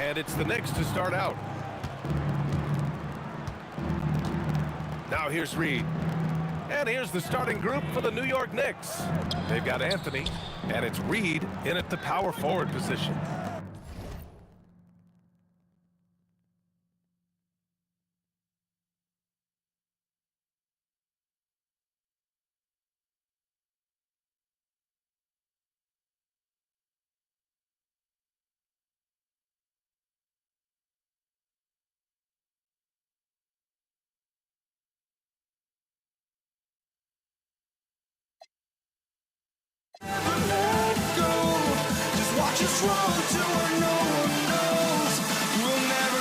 And it's the Knicks to start out. Now here's Reed. And here's the starting group for the New York Knicks. They've got Anthony, and it's Reed in at the power forward position. Just run to where no one knows we'll never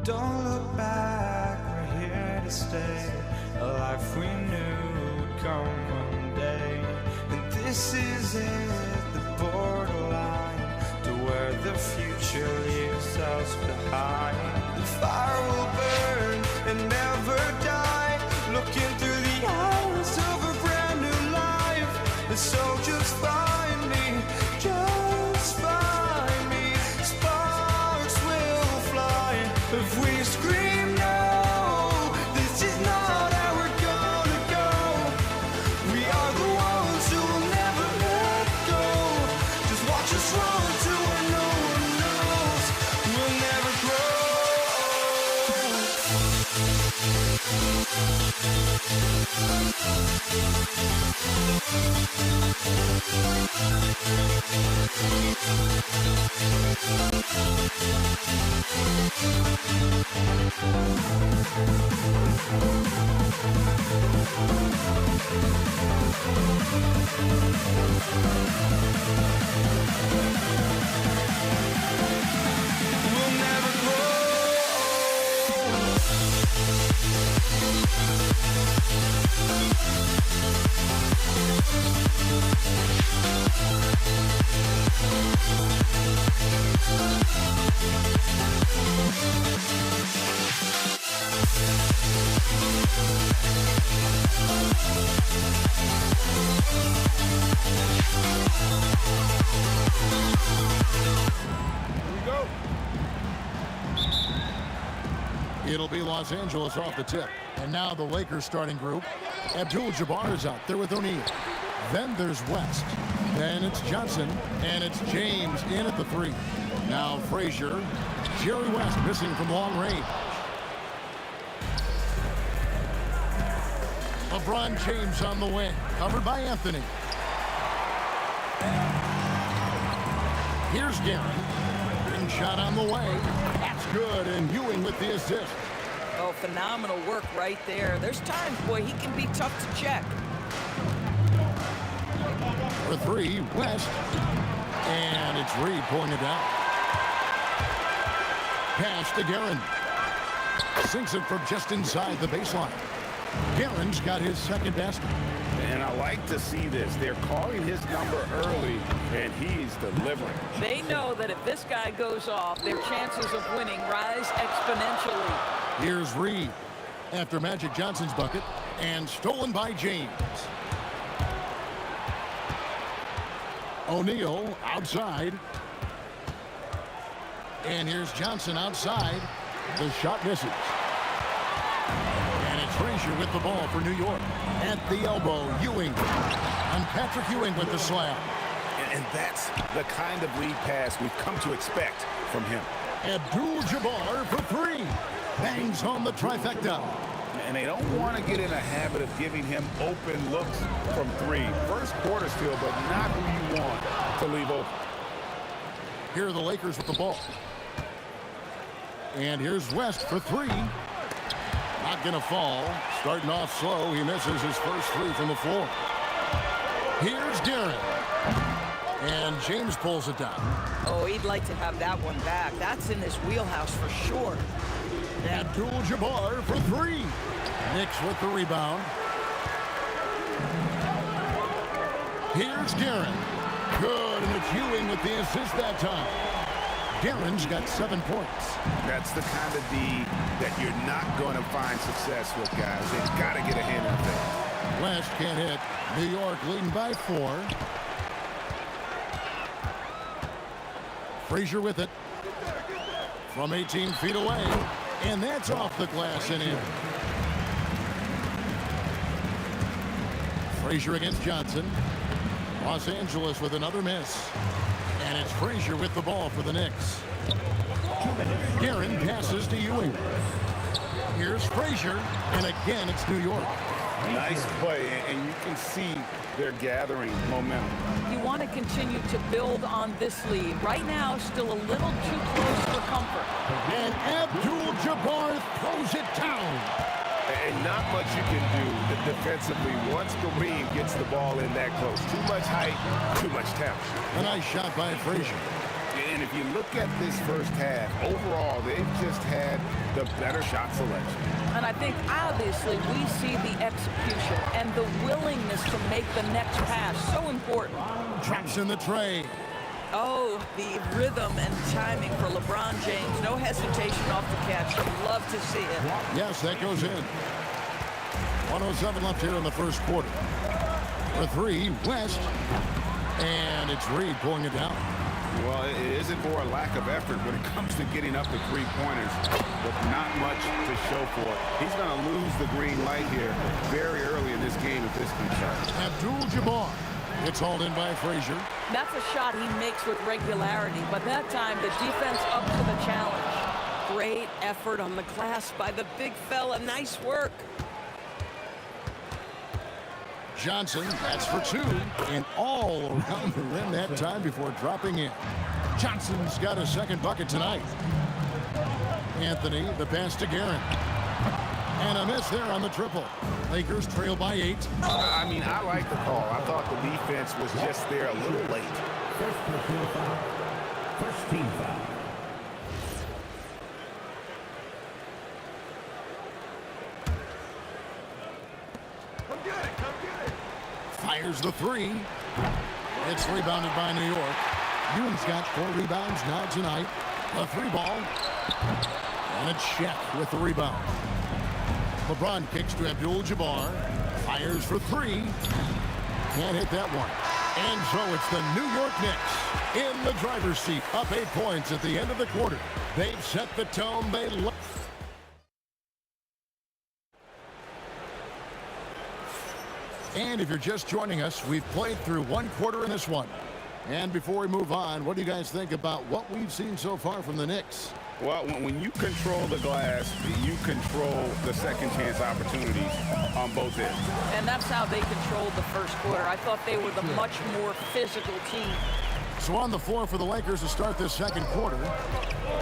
Don't look back, we're here to stay. A life we knew would come one day. And this is it, the borderline to where the future leaves us behind. The fire will burn and never die, looking through the eyes of a brand new life. And so just find me, just find me. Sparks will fly if we scream no. This is not how we're gonna go. We are the ones who will never let go. Just watch us run to where no one knows we'll never It'll be Los Angeles off the tip. And now the Lakers starting group. Abdul-Jabbar is out there with O'Neal. Then there's West. Then it's Johnson. And it's James in at the 3. Now Frazier. Jerry West missing from long range. LeBron James on the wing. Covered by Anthony. Here's Guerin. Ring shot on the way. That's good. And Ewing with the assist. Oh, phenomenal work right there. There's times, boy, he can be tough to check. For 3, West. And it's Reed pulling it down. Pass to Guerin. Sinks it from just inside the baseline. Guerin's got his second basket. And I like to see this. They're calling his number early, and he's delivering. They know that if this guy goes off, their chances of winning rise exponentially. Here's Reed after Magic Johnson's bucket, and stolen by James. O'Neal outside. And here's Johnson outside. The shot misses. And it's Frazier with the ball for New York. At the elbow, Ewing. And Patrick Ewing with the slam. And that's the kind of lead pass we've come to expect from him. Abdul-Jabbar for 3. Bangs home the trifecta. And they don't want to get in a habit of giving him open looks from 3. First quarter still, but not who you want to leave open. Here are the Lakers with the ball. And here's West for three. Not going to fall. Starting off slow. He misses his first three from the floor. Here's Garrett. And James pulls it down. Oh, he'd like to have that one back. That's in his wheelhouse for sure. Abdul-Jabbar for three. Knicks with the rebound. Here's Garrett. Good, and it's Ewing with the assist that time. Garen's got 7 points. That's the kind of D that you're not going to find success with, guys. They've got to get a hand in things. West can't hit. New York leading by 4. Frazier with it. From 18 feet away. And that's off the glass and in. Frazier against Johnson. Los Angeles with another miss. And it's Frazier with the ball for the Knicks. Guerin passes to Ewing. Here's Frazier, and again it's New York. Nice play, and you can see they're gathering momentum. You want to continue to build on this lead. Right now, still a little too close for comfort. And Abdul-Jabbar throws it down. And not much you can do defensively once Kareem gets the ball in that close. Too much height, too much talent. A nice shot by Frazier. And if you look at this first half, overall, they've just had the better shot selection. And I think, obviously, we see the execution and the willingness to make the next pass so important. Drops in the tray. Oh, the rhythm and timing for LeBron James. No hesitation off the catch. Love to see it. Yes, that goes in. 1:07 left here in the first quarter. For three, West. And it's Reed pulling it down. Well, it isn't for a lack of effort when it comes to getting up the three-pointers, but not much to show for it. He's going to lose the green light here very early in this game if this continues. Abdul-Jabbar. It's hauled in by Frazier. That's a shot he makes with regularity, but that time the defense up to the challenge. Great effort on the glass by the big fella. Nice work. Johnson, that's for two, and all around the rim that time before dropping in. Johnson's got a second bucket tonight. Anthony, the pass to Guerin. And a miss there on the triple. Lakers trail by 8. I mean, I like the call. I thought the defense was just there a little late. First team foul. Fires the three. It's rebounded by New York. Ewing's got 4 rebounds now tonight. A 3-ball. And it's Shaq with the rebound. LeBron kicks to Abdul-Jabbar. Fires for 3. Can't hit that one. And so it's the New York Knicks in the driver's seat. Up 8 points at the end of the quarter. They've set the tone. They love. And if you're just joining us, we've played through 1 quarter in this one. And before we move on, what do you guys think about what we've seen so far from the Knicks? Well, when you control the glass, you control the second chance opportunities on both ends. And that's how they controlled the first quarter. I thought they were the much more physical team. So on the floor for the Lakers to start this second quarter,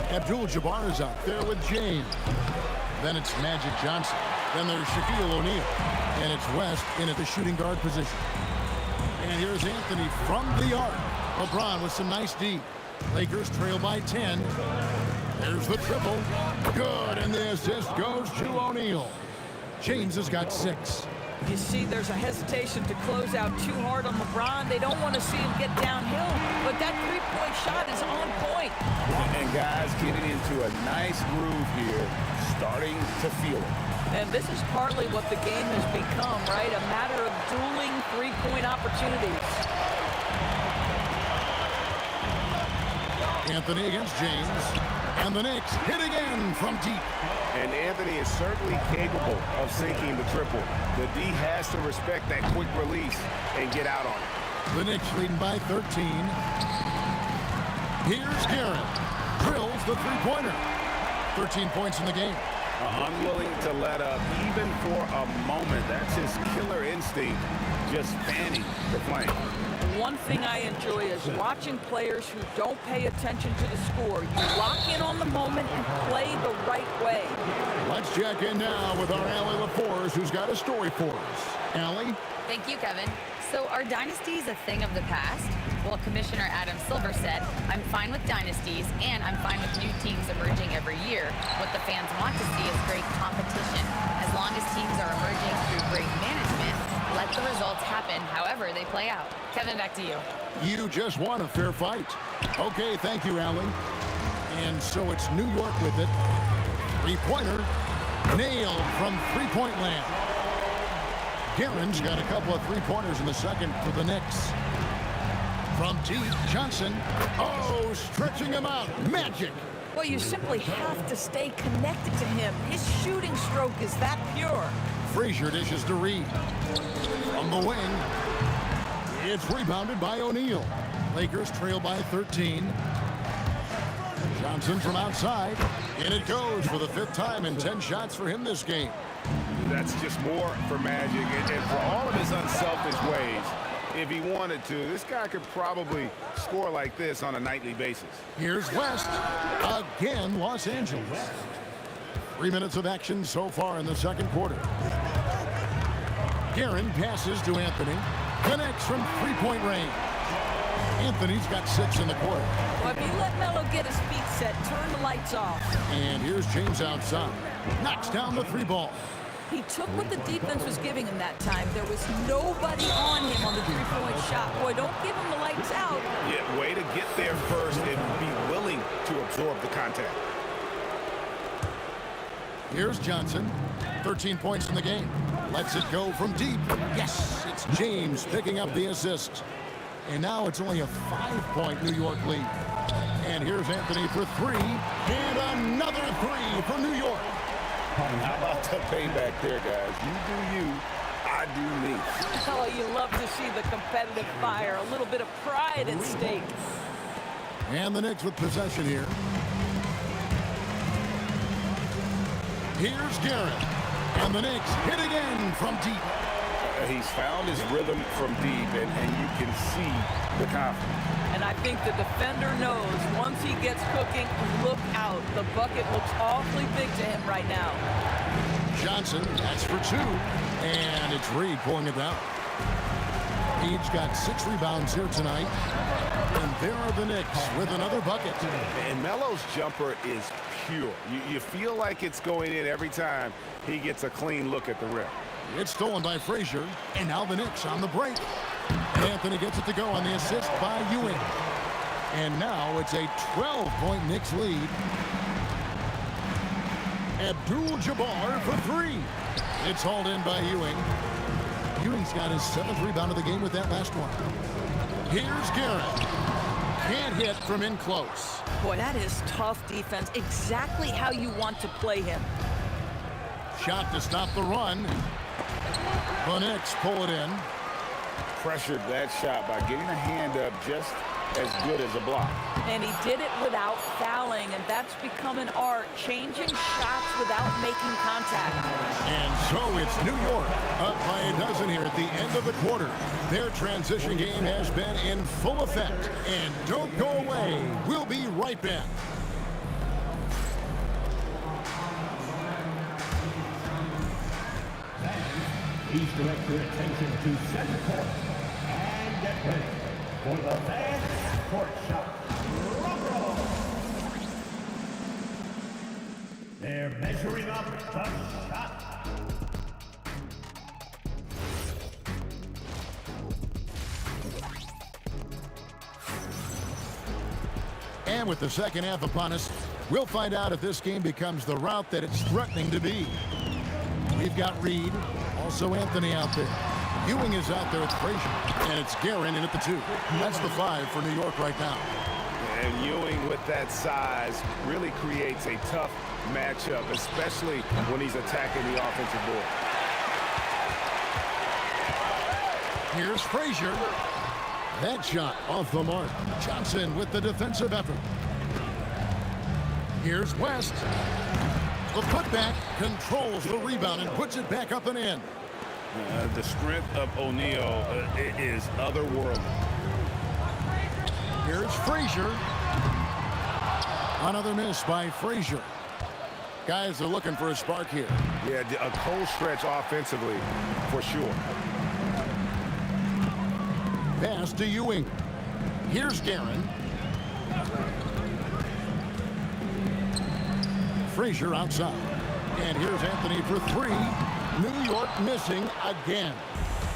Abdul-Jabbar is out there with James. Then it's Magic Johnson. Then there's Shaquille O'Neal. And it's West in at the shooting guard position. And here's Anthony from the arc. LeBron with some nice D. Lakers trail by 10. There's the triple. Good, and the assist goes to O'Neal. James has got 6. You see, there's a hesitation to close out too hard on LeBron. They don't want to see him get downhill, but that three-point shot is on point. And guys getting into a nice groove here, starting to feel it. And this is partly what the game has become, right? A matter of dueling three-point opportunities. Anthony against James. And the Knicks hit again from deep. And Anthony is certainly capable of sinking the triple. The D has to respect that quick release and get out on it. The Knicks leading by 13. Here's Garrett. Drills the three-pointer. 13 points in the game. Unwilling to let up even for a moment. That's his killer instinct, just fanning the flame. one thing I enjoy is watching players who don't pay attention to the score. You lock in on the moment and play the right way. Let's check in now with our Allie LaForce, who's got a story for us. Allie? Thank you, Kevin. So are dynasties a thing of the past? Well, Commissioner Adam Silver said, I'm fine with dynasties and I'm fine with new teams emerging every year. What the fans want to see is great competition. As long as teams are emerging through great management, let the results happen however they play out. Kevin, back to you. You just won a fair fight. Okay, thank you, Allie. And so it's New York with it. Three-pointer nailed from three-point land. Guerin's got a couple of three-pointers in the second for the Knicks. From deep, Johnson. Oh, stretching him out. Magic. Well, you simply have to stay connected to him. His shooting stroke is that pure. Frazier dishes to Reed. From the wing. It's rebounded by O'Neal. Lakers trail by 13. Johnson from outside. And it goes for the fifth time in 10 shots for him this game. That's just more for Magic. And for all of his unselfish ways, if he wanted to, this guy could probably score like this on a nightly basis. Here's West. Again, Los Angeles. 3 minutes of action so far in the second quarter. Guerin passes to Anthony. Connects from three-point range. Anthony's got 6 in the quarter. Well, if you let Melo get his feet set, turn the lights off. And here's James outside. Knocks down the three ball. He took what the defense was giving him that time. There was nobody on him on the three-point shot. Boy, don't give him the lights out. Yeah, way to get there first and be willing to absorb the contact. Here's Johnson. 13 points in the game. Lets it go from deep. Yes, it's James picking up the assist. And now it's only a 5-point New York lead. And here's Anthony for 3. And another 3 for New York. How about the payback there, guys? You do you, I do me. Oh, you love to see the competitive fire. A little bit of pride at stake. And the Knicks with possession here. Here's Garrett. And the Knicks hit again from deep. He's found his rhythm from deep, and you can see the confidence. And I think the defender knows once he gets cooking, look out. The bucket looks awfully big to him right now. Johnson, that's for 2. And it's Reed pulling it down. Reed's got 6 rebounds here tonight. And there are the Knicks with another bucket. And Melo's jumper is pure. You feel like it's going in every time he gets a clean look at the rim. It's stolen by Frazier. And now the Knicks on the break. And Anthony gets it to go on the assist by Ewing. And now it's a 12-point Knicks lead. Abdul-Jabbar for 3. It's hauled in by Ewing. Ewing's got his 7th rebound of the game with that last one. Here's Garrett. Can't hit from in close. Boy, that is tough defense. Exactly how you want to play him. Shot to stop the run. The Knicks pull it in. Pressured that shot by getting a hand up just as good as a block. And he did it without fouling, and that's become an art, changing shots without making contact. And so it's New York up by a dozen here at the end of the quarter. Their transition game has been in full effect. And don't go away. We'll be right back. Please direct your attention to center court and get ready for the Fans Court Shot. They're measuring up the shot. And with the second half upon us, we'll find out if this game becomes the route that it's threatening to be. We've got Reed, also Anthony out there. Ewing is out there with Frazier, and it's Guerin in at the 2. That's the 5 for New York right now. And Ewing with that size really creates a tough matchup, especially when he's attacking the offensive board. Here's Frazier. That shot off the mark. Johnson with the defensive effort. Here's West. The putback controls the rebound and puts it back up and in. The strength of O'Neal is otherworldly. Here's Frazier. Another miss by Frazier. Guys are looking for a spark here. Yeah, a cold stretch offensively, for sure. Pass to Ewing. Here's Guerin. Frazier outside. And here's Anthony for three. New York missing again.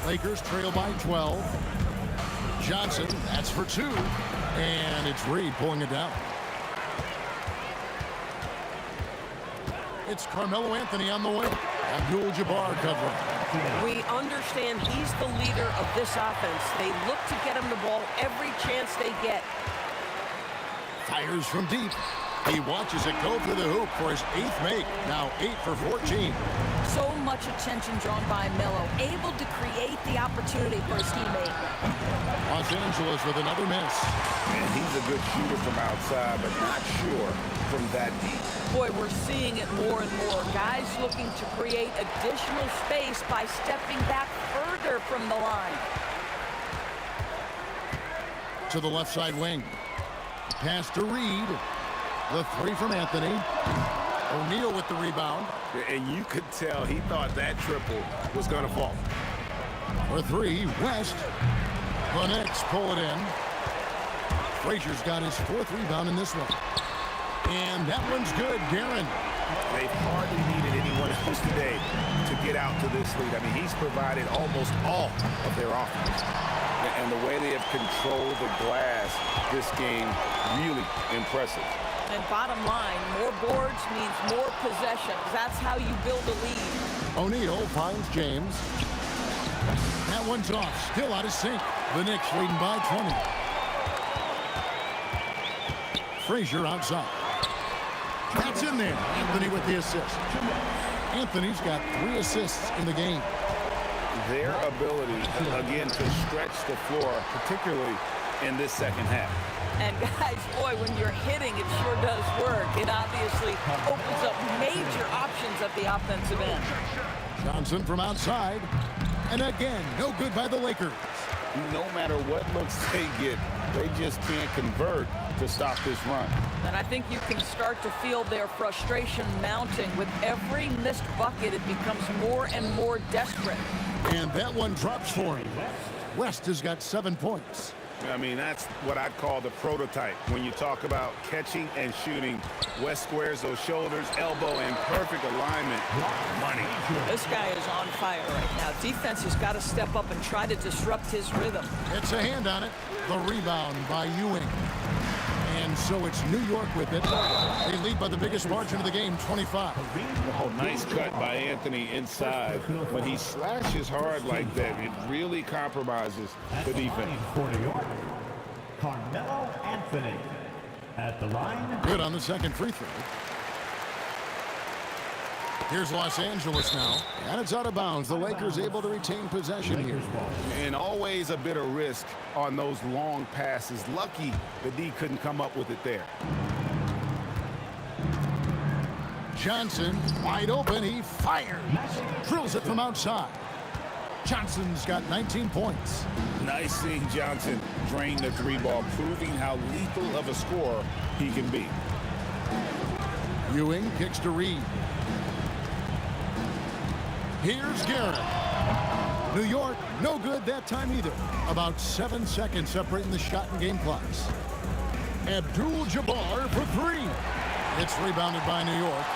Lakers trail by 12. Johnson, that's for two. And it's Reed pulling it down. It's Carmelo Anthony on the wing. Abdul-Jabbar covering. We understand he's the leader of this offense. They look to get him the ball every chance they get. Fires from deep. He watches it go through the hoop for his 8th make. Now 8 for 14. So much attention drawn by Melo, able to create the opportunity for his teammate. Los Angeles with another miss. And he's a good shooter from outside, but not sure from that deep. Boy, we're seeing it more and more. Guys looking to create additional space by stepping back further from the line. To the left side wing. Pass to Reed. The three from Anthony. O'Neal with the rebound. And you could tell he thought that triple was going to fall. For three, West. The Knicks pull it in. Frazier's got his 4th rebound in this one. And that one's good, Guerin. They've hardly needed anyone else today to get out to this lead. I mean, he's provided almost all of their offense. And the way they have controlled the glass this game, really impressive. And bottom line, more boards means more possessions. That's how you build a lead. O'Neal finds James. That one's off, still out of sync. The Knicks leading by 20. Frazier outside. That's in there. Anthony with the assist. Anthony's got 3 assists in the game. Their ability, again, to stretch the floor, particularly in this second half. And guys, boy, when you're hitting, it sure does work. It obviously opens up major options at the offensive end. Johnson from outside. And again, no good by the Lakers. No matter what looks they get, they just can't convert to stop this run. And I think you can start to feel their frustration mounting. With every missed bucket, it becomes more and more desperate. And that one drops for him. West has got 7 points. I mean, that's what I'd call the prototype. When you talk about catching and shooting, West squares those shoulders, elbow in perfect alignment. Money. This guy is on fire right now. Defense has got to step up and try to disrupt his rhythm. It's a hand on it. The rebound by Ewing. And so it's New York with it. They lead by the biggest margin of the game, 25. Oh, nice cut by Anthony inside. When he slashes hard like that, it really compromises the defense. For New York, Carmelo Anthony at the line. Good on the second free throw. Here's Los Angeles now. And it's out of bounds. The Lakers able to retain possession here. And always a bit of risk on those long passes. Lucky the D couldn't come up with it there. Johnson wide open. He fires. Drills it from outside. Johnson's got 19 points. Nice seeing Johnson drain the 3-ball, proving how lethal of a scorer he can be. Ewing kicks to Reed. Here's Guerin. New York, no good that time either. About 7 seconds separating the shot and game clocks. Abdul-Jabbar for 3. It's rebounded by New York.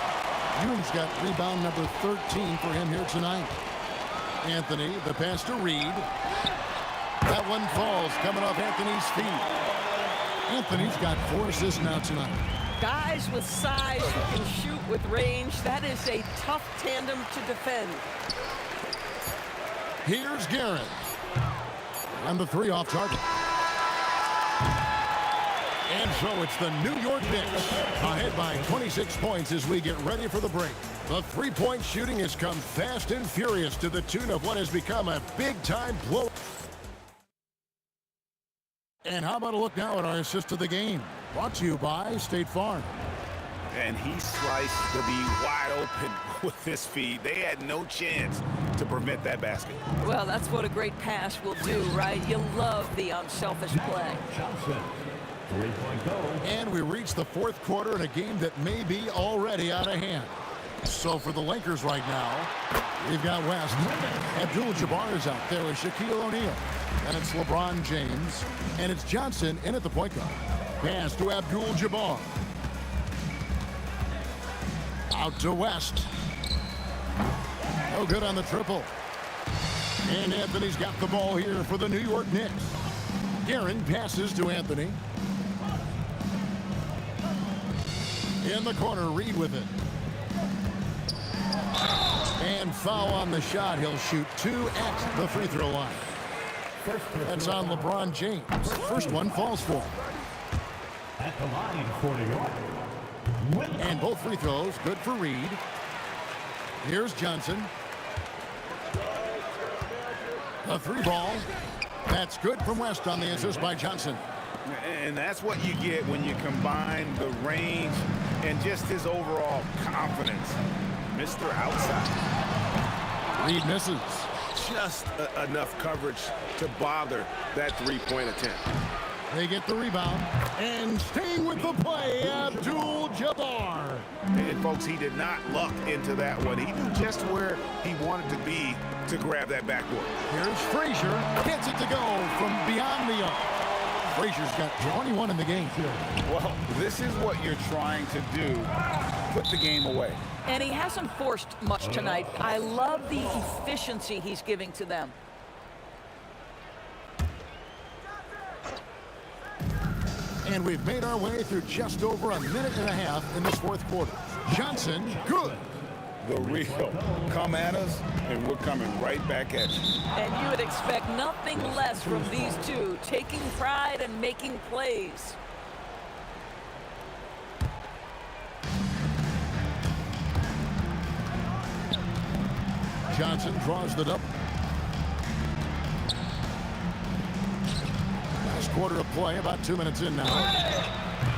Ewing's got rebound number 13 for him here tonight. Anthony, the pass to Reed. That one falls, coming off Anthony's feet. Anthony's got 4 assists now tonight. Guys with size who can shoot with range, that is a tough tandem to defend. Here's Guerin. And the 3 off target. And so it's the New York Knicks ahead by 26 points as we get ready for the break. The 3-point shooting has come fast and furious to the tune of what has become a big-time blow. And how about a look now at our assist of the game? Brought to you by State Farm. And he sliced the D wide open with his feet. They had no chance to prevent that basket. Well, that's what a great pass will do, right? You love the unselfish play. Johnson Three-point goal. And we reach the fourth quarter in a game that may be already out of hand. So for the Lakers right now, we've got West. Abdul-Jabbar is out there with Shaquille O'Neal. And it's LeBron James. And it's Johnson in at the point guard. Pass to Abdul-Jabbar. Out to West. No good on the triple. And Anthony's got the ball here for the New York Knicks. Guerin passes to Anthony. In the corner, Reed with it. And foul on the shot. He'll shoot 2 at the free throw line. That's on LeBron James. First one falls for him. At the line for New York. And both free throws good for Reed. Here's Johnson. A 3-ball. That's good from West on the assist by Johnson. And that's what you get when you combine the range and just his overall confidence. Mr. Outside. Reed misses. Just enough coverage to bother that three-point attempt. They get the rebound. And staying with the play, Abdul-Jabbar. And folks, he did not luck into that one. He knew just where he wanted to be to grab that backboard. Here's Frazier. Gets it to go from beyond the arc. Frazier's got 21 in the game. Well, this is what you're trying to do. Put the game away. And he hasn't forced much tonight. I love the efficiency he's giving to them. And we've made our way through just over a minute and a half in this fourth quarter. Johnson, good. The real. Come at us, and we're coming right back at you. And you would expect nothing less from these two, taking pride and making plays. Johnson draws the double. Last quarter of play, about 2 minutes in now.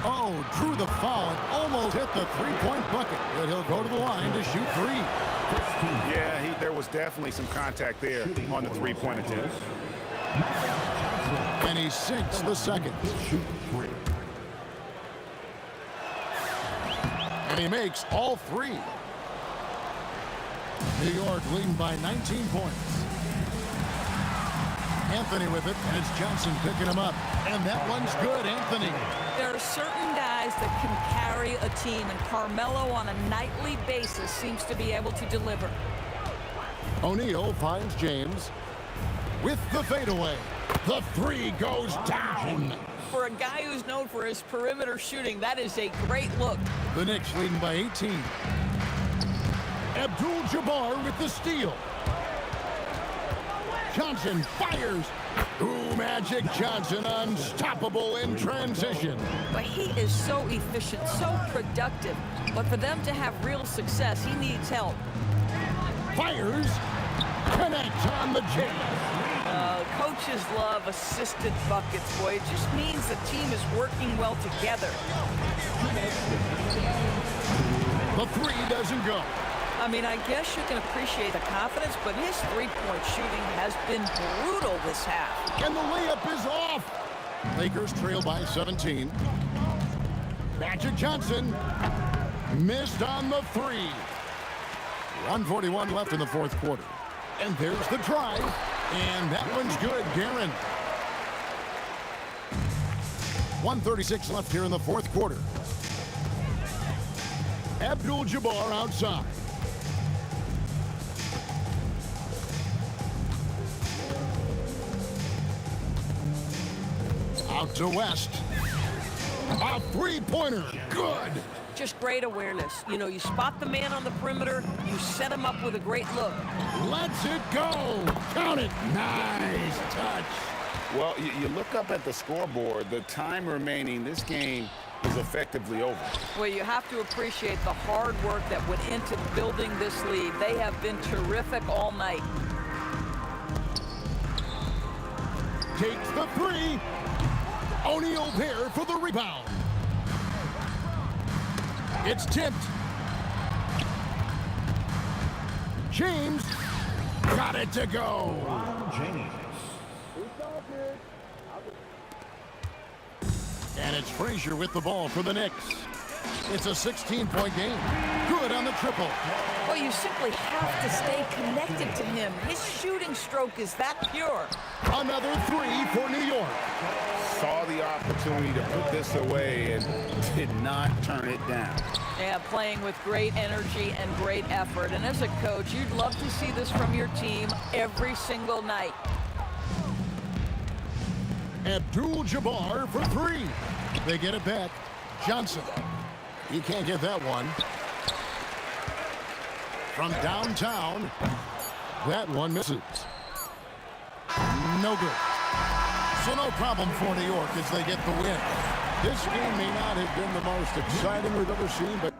Oh, drew the foul and almost hit the three-point bucket. But he'll go to the line to shoot 3. Yeah, there was definitely some contact there on the three-point attempt. And he sinks the second. And he makes all 3. New York leading by 19 points. Anthony with it, and it's Johnson picking him up. And that one's good, Anthony. There are certain guys that can carry a team, and Carmelo on a nightly basis seems to be able to deliver. O'Neal finds James with the fadeaway. The 3 goes down. For a guy who's known for his perimeter shooting, that is a great look. The Knicks leading by 18. Abdul-Jabbar with the steal. Johnson fires. Ooh, Magic Johnson, unstoppable in transition. But he is so efficient, so productive. But for them to have real success, he needs help. Fires. Connect on the chase. Coaches love assisted buckets, boy. It just means the team is working well together. The 3 doesn't go. I mean, I guess you can appreciate the confidence, but his three-point shooting has been brutal this half. And the layup is off. Lakers trail by 17. Magic Johnson missed on the 3. 1:41 left in the fourth quarter. And there's the drive. And that one's good, Guerin. 1:36 left here in the fourth quarter. Abdul-Jabbar outside. Out to West. A three-pointer. Good. Just great awareness. You know, you spot the man on the perimeter, you set him up with a great look. Let's it go. Count it. Nice touch. Well, you look up at the scoreboard, the time remaining, this game is effectively over. Well, you have to appreciate the hard work that went into building this lead. They have been terrific all night. Takes the 3. O'Neal there for the rebound. It's tipped. James got it to go. James. And it's Frazier with the ball for the Knicks. It's a 16-point game. Good on the triple. Well, you simply have to stay connected to him. His shooting stroke is that pure. Another three for New York. Saw the opportunity to put this away and did not turn it down. Yeah, playing with great energy and great effort. And as a coach, you'd love to see this from your team every single night. Abdul-Jabbar for three. They get it back. Johnson. He can't get that one. From downtown, that one misses. No good. So no problem for New York as they get the win. This game may not have been the most exciting we've ever seen, but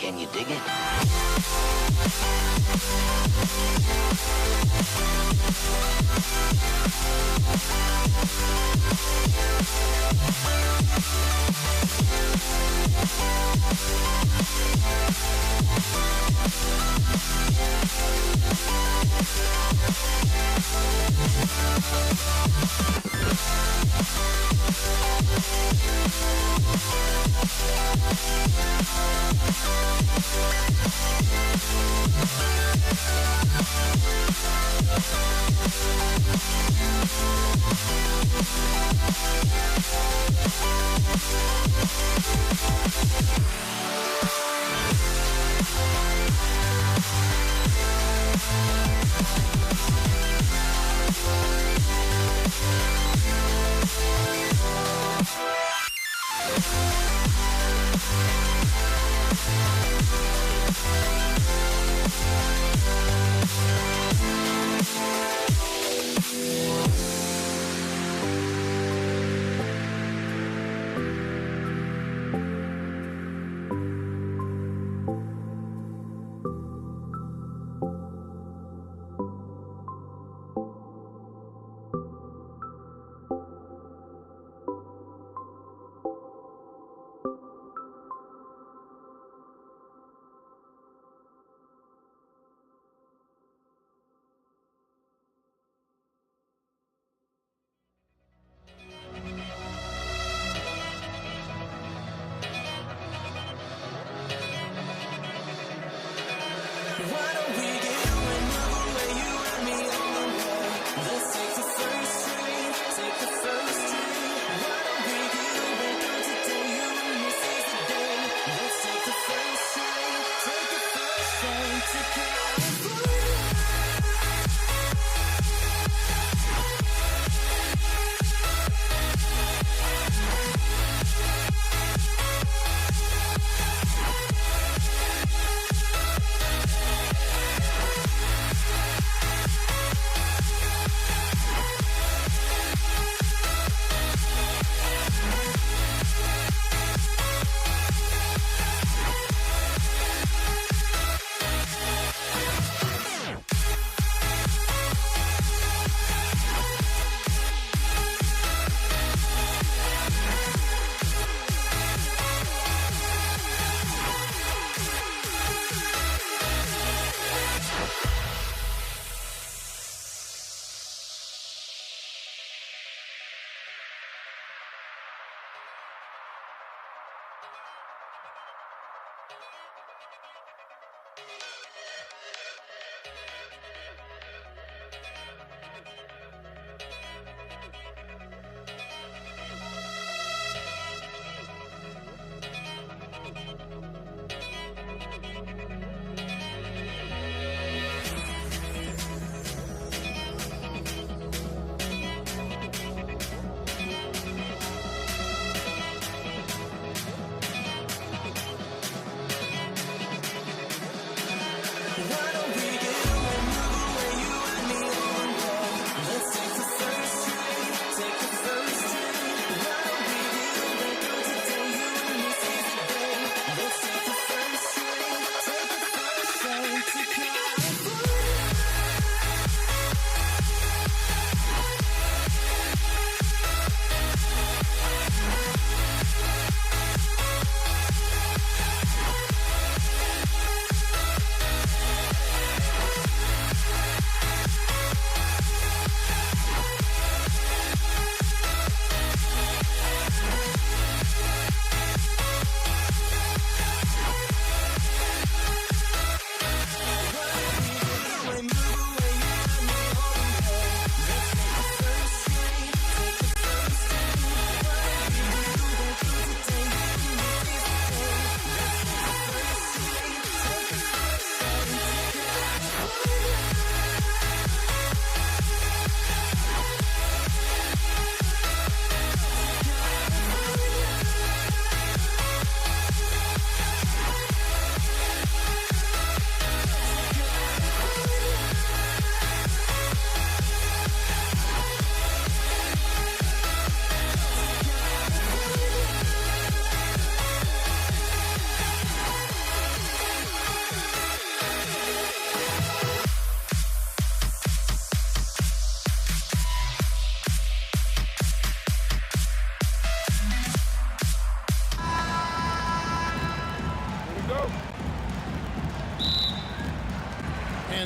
Can you dig it?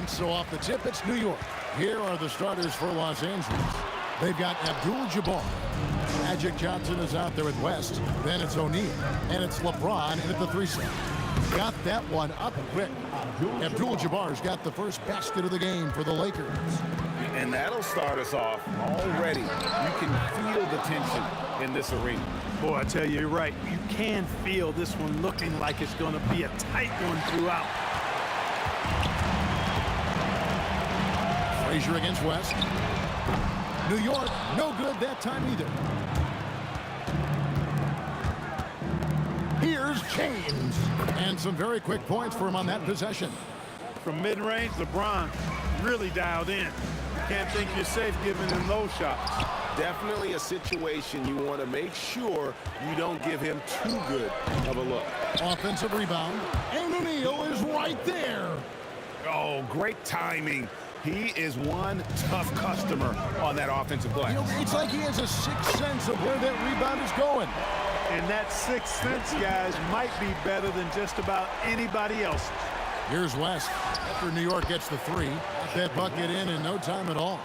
And so off the tip, it's New York. Here are the starters for Los Angeles. They've got Abdul-Jabbar. Magic Johnson is out there at West. Then it's O'Neal. And it's LeBron in at the 3 slot. Got that one up quick. Abdul-Jabbar's got the first basket of the game for the Lakers. And that'll start us off already. You can feel the tension in this arena. Boy, I tell you, you're right. You can feel this one looking like it's going to be a tight one throughout. Frazier against West. New York, no good that time either. Here's James. And some very quick points for him on that possession. From mid-range, LeBron really dialed in. Can't think you're safe giving him those shots. Definitely a situation you want to make sure you don't give him too good of a look. Offensive rebound. And O'Neal is right there. Oh, great timing. He is one tough customer on that offensive glass. You know, it's like he has a sixth sense of where that rebound is going. And that sixth sense, guys, might be better than just about anybody else. Here's West. After New York gets the 3, got that bucket in no time at all.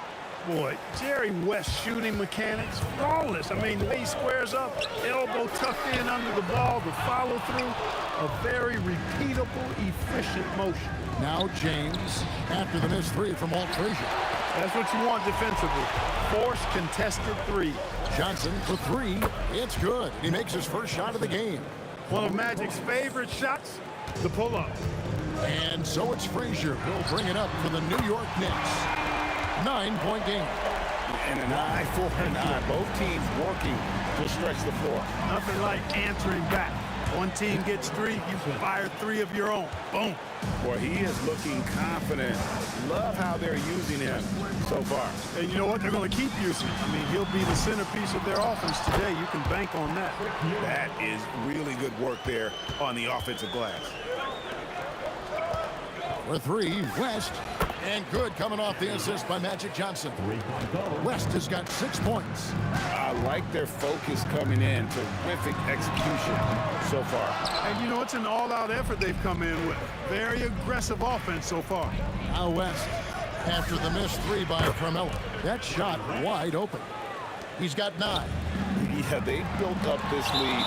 Boy, Jerry West shooting mechanics, flawless. I mean, the way he squares up, elbow tucked in under the ball, the follow through, a very repeatable, efficient motion. Now James, after the missed 3 from Walt Frazier. That's what you want defensively. Force contested 3. Johnson for 3. It's good. He makes his first shot of the game. One of Magic's favorite shots, the pull-up. And so it's Frazier who'll bring it up for the New York Knicks. 9-point game. And an eye for an eye. Both teams working to stretch the floor. Nothing like answering back. One team gets 3, you fire 3 of your own. Boom. Boy, he is looking confident. Love how they're using him so far. And you know what? They're going to keep using him. I mean, he'll be the centerpiece of their offense today. You can bank on that. That is really good work there on the offensive glass. For 3, West. And good coming off the assist by Magic Johnson. West has got 6 points. I like their focus coming in. Terrific execution so far. And you know, it's an all-out effort they've come in with. Very aggressive offense so far. Now West, after the missed 3 by Carmelo. That shot wide open. He's got 9. Yeah, they built up this lead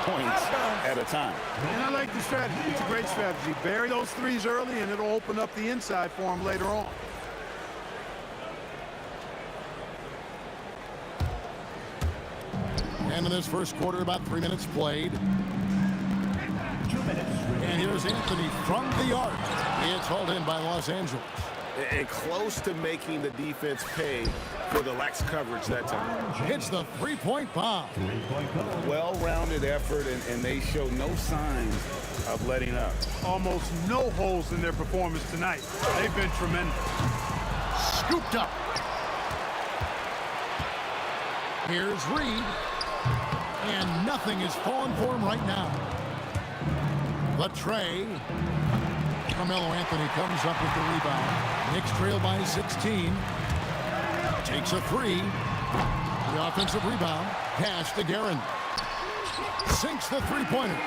3 points at a time. And I like the strategy. It's a great strategy. Bury those 3s early, and it'll open up the inside for them later on. And in this first quarter, about 3 minutes played. And here's Anthony from the arc. It's hauled in by Los Angeles. And close to making the defense pay for the lax coverage that time. Hits the 3-point bomb. Well-rounded effort, and they show no signs of letting up. Almost no holes in their performance tonight. They've been tremendous. Scooped up. Here's Reed. And nothing is falling for him right now. The tray. Carmelo Anthony comes up with the rebound. Knicks trail by 16. Takes a 3. The offensive rebound. Pass to Guerin. Sinks the 3-pointer.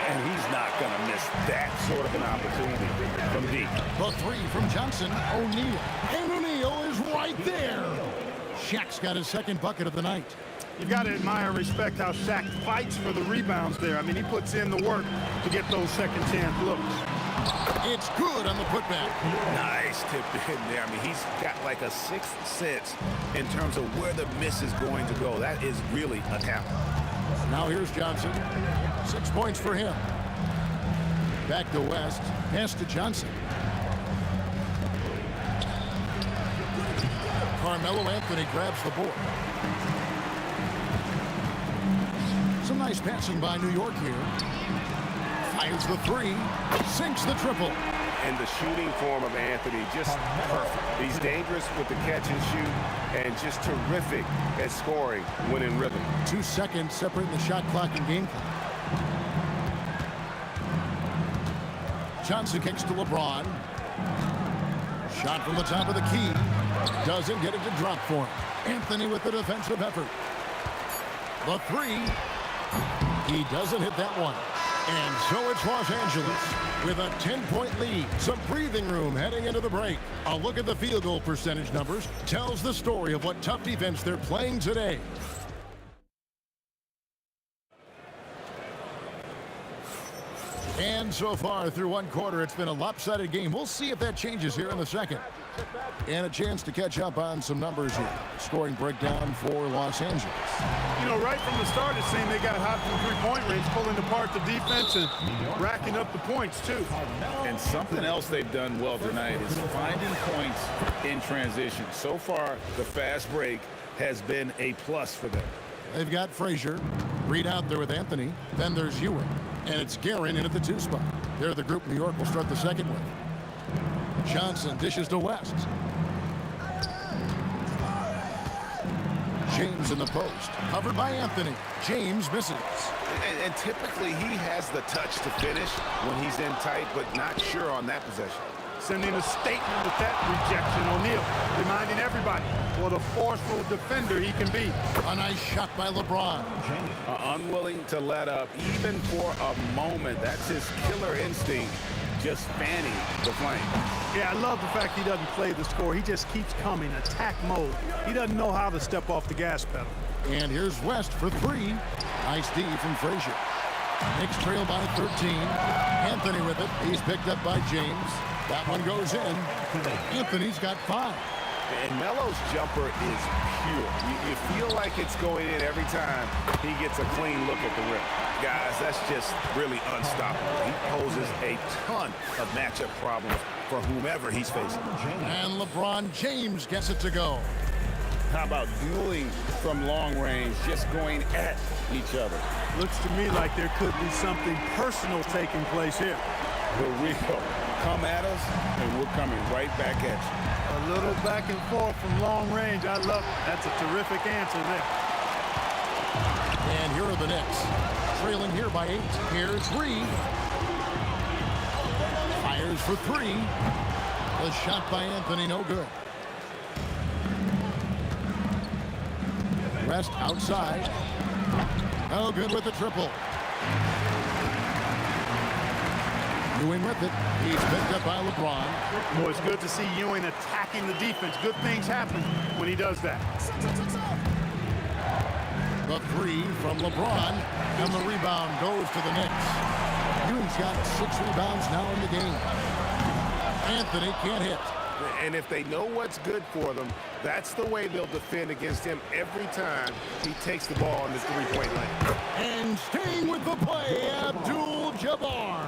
And he's not going to miss that sort of an opportunity from deep. The 3 from Johnson. O'Neal. And O'Neal is right there. Shaq's got his second bucket of the night. You've got to admire and respect how Shaq fights for the rebounds there. I mean, he puts in the work to get those second chance looks. It's good on the putback. Nice tip in there. I mean, he's got like a sixth sense in terms of where the miss is going to go. That is really a talent. Now here's Johnson. 6 points for him. Back to West. Pass to Johnson. Carmelo Anthony grabs the board. Some nice passing by New York here. Fires the 3. Sinks the triple. And the shooting form of Anthony, just perfect. He's dangerous with the catch and shoot, and just terrific at scoring when in rhythm. 2 seconds separating the shot clock and game clock. Johnson kicks to LeBron. Shot from the top of the key. Doesn't get it to drop for him. Anthony with the defensive effort. The 3. He doesn't hit that one. And so it's Los Angeles with a 10-point lead. Some breathing room heading into the break. A look at the field goal percentage numbers tells the story of what tough defense they're playing today. And so far through one quarter, it's been a lopsided game. We'll see if that changes here in the second. And a chance to catch up on some numbers here. Scoring breakdown for Los Angeles. You know, right from the start, it seemed they got hot from three-point range, pulling apart the defense and racking up the points, too. And something else they've done well tonight is finding points in transition. So far, the fast break has been a plus for them. They've got Frazier, Reed out there with Anthony. Then there's Ewing, and it's Guerin in at the 2 spot. They're the group New York will start the second with. Johnson dishes to West. James in the post, covered by Anthony. James misses. And typically he has the touch to finish when he's in tight, but not sure on that possession. Sending a statement with that rejection. O'Neal reminding everybody what a forceful defender he can be. A nice shot by LeBron. Unwilling to let up, even for a moment. That's his killer instinct, just fanning the flame. Yeah, I love the fact he doesn't play the score. He just keeps coming, attack mode. He doesn't know how to step off the gas pedal. And here's West for 3. Nice D from Frazier. Knicks trail by 13. Anthony with it. He's picked up by James. That one goes in. Anthony's got 5. And Melo's jumper is pure. You feel like it's going in every time he gets a clean look at the rim. Guys, that's just really unstoppable. He poses a ton of matchup problems for whomever he's facing. And LeBron James gets it to go. How about dueling from long range, just going at each other? Looks to me like there could be something personal taking place here. For real. Come at us, and we're coming right back at you. A little back and forth from long range. I love it. That's a terrific answer there. And here are the Knicks. Trailing here by 8. Here's Reed. Fires for 3. The shot by Anthony, no good. West outside. No good with the triple. Ewing with it. He's picked up by LeBron. Boy, it's good to see Ewing attacking the defense. Good things happen when he does that. The 3 from LeBron, and the rebound goes to the Knicks. Ewing's got 6 rebounds now in the game. Anthony can't hit. And if they know what's good for them, that's the way they'll defend against him every time he takes the ball in the three-point lane. And staying with the play, Abdul-Jabbar.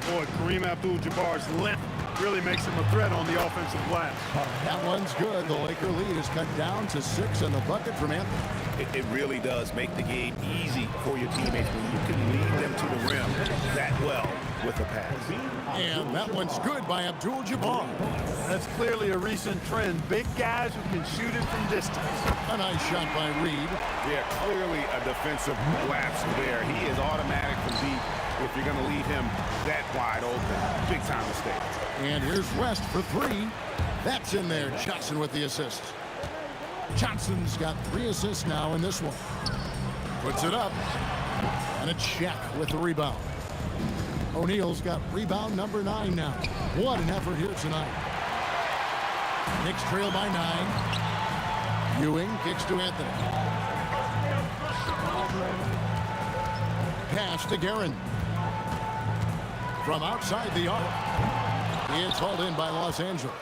Boy, Kareem Abdul-Jabbar's length really makes him a threat on the offensive glass. That one's good. The Laker lead is cut down to 6 and the bucket from Anthony. It really does make the game easy for your teammates when you can lead them to the rim that well with a pass. And that one's good by Abdul-Jabbar. That's clearly a recent trend. Big guys who can shoot it from distance. A nice shot by Reed. Yeah, clearly a defensive lapse there. He is automatic from deep if you're going to leave him that wide open. Big time mistake. And here's West for 3. That's in there. Johnson with the assist. Johnson's got 3 assists now in this one. Puts it up. And it's Shaq with the rebound. O'Neal's got rebound number 9 now. What an effort here tonight. Knicks trail by 9. Ewing kicks to Anthony. Pass to Guerin. From outside the arc. It's hauled in by Los Angeles.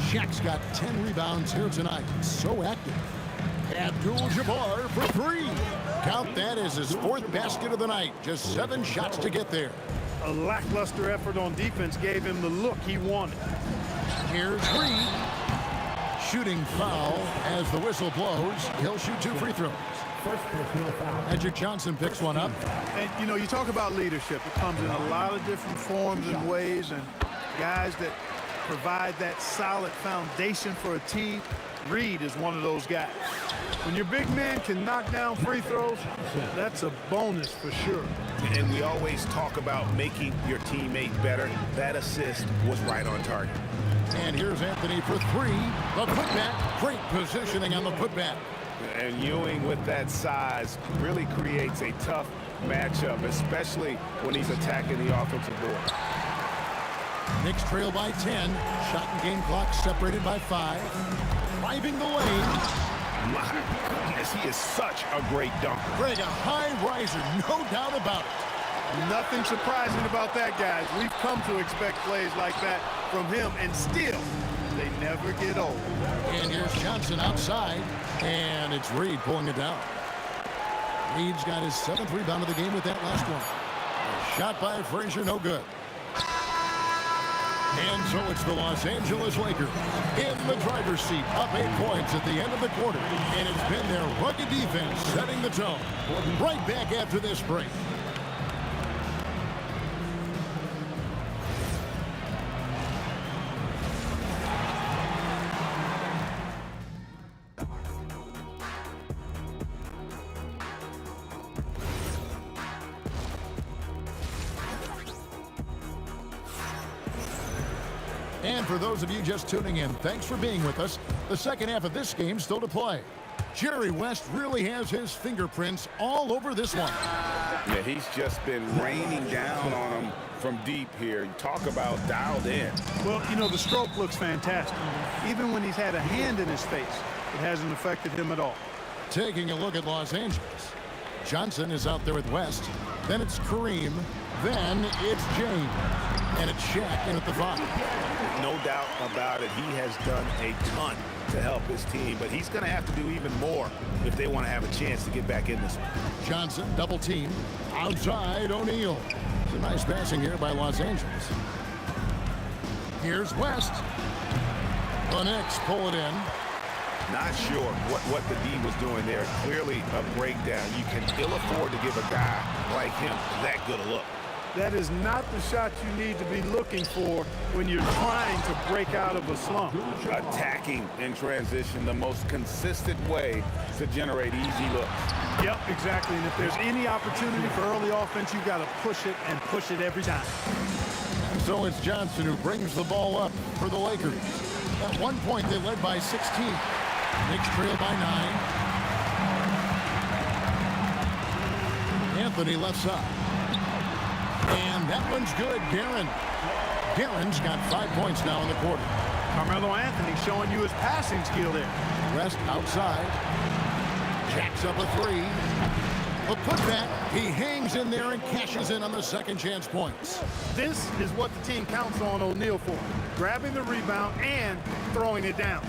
Shaq's got 10 rebounds here tonight. So active. Abdul-Jabbar for 3. Count that as his 4th basket of the night. Just 7 shots to get there. A lackluster effort on defense gave him the look he wanted. Here's Reed. Shooting foul as the whistle blows. He'll shoot 2 free throws. Magic Johnson picks one up. And, you know, you talk about leadership. It comes in a lot of different forms and ways, and guys that provide that solid foundation for a team. Reed is one of those guys. When your big man can knock down free throws, that's a bonus for sure. And we always talk about making your teammate better. That assist was right on target. And here's Anthony for 3. The putback. Great positioning on the putback. And Ewing with that size really creates a tough matchup, especially when he's attacking the offensive board. Knicks trail by 10. Shot and game clock separated by 5. Driving the lane. My goodness, he is such a great dunker. Greg, a high riser, no doubt about it. Nothing surprising about that, guys. We've come to expect plays like that from him, and still, they never get old. And here's Johnson outside, and it's Reed pulling it down. Reed's got his 7th rebound of the game with that last one. A shot by Frazier, no good. And so it's the Los Angeles Lakers in the driver's seat, up 8 points at the end of the quarter. And it's been their rugged defense setting the tone. Right back after this break. And for those of you just tuning in, thanks for being with us. The second half of this game still to play. Jerry West really has his fingerprints all over this one. Yeah, he's just been raining down on him from deep here. Talk about dialed in. Well, you know, the stroke looks fantastic. Even when he's had a hand in his face, it hasn't affected him at all. Taking a look at Los Angeles. Johnson is out there with West. Then it's Kareem. Then it's James. And it's Shaq in at the 5. No doubt about it. He has done a ton to help his team, but he's going to have to do even more if they want to have a chance to get back in this one. Johnson, double team. Outside, O'Neal. It's a nice passing here by Los Angeles. Here's West. The Knicks pull it in. Not sure what the D was doing there. Clearly a breakdown. You can ill afford to give a guy like him that good a look. That is not the shot you need to be looking for when you're trying to break out of a slump. Attacking in transition, the most consistent way to generate easy looks. Yep, exactly. And if there's any opportunity for early offense, you've got to push it and push it every time. And so it's Johnson who brings the ball up for the Lakers. At one point, they led by 16. Knicks trail by 9. Anthony left side. And that one's good, Guerin. Guerin's got 5 points now in the quarter. Carmelo Anthony showing you his passing skill there. West outside. Jacks up a 3. A putback. He hangs in there and cashes in on the second chance points. This is what the team counts on O'Neal for. Grabbing the rebound and throwing it down.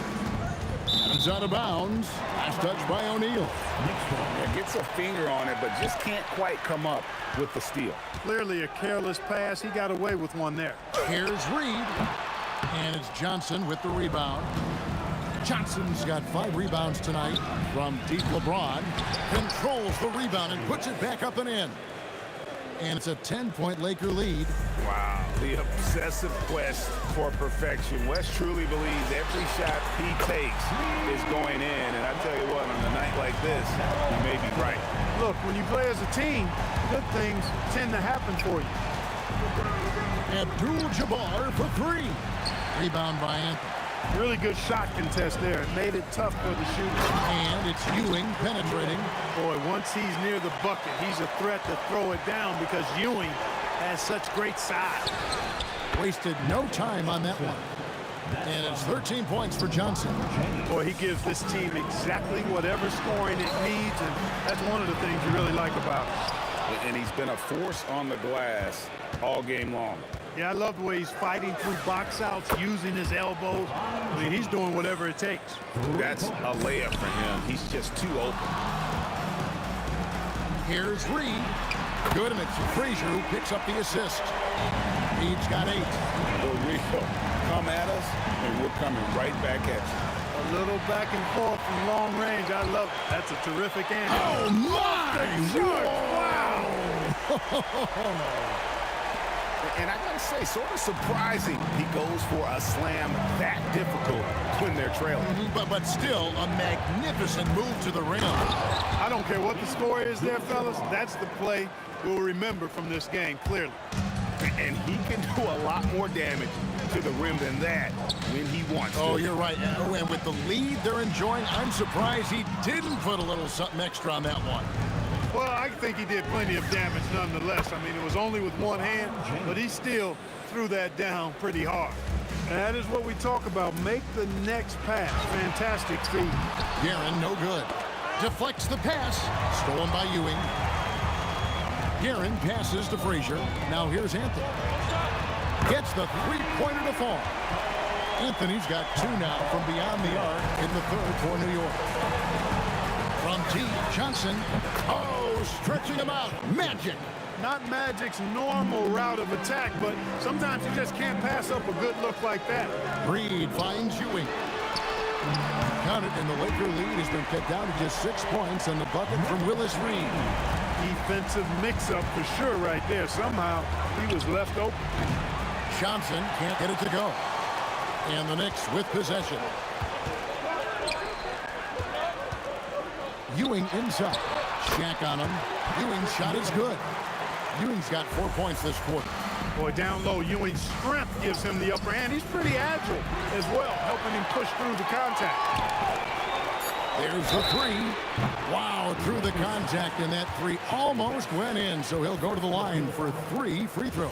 It's out of bounds. Last touch by O'Neal. Yeah, gets a finger on it, but just can't quite come up with the steal. Clearly a careless pass. He got away with one there. Here's Reed. And it's Johnson with the rebound. Johnson's got 5 rebounds tonight from deep. LeBron controls the rebound and puts it back up and in. And it's a 10-point Laker lead. Wow, the obsessive quest for perfection. West truly believes every shot he takes is going in. And I tell you what, on a night like this, he may be right. Look, when you play as a team, good things tend to happen for you. Abdul-Jabbar for 3. Rebound by Anthony. Really good shot contest there. It made it tough for the shooter. And it's Ewing penetrating. Boy, once he's near the bucket, he's a threat to throw it down because Ewing has such great size. Wasted no time on that one. And it's 13 points for Johnson. Boy, he gives this team exactly whatever scoring it needs, and that's one of the things you really like about him. And he's been a force on the glass all game long. Yeah, I love the way he's fighting through box outs, using his elbows. I mean, he's doing whatever it takes. That's a layup for him. He's just too open. Here's Reed. Good, and it's Frazier who picks up the assist. Reed's got 8. The real come at us, and we're coming right back at you. A little back and forth from long range. I love it. That's a terrific answer. Oh, my! Wow! And I gotta say, sort of surprising he goes for a slam that difficult when they're trailing. But still, a magnificent move to the rim. I don't care what the score is there, fellas. That's the play we'll remember from this game, clearly. And he can do a lot more damage to the rim than that when he wants to. Oh, you're right. And with the lead they're enjoying, I'm surprised he didn't put a little something extra on that one. Well, I think he did plenty of damage nonetheless. I mean, it was only with one hand, but he still threw that down pretty hard. And that is what we talk about. Make the next pass. Fantastic feed. Guerin, no good. Deflects the pass. Stolen by Ewing. Guerin passes to Frazier. Now here's Anthony. Gets the three-pointer to fall. Anthony's got two now from beyond the arc in the third for New York. From T, Johnson. Oh, stretching him out. Magic. Not Magic's normal route of attack, but sometimes you just can't pass up a good look like that. Reed finds Ewing. Count it, and the Laker lead has been cut down to just 6 points on the bucket from Willis Reed. Defensive mix-up for sure right there. Somehow he was left open. Johnson can't get it to go. And the Knicks with possession. Ewing inside. Shaq on him. Ewing's shot is good. Ewing's got 4 points this quarter. Boy, down low, Ewing's strength gives him the upper hand. He's pretty agile as well, helping him push through the contact. There's the three. Wow, through the contact, and that three almost went in, so he'll go to the line for 3 free throws.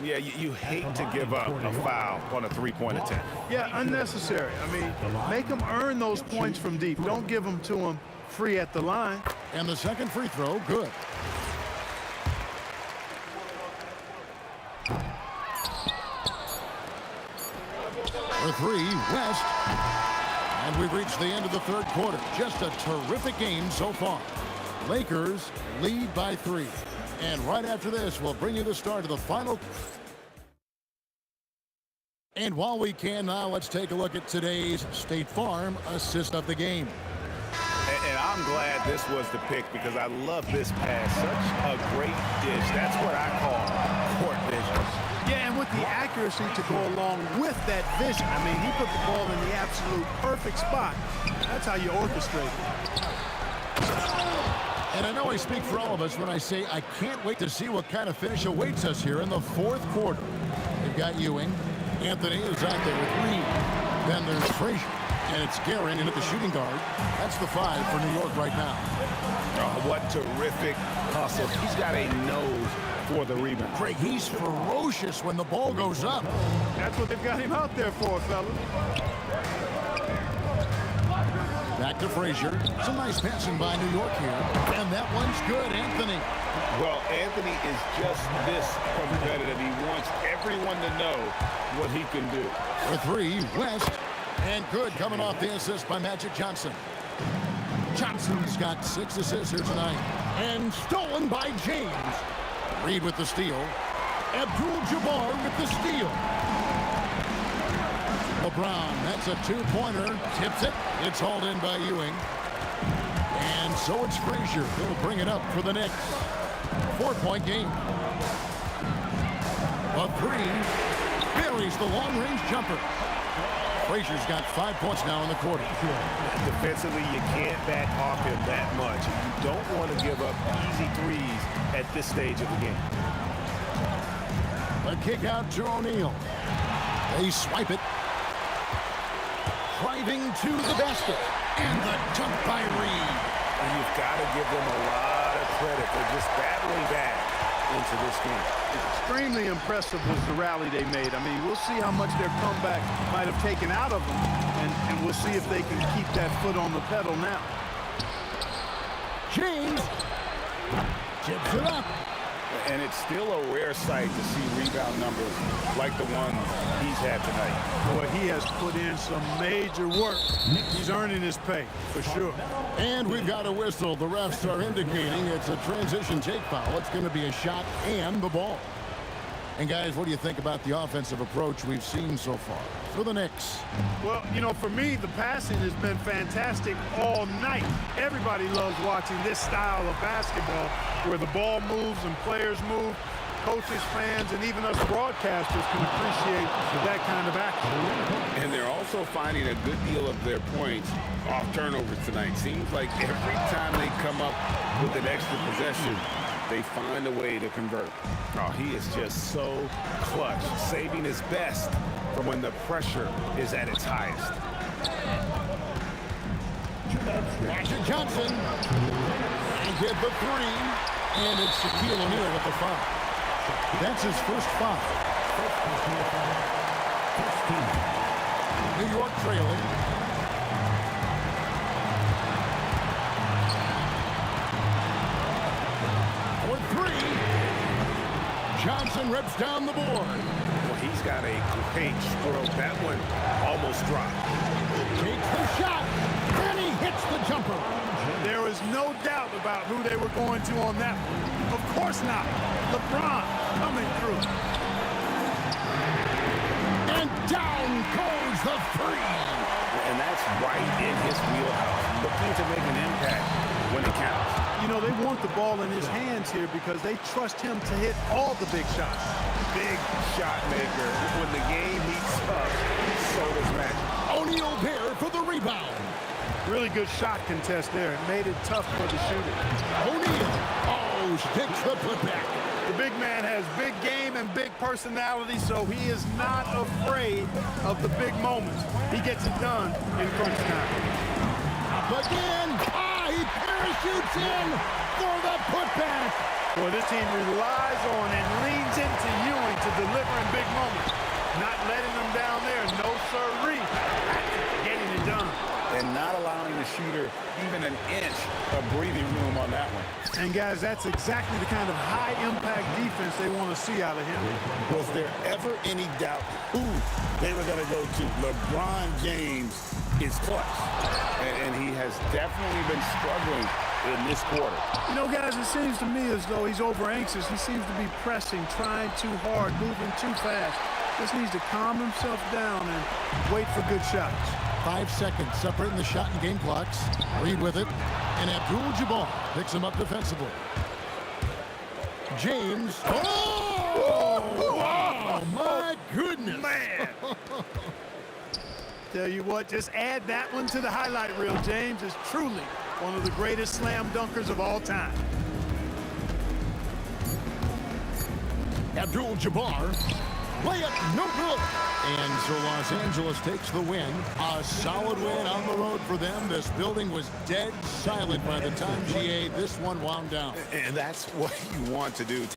Yeah, you hate to give up a foul on a three-point attempt. Yeah, unnecessary. I mean, make them earn those points from deep. Don't give them to them free at the line. And the second free throw, good. For three, West. And we've reached the end of the third quarter. Just a terrific game so far. Lakers lead by 3. And right after this, we'll bring you the start of the final. And while we can now, let's take a look at today's State Farm assist of the game. And I'm glad this was the pick because I love this pass. Such a great dish. That's what I call court vision. Yeah, and with the accuracy to go along with that vision. I mean, he put the ball in the absolute perfect spot. That's how you orchestrate it. And I know I speak for all of us when I say I can't wait to see what kind of finish awaits us here in the fourth quarter. They've got Ewing. Anthony is out there with Reed. Then there's Frazier. And it's Guerin in at the shooting guard. That's the 5 for New York right now. Oh, what terrific hustle. He's got a nose for the rebound. Craig, he's ferocious when the ball goes up. That's what they've got him out there for, fellas. Back to Frazier. Some nice passing by New York here. And that one's good, Anthony. Well, Anthony is just this competitive. He wants everyone to know what he can do. For 3, West. And good, coming off the assist by Magic Johnson. Johnson's got 6 assists here tonight. And stolen by James. Reed with the steal. Abdul-Jabbar with the steal. LeBron, that's a 2-pointer. Tips it. It's hauled in by Ewing. And so it's Frazier. He'll bring it up for the Knicks. 4-point game. A 3. Buries the long-range jumper. Frazier's got 5 points now in the quarter. Defensively, you can't back off him that much. You don't want to give up easy threes at this stage of the game. A kick out to O'Neal. They swipe it. Driving to the basket. And the dunk by Reed. And you've got to give them a lot of credit for just battling back into this game. Extremely impressive was the rally they made. I mean, we'll see how much their comeback might have taken out of them, and we'll see if they can keep that foot on the pedal now. James tips it up. And it's still a rare sight to see rebound numbers like the ones he's had tonight. Boy, he has put in some major work. He's earning his pay, for sure. And we've got a whistle. The refs are indicating it's a transition take foul. It's going to be a shot and the ball. And guys, what do you think about the offensive approach we've seen so far for the Knicks? Well, you know, for me, the passing has been fantastic all night. Everybody loves watching this style of basketball where the ball moves and players move. Coaches, fans, and even us broadcasters can appreciate that kind of action. And they're also finding a good deal of their points off turnovers tonight. Seems like every time they come up with an extra possession, they find a way to convert. Oh, he is just so clutch, saving his best for when the pressure is at its highest. Magic Johnson. And hit the three. And it's Shaquille O'Neal with the foul. That's his first foul. New York trailing. For three. Johnson rips down the board. Well, he's got a great stroke. That one almost dropped. Takes the shot. And he hits the jumper. There was no doubt about who they were going to on that one. Of course not. LeBron coming through. And down goes the three. And that's right in his wheelhouse. Looking to make an impact when it counts. You know, they want the ball in his hands here because they trust him to hit all the big shots. Big shot maker. When the game heats up, so does Magic. O'Neal there for the rebound. Really good shot contest there. It made it tough for the shooter. O'Neal. Oh, takes the putback. The big man has big game and big personality, so he is not afraid of the big moments. He gets it done in crunch time. Again. He parachutes in for the putback. Boy, this team relies on and leans into Ewing to deliver in big moments. Not letting them down there. No sirree. Getting it done. And not allowing the shooter even an inch of breathing room on that one. And guys, that's exactly the kind of high-impact defense they want to see out of him. Was there ever any doubt who they were going to go to? LeBron James is clutch. And he has definitely been struggling in this quarter. You know, guys, it seems to me as though he's over-anxious. He seems to be pressing, trying too hard, moving too fast. Just needs to calm himself down and wait for good shots. 5 seconds separating the shot and game clocks. Reed with it. And Abdul-Jabbar picks him up defensively. James. Oh! Wow! My goodness! Man! Tell you what, just add that one to the highlight reel. James is truly one of the greatest slam dunkers of all time. Abdul-Jabbar. Layup, no good. And so Los Angeles takes the win. A solid win on the road for them. This building was dead silent by the time, GA, this one wound down. And that's what you want to do.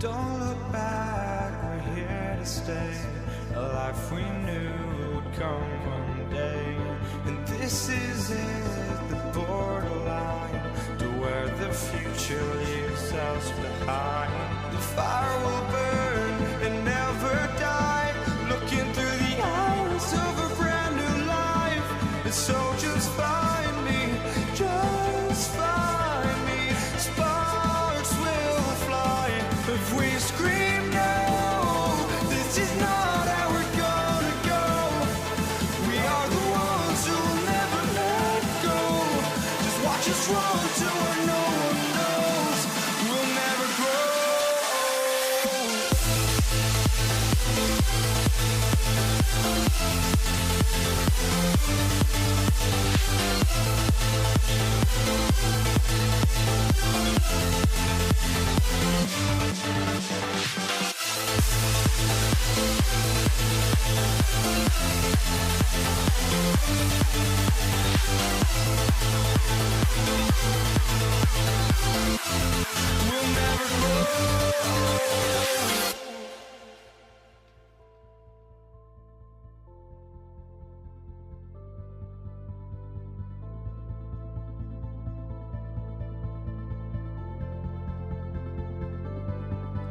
Don't look back, we're here to stay. A life we knew would come one day. And this is it, the borderline to where the future leaves us behind. The fire will burn and never die, looking through the eyes of a brand new life. And so just find me, just find me. Sparks will fly if we scream no. This is not how we're gonna go. We are the ones who will never let go. Just watch us run to where no one knows. We'll never grow. We'll never grow.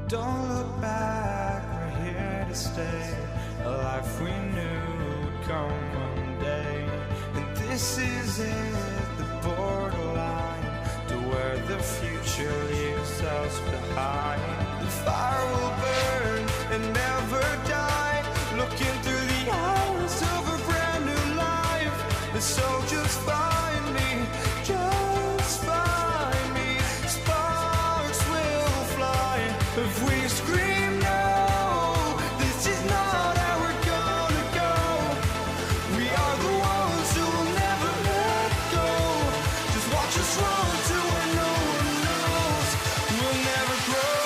Don't look back, we're here to stay. A life we knew would come one day. And this is it, the borderline to where the future leaves us behind. The fire will burn and never die, looking through the eyes of a brand new life. And so just find me, just find me. Sparks will fly if we scream no. This is not how we're gonna go. We are the ones who will never let go. Just watch us run to where no one knows. We'll never grow.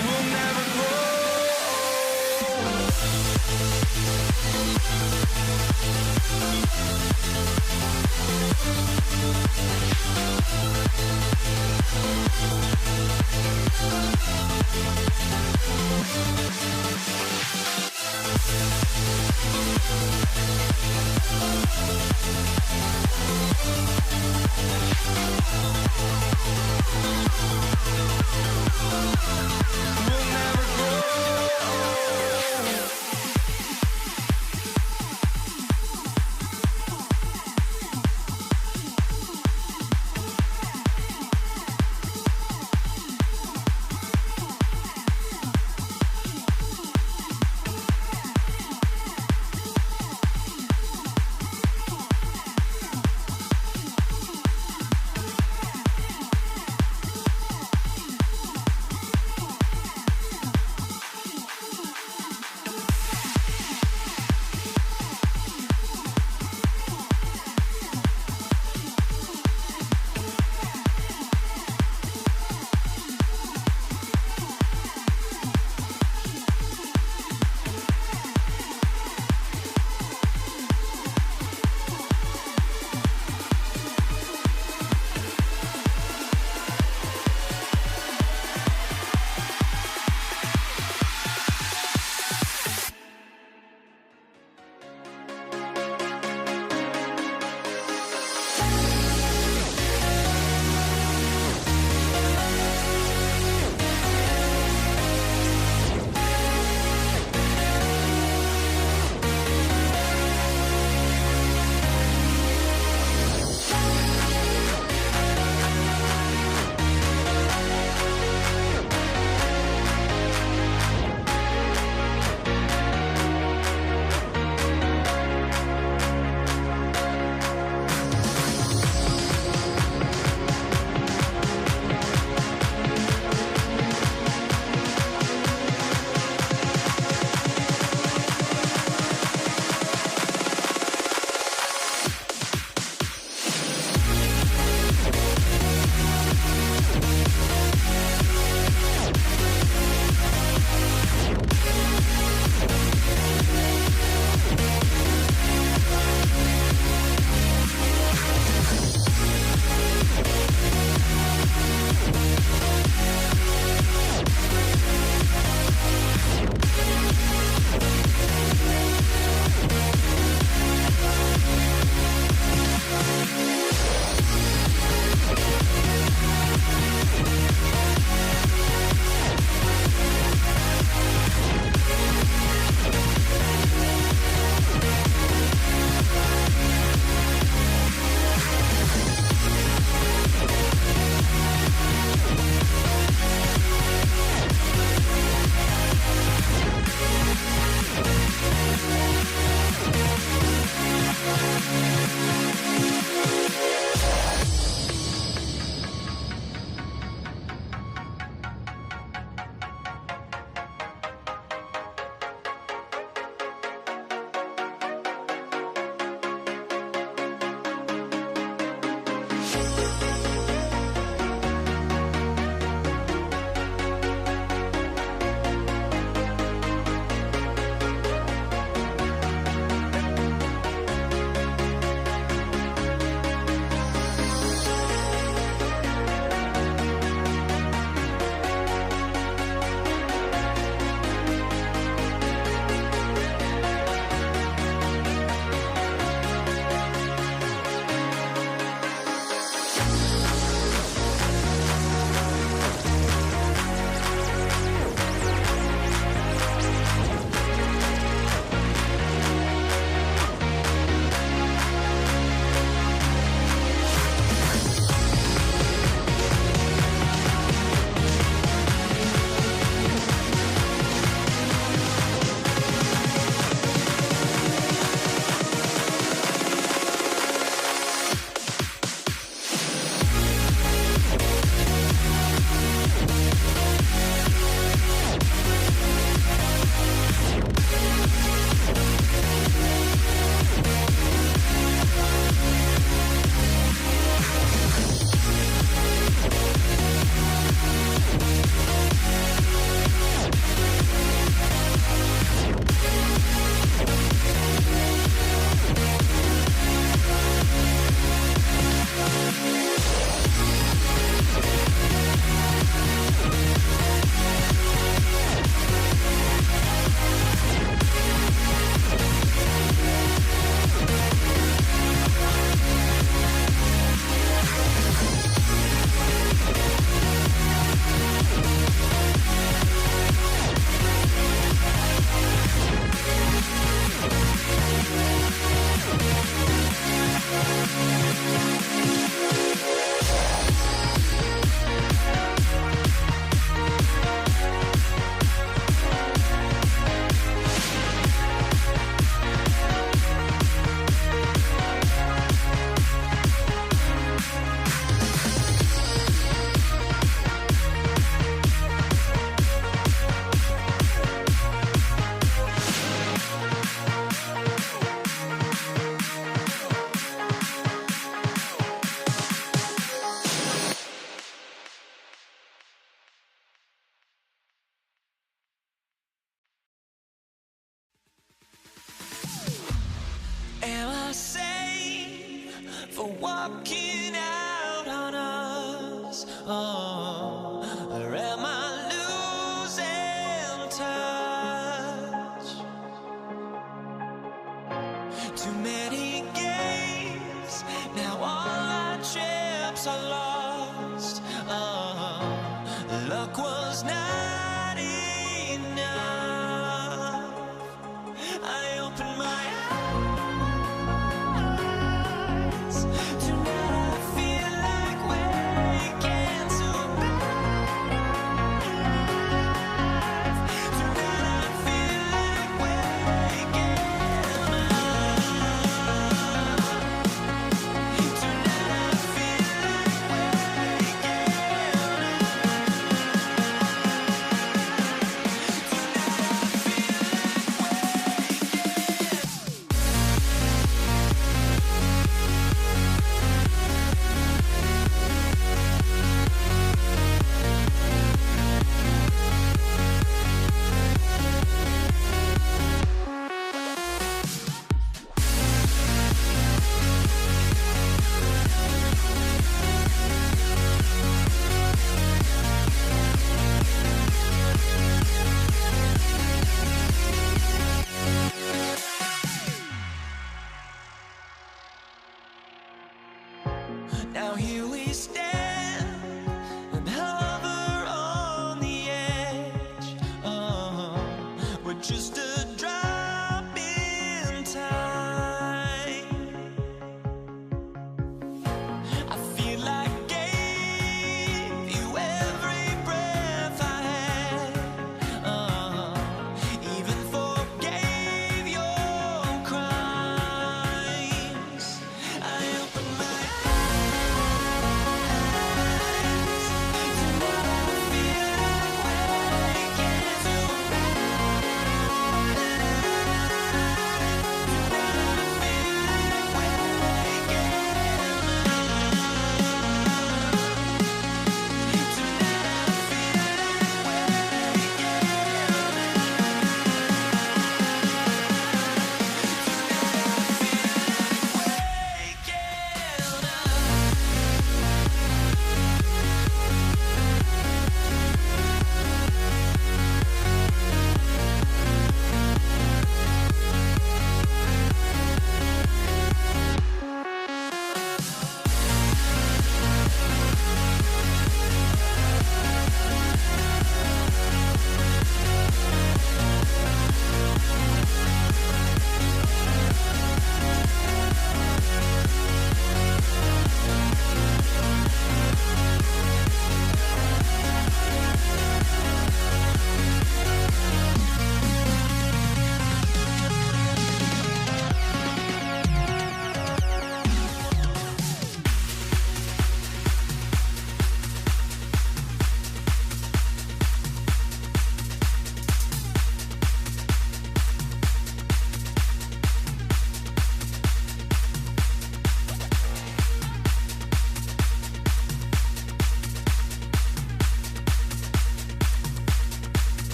We'll never grow. We'll never grow. walking out on us? Oh, or am I losing touch? Too many games, now all our chips are lost. Oh, luck was not enough. I opened my eyes. Tonight I feel like waking to life. Tonight I feel like waking up. Tonight I feel like waking Now here we stand and hover on the edge. Oh, we're just a drop in time. I feel like I gave you every breath I had. Even forgave your crimes. I opened my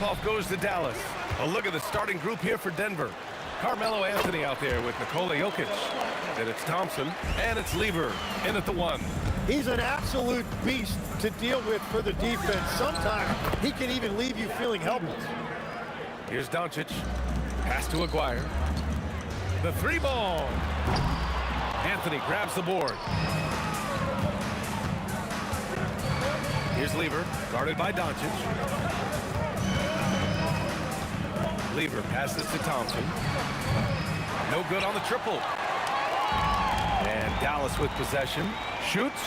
Tip-off goes to Dallas. A look at the starting group here for Denver. Carmelo Anthony out there with Nikola Jokic. Then it's Thompson, and it's Lever in at the 1. He's an absolute beast to deal with for the defense. Sometimes he can even leave you feeling helpless. Here's Doncic. Pass to Aguirre. The 3-ball. Anthony grabs the board. Here's Lever, guarded by Doncic. Lever passes to Thompson. No good on the triple. And Dallas with possession. Shoots.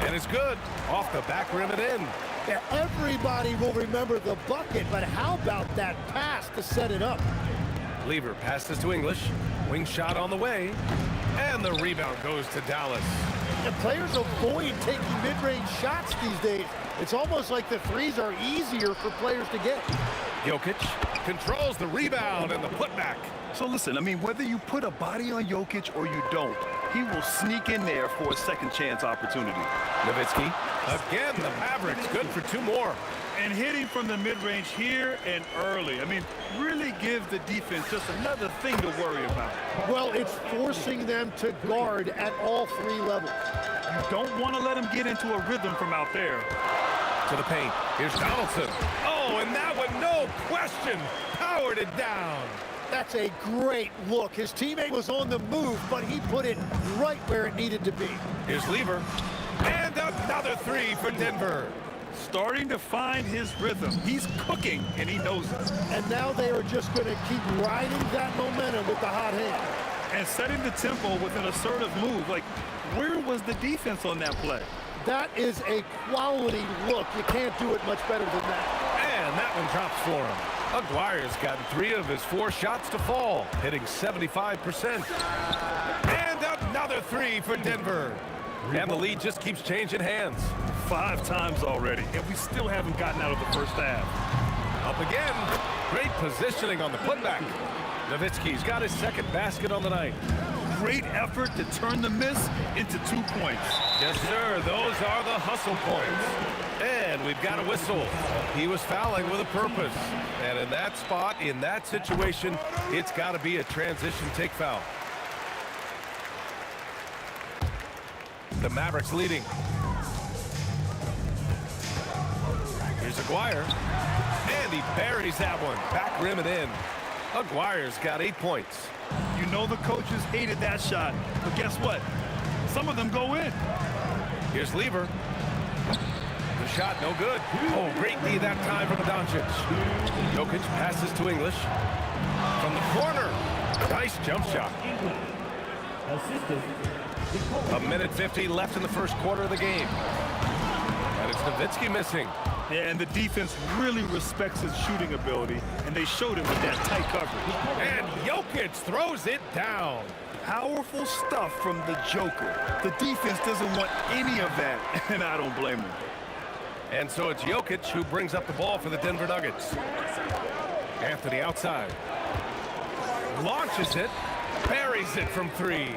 And it's good. Off the back rim and in. Yeah, everybody will remember the bucket, but how about that pass to set it up? Lever passes to English. Wing shot on the way. And the rebound goes to Dallas. The players avoid taking mid-range shots these days. It's almost like the threes are easier for players to get. Jokic controls the rebound and the putback. So listen, I mean, whether you put a body on Jokic or you don't, he will sneak in there for a second chance opportunity. Nowitzki. Again, the Mavericks good for 2 more. And hitting from the mid-range here and early. I mean, really gives the defense just another thing to worry about. Well, it's forcing them to guard at all 3 levels. You don't want to let them get into a rhythm from out there. To the paint. Here's Donaldson. Oh, and that one, no question, powered it down. That's a great look. His teammate was on the move, but he put it right where it needed to be. Here's Lever. And another 3 for Denver. Starting to find his rhythm. He's cooking, and he knows it. And now they are just going to keep riding that momentum with the hot hand. And setting the tempo with an assertive move. Like, where was the defense on that play? That is a quality look. You can't do it much better than that. And that one drops for him. Aguirre's gotten 3 of his 4 shots to fall, hitting 75%. And another 3 for Denver. And the lead just keeps changing hands. 5 times already, and we still haven't gotten out of the first half. Up again. Great positioning on the putback. Nowitzki's got his 2nd basket on the night. Great effort to turn the miss into 2 points. Yes, sir. Those are the hustle points. And we've got a whistle. He was fouling with a purpose. And in that spot, in that situation, it's got to be a transition take foul. The Mavericks leading. Here's Aguirre. And he buries that one. Back rim and in. Aguirre's got 8 points. You know the coaches hated that shot, but guess what? Some of them go in. Here's Lever. The shot, no good. Oh, great D that time from Doncic. Jokic passes to English. From the corner. Nice jump shot. 1:50 left in the first quarter of the game. And it's Nowitzki missing. Yeah, and the defense really respects his shooting ability, and they showed him with that tight coverage. And Jokic throws it down. Powerful stuff from the Joker. The defense doesn't want any of that, and I don't blame him. And so it's Jokic who brings up the ball for the Denver Nuggets. Anthony outside. Launches it. Buries it from 3.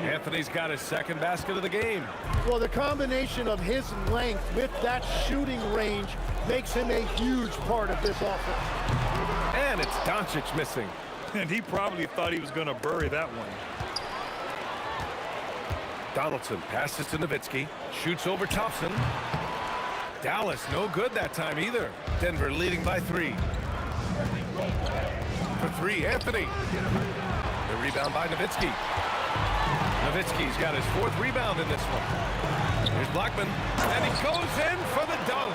Anthony's got his 2nd basket of the game. Well, the combination of his length with that shooting range makes him a huge part of this offense. And it's Doncic missing. And he probably thought he was going to bury that one. Donaldson passes to Nowitzki. Shoots over Thompson. Dallas no good that time either. Denver leading by 3. For 3, Anthony. The rebound by Nowitzki. Nowitzki's got his 4th rebound in this one. Here's Blackman, and he goes in for the dunk.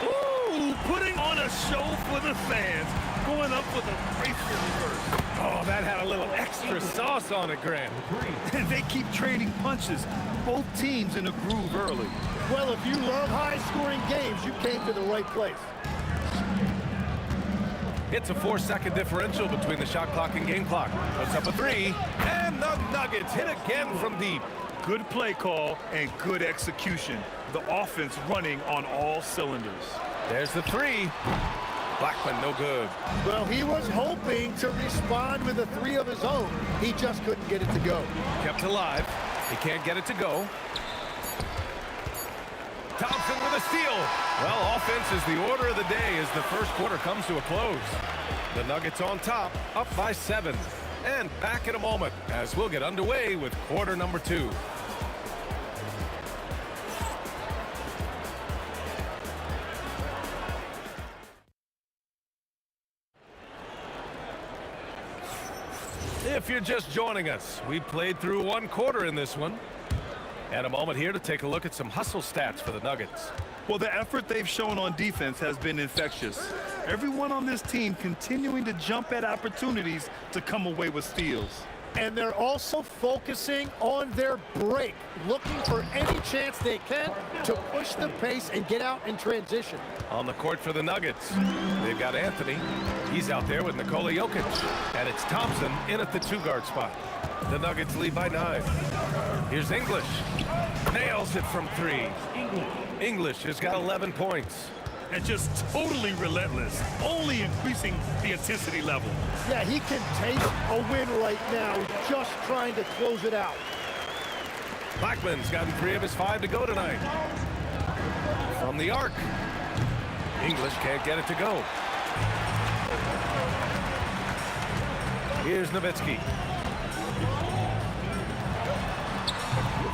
Ooh, putting on a show for the fans. Going up with a graceful reverse. Oh, that had a little extra sauce on it, Grant. And they keep trading punches. Both teams in a groove early. Well, if you love high-scoring games, you came to the right place. It's a 4-second differential between the shot clock and game clock. Puts up a 3, and the Nuggets hit again from deep. Good play call and good execution. The offense running on all cylinders. There's the 3. Blackman no good. Well, he was hoping to respond with a 3 of his own. He just couldn't get it to go. Kept alive. He can't get it to go. Thompson with a steal. Well, offense is the order of the day as the first quarter comes to a close. The Nuggets on top, up by 7. And back in a moment as we'll get underway with quarter number 2. If you're just joining us, we played through 1 quarter in this one. And a moment here to take a look at some hustle stats for the Nuggets. Well, the effort they've shown on defense has been infectious. Everyone on this team continuing to jump at opportunities to come away with steals. And they're also focusing on their break, looking for any chance they can to push the pace and get out in transition. On the court for the Nuggets, they've got Anthony. He's out there with Nikola Jokic. And it's Thompson in at the 2-guard spot. The Nuggets lead by 9. Here's English. Nails it from 3. English has got 11 points. And just totally relentless, only increasing the intensity level. Yeah, he can taste a win right now, just trying to close it out. Blackman's gotten 3 of his 5 to go tonight. From the arc. English can't get it to go. Here's Nowitzki.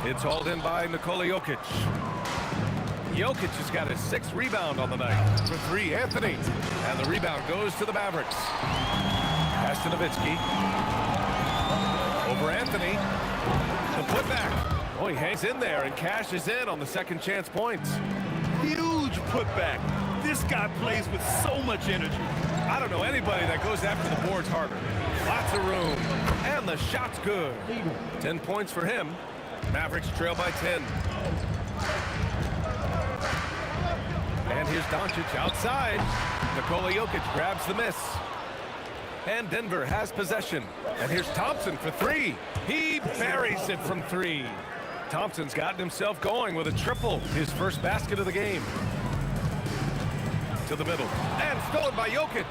It's hauled in by Nikola Jokic. Jokic has got his 6th rebound on the night. For 3, Anthony. And the rebound goes to the Mavericks. Pass to Nowitzki. Over Anthony. The putback. Oh, he hangs in there and cashes in on the second chance points. Huge putback. This guy plays with so much energy. I don't know anybody that goes after the boards harder. Lots of room. And the shot's good. 10 points for him. Mavericks trail by 10. And here's Doncic outside. Nikola Jokic grabs the miss. And Denver has possession. And here's Thompson for 3. He buries it from 3. Thompson's gotten himself going with a triple. His first basket of the game. To the middle. And stolen by Jokic.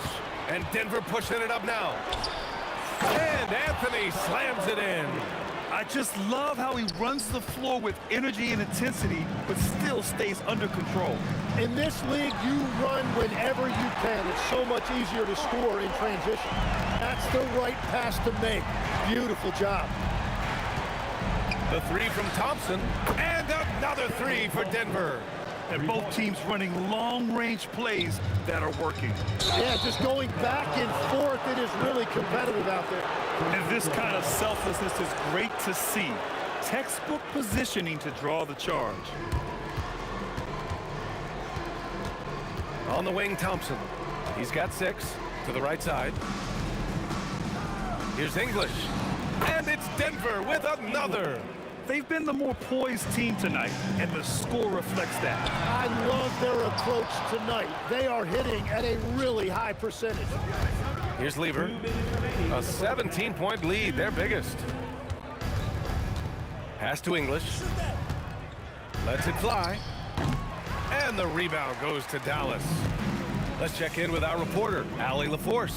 And Denver pushing it up now. And Anthony slams it in. I just love how he runs the floor with energy and intensity, but still stays under control. In this league, you run whenever you can. It's so much easier to score in transition. That's the right pass to make. Beautiful job. The 3 from Thompson. And another 3 for Denver. And both teams running long-range plays that are working. Yeah, just going back and forth. It is really competitive out there. And this kind of selflessness is great to see. Textbook positioning to draw the charge. On the wing, Thompson. He's got 6 to the right side. Here's English. And it's Denver with another. They've been the more poised team tonight, and the score reflects that. I love their approach tonight. They are hitting at a really high percentage. Here's Lever. A 17-point lead, their biggest. Pass to English. Lets it fly. And the rebound goes to Dallas. Let's check in with our reporter, Allie LaForce.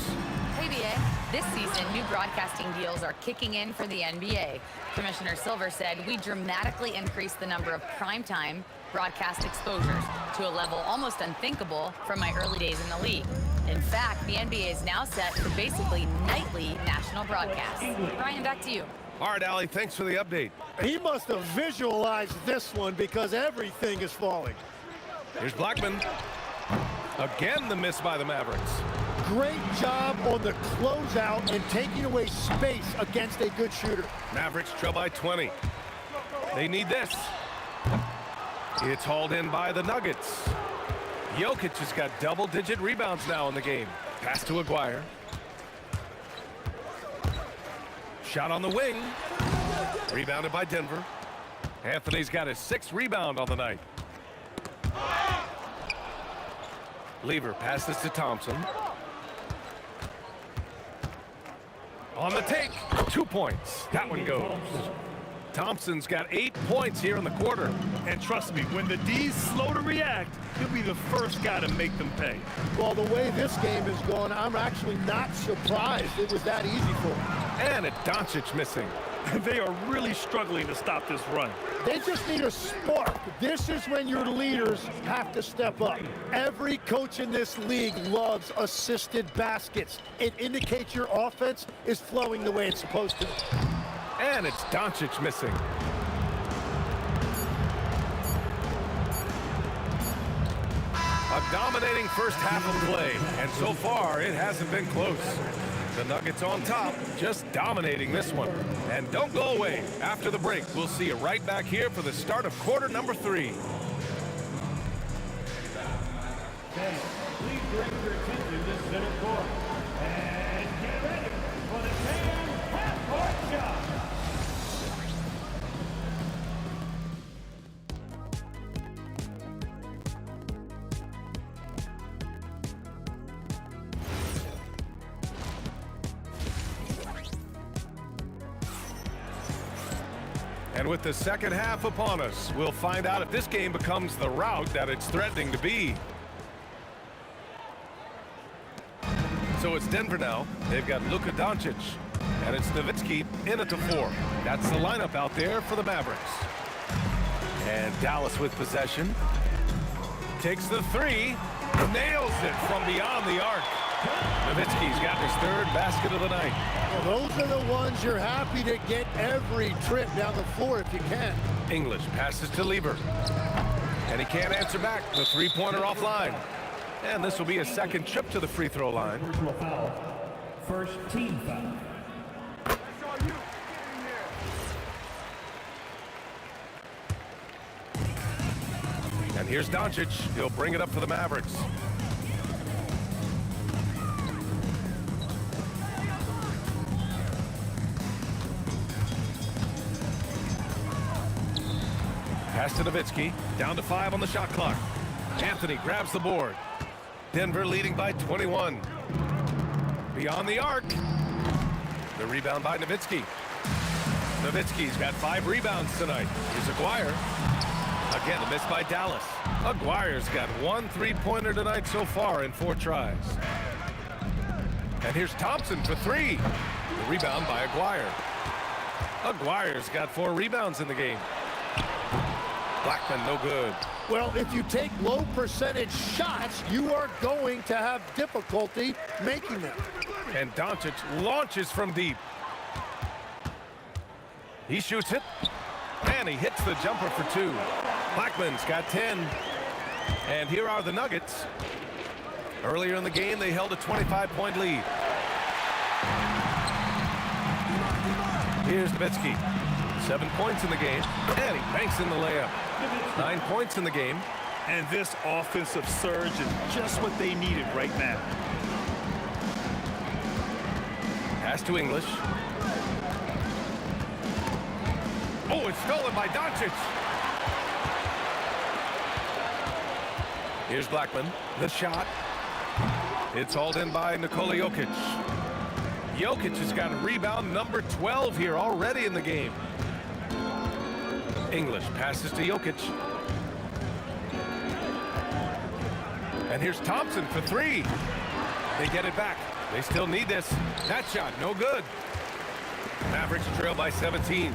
Hey, BA. This season, new broadcasting deals are kicking in for the NBA. Commissioner Silver said we dramatically increased the number of primetime broadcast exposures to a level almost unthinkable from my early days in the league. In fact, the NBA is now set for basically nightly national broadcasts. Brian, back to you. All right, Allie, thanks for the update. He must have visualized this one because everything is falling. Here's Blackman. Again, the miss by the Mavericks. Great job on the closeout and taking away space against a good shooter. Mavericks trail by 20. They need this. It's hauled in by the Nuggets. Jokic has got double-digit rebounds now in the game. Pass to Aguirre. Shot on the wing. Rebounded by Denver. Anthony's got his 6th rebound on the night. Lever passes to Thompson. On the take, 2 points. That one goes. Thompson's got 8 points here in the quarter. And trust me, when the D's slow to react, he'll be the first guy to make them pay. Well, the way this game is going, I'm actually not surprised it was that easy for him. And a Doncic missing. They are really struggling to stop this run. They just need a spark. This is when your leaders have to step up. Every coach in this league loves assisted baskets. It indicates your offense is flowing the way it's supposed to. And it's Doncic missing. A dominating first half of play, and so far it hasn't been close. The Nuggets on top, just dominating this one. And don't go away. After the break, we'll see you right back here for the start of quarter number 3. Fans, please direct your attention to center court. And get ready for the fan half-court shot. And with the second half upon us, we'll find out if this game becomes the rout that it's threatening to be. So it's Denver now. They've got Luka Doncic, and it's Nowitzki in at the 4. That's the lineup out there for the Mavericks. And Dallas with possession. Takes the 3, nails it from beyond the arc. Nowitzki's got his 3rd basket of the night. Well, those are the ones you're happy to get every trip down the floor if you can. English passes to Lieber. And he can't answer back. The 3-pointer offline. And this will be a second trip to the free throw line. Personal foul. First team foul. And here's Doncic. He'll bring it up for the Mavericks. Pass to Nowitzki. Down to 5 on the shot clock. Anthony grabs the board. Denver leading by 21. Beyond the arc. The rebound by Nowitzki. Nowitzki's got 5 rebounds tonight. Here's Aguirre. Again, a miss by Dallas. Aguirre's got 1 3-pointer tonight so far in 4 tries. And here's Thompson for 3. The rebound by Aguirre. Aguirre's got 4 rebounds in the game. Blackman, no good. Well, if you take low percentage shots, you are going to have difficulty making them. And Doncic launches from deep. He shoots it, and he hits the jumper for 2. Blackman's got 10. And here are the Nuggets. Earlier in the game, they held a 25-point lead. Here's Nowitzki. 7 points in the game, and he banks in the layup. 9 points in the game. And this offensive surge is just what they needed right now. Pass to English. Oh, it's stolen by Doncic. Here's Blackman. The shot. It's hauled in by Nikola Jokic. Jokic has got a rebound number 12 here already in the game. English passes to Jokic. And here's Thompson for 3. They get it back. They still need this. That shot, no good. Mavericks trail by 17.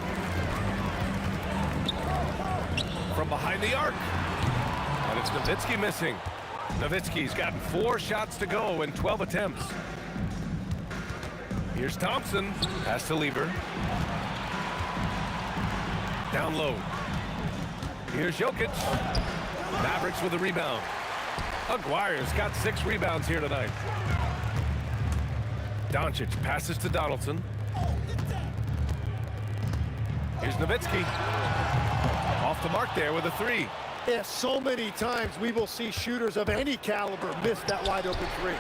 From behind the arc. And it's Nowitzki missing. Nowitzki's gotten 4 shots to go in 12 attempts. Here's Thompson. Pass to Lieber. Down low. Here's Jokic. Mavericks with a rebound. Aguirre's got 6 rebounds here tonight. Doncic passes to Donaldson. Here's Nowitzki. Off the mark there with a 3. Yeah, so many times we will see shooters of any caliber miss that wide open 3.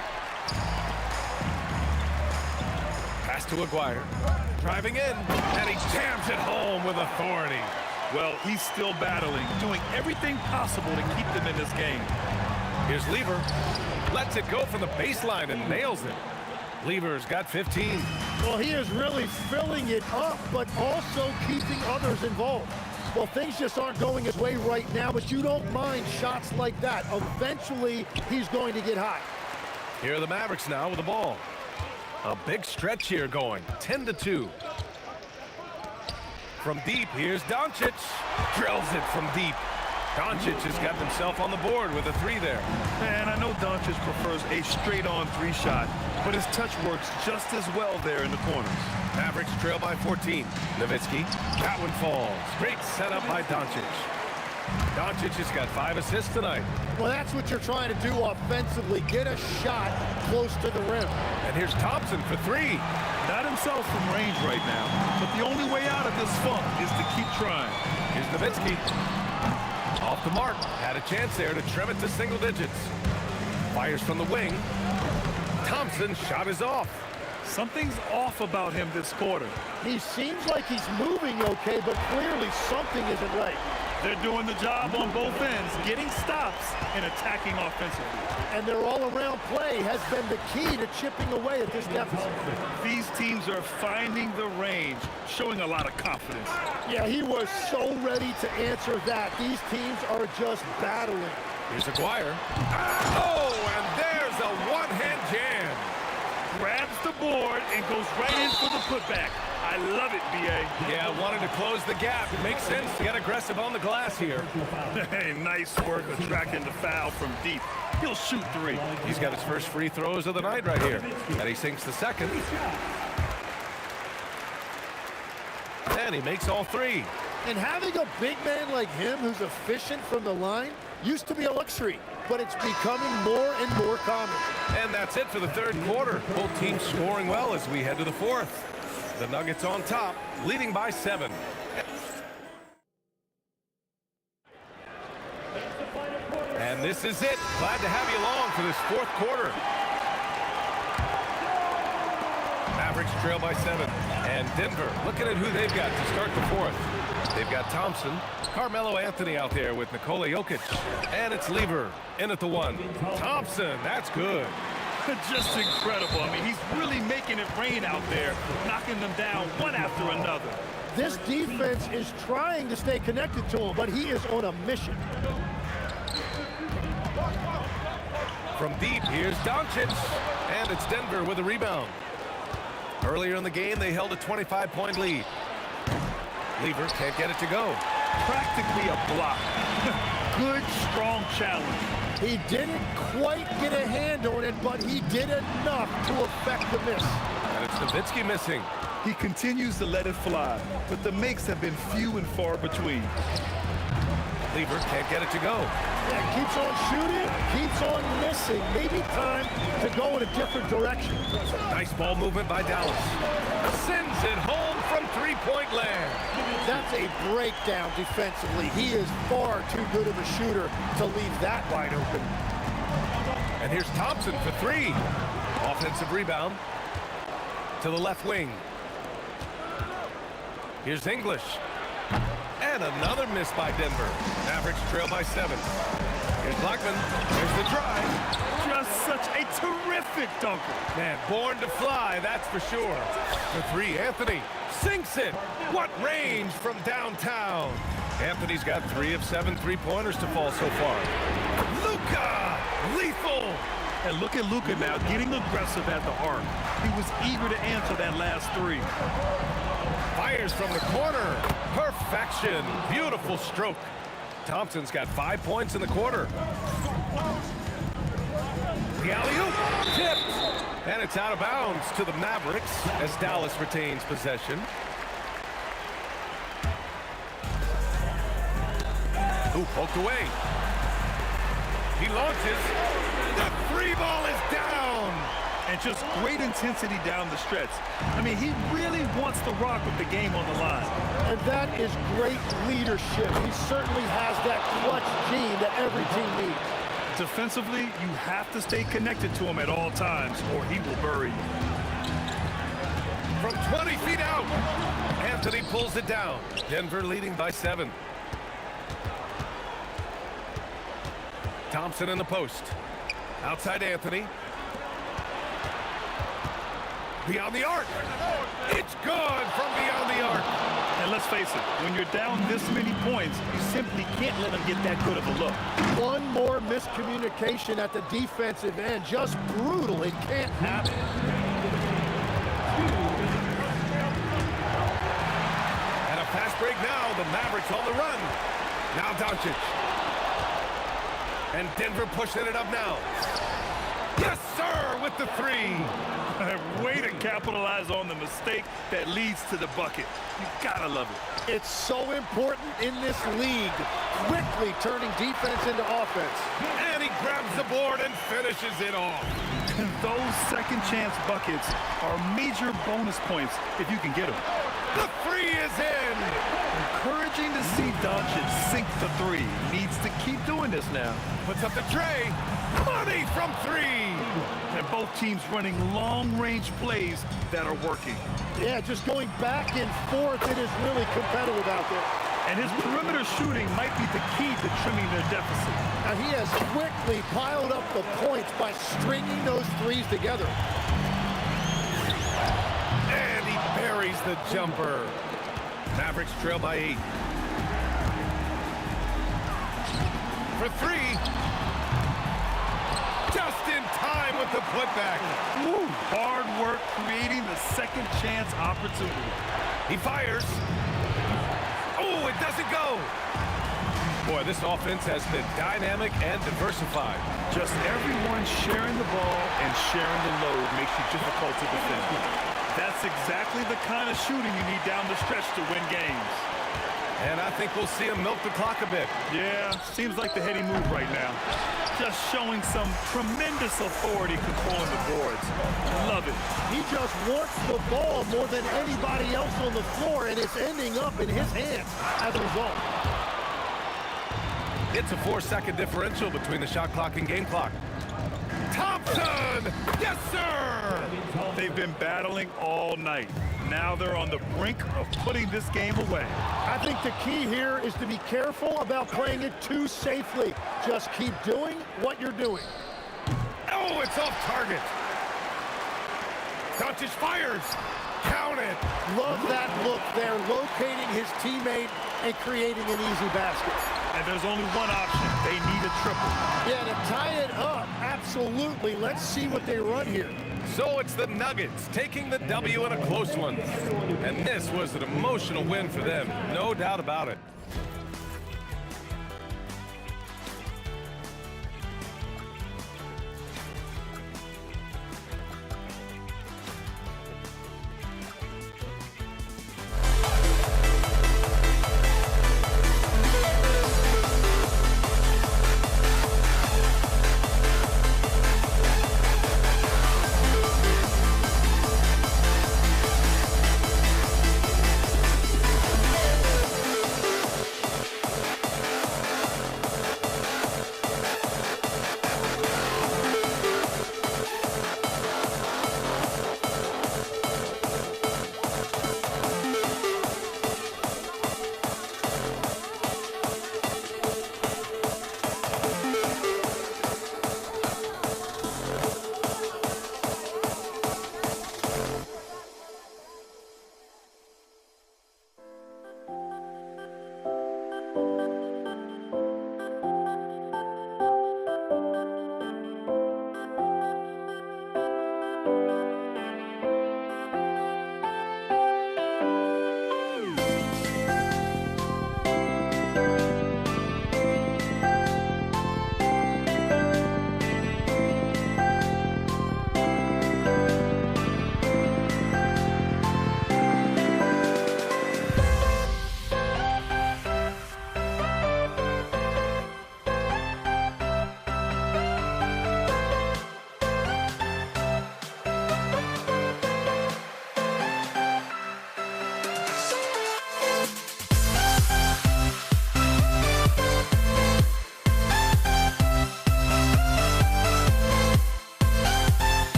Pass to Aguirre. Driving in, and he jams it home with authority. Well, he's still battling, doing everything possible to keep them in this game. Here's Lieber. Lets it go from the baseline and nails it. Lieber's got 15. Well, he is really filling it up, but also keeping others involved. Well, things just aren't going his way right now, but you don't mind shots like that. Eventually, he's going to get hot. Here are the Mavericks now with the ball. A big stretch here going, 10-2. From deep, here's Doncic. Drills it from deep. Doncic has got himself on the board with a three there. And I know Doncic prefers a straight-on three shot, but his touch works just as well there in the corners. Mavericks trail by 14. Nowitzki. That one falls. Great setup by Doncic. Doncic has got 5 assists tonight. Well, that's what you're trying to do offensively. Get a shot close to the rim. And here's Thompson for 3. Not himself from range right now, but the only way out of this funk is to keep trying. Here's Nowitzki. Off the mark. Had a chance there to trim it to single digits. Fires from the wing. Thompson's shot is off. Something's off about him this quarter. He seems like he's moving okay, but clearly something isn't right. They're doing the job on both ends, getting stops and attacking offensively. And their all-around play has been the key to chipping away at this deficit. These teams are finding the range, showing a lot of confidence. Yeah, he was so ready to answer that. These teams are just battling. Here's Aguirre. Oh, and there's a one-hand jam. Grabs the board and goes right in for the putback. I love it, B.A. Yeah, wanted to close the gap. It makes sense to get aggressive on the glass here. Hey, nice work attracting the foul from deep. He'll shoot 3. He's got his first free throws of the night right here. And he sinks the second. And he makes all 3. And having a big man like him who's efficient from the line used to be a luxury, but it's becoming more and more common. And that's it for the third quarter. Both teams scoring well as we head to the fourth. The Nuggets on top, leading by 7. And this is it. Glad to have you along for this fourth quarter. Mavericks trail by 7. And Denver looking at who they've got to start the fourth. They've got Thompson, Carmelo Anthony out there with Nikola Jokic. And it's Lever in at the 1. Thompson, that's good. Just incredible. I mean, he's really making it rain out there, knocking them down one after another. This defense is trying to stay connected to him, but he is on a mission. From deep, here's Doncic. And it's Denver with a rebound. Earlier in the game, they held a 25-point lead. Lever can't get it to go. Practically a block. Good, strong challenge. He didn't quite get a hand on it, but he did enough to affect the miss. And it's Nowitzki missing. He continues to let it fly, but the makes have been few and far between. Lever can't get it to go. Yeah, keeps on shooting, keeps on missing. Maybe time to go in a different direction. Nice ball movement by Dallas. Sends it home from three-point land. That's a breakdown defensively. He is far too good of a shooter to leave that wide open. And here's Thompson for 3. Offensive rebound to the left wing. Here's English. And another miss by Denver. Mavericks trail by 7. Here's Blackman. There's the drive. Just such a terrific dunker. Man, born to fly, that's for sure. For 3, Anthony sinks it. What range from downtown. Anthony's got 3 of 7 three-pointers to fall so far. Luka, lethal. And look at Luka now getting aggressive at the arc. He was eager to answer that last 3. Fires from the corner. Perfection. Beautiful stroke. Thompson's got 5 points in the quarter. The alley-oop tipped. And it's out of bounds to the Mavericks as Dallas retains possession. Ooh, poked away. He launches. The 3 ball is down. And just great intensity down the stretch. I mean, he really wants to rock with the game on the line. And that is great leadership. He certainly has that clutch gene that every team needs. Defensively, you have to stay connected to him at all times, or he will bury you. From 20 feet out, Anthony pulls it down. Denver leading by 7. Thompson in the post. Outside Anthony. Beyond the arc. It's good from beyond the arc. And let's face it, when you're down this many points, you simply can't let them get that good of a look. One more miscommunication at the defensive end. Just brutal. It can't happen. And a fast break now. The Mavericks on the run. Now Doncic. And Denver pushing it up now. Yes, sir, with the three. Way to capitalize on the mistake that leads to the bucket. You gotta love it. It's so important in this league, quickly turning defense into offense. And he grabs the board and finishes it off. Those second chance buckets are major bonus points if you can get them. The three is in. Encouraging to see Doncic sink the three. Needs to keep doing this now. Puts up the tray. Money from three. And both teams running long-range plays that are working. Yeah, just going back and forth, it is really competitive out there. And his perimeter shooting might be the key to trimming their deficit. Now he has quickly piled up the points by stringing those threes together. And he buries the jumper. Mavericks trail by 8. For three. Just in time with the putback. Woo. Hard work creating the second chance opportunity. He fires. Oh, it doesn't go. Boy, this offense has been dynamic and diversified. Just everyone sharing the ball and sharing the load makes it difficult to defend. That's exactly the kind of shooting you need down the stretch to win games. And I think we'll see him milk the clock a bit. Yeah, seems like the heady move right now. Just showing some tremendous authority controlling the boards. Love it. He just wants the ball more than anybody else on the floor, and it's ending up in his hands as a result. It's a 4-second differential between the shot clock and game clock. Thompson! Yes, sir! They've been battling all night. Now they're on the brink of putting this game away. I think the key here is to be careful about playing it too safely. Just keep doing what you're doing. Oh, it's off target. Doncic fires. Count it. Love that look there, locating his teammate and creating an easy basket. And there's only one option. They need a triple. Yeah, to tie it up, absolutely. Let's see what they run here. So it's the Nuggets taking the W in a close one. And this was an emotional win for them, no doubt about it.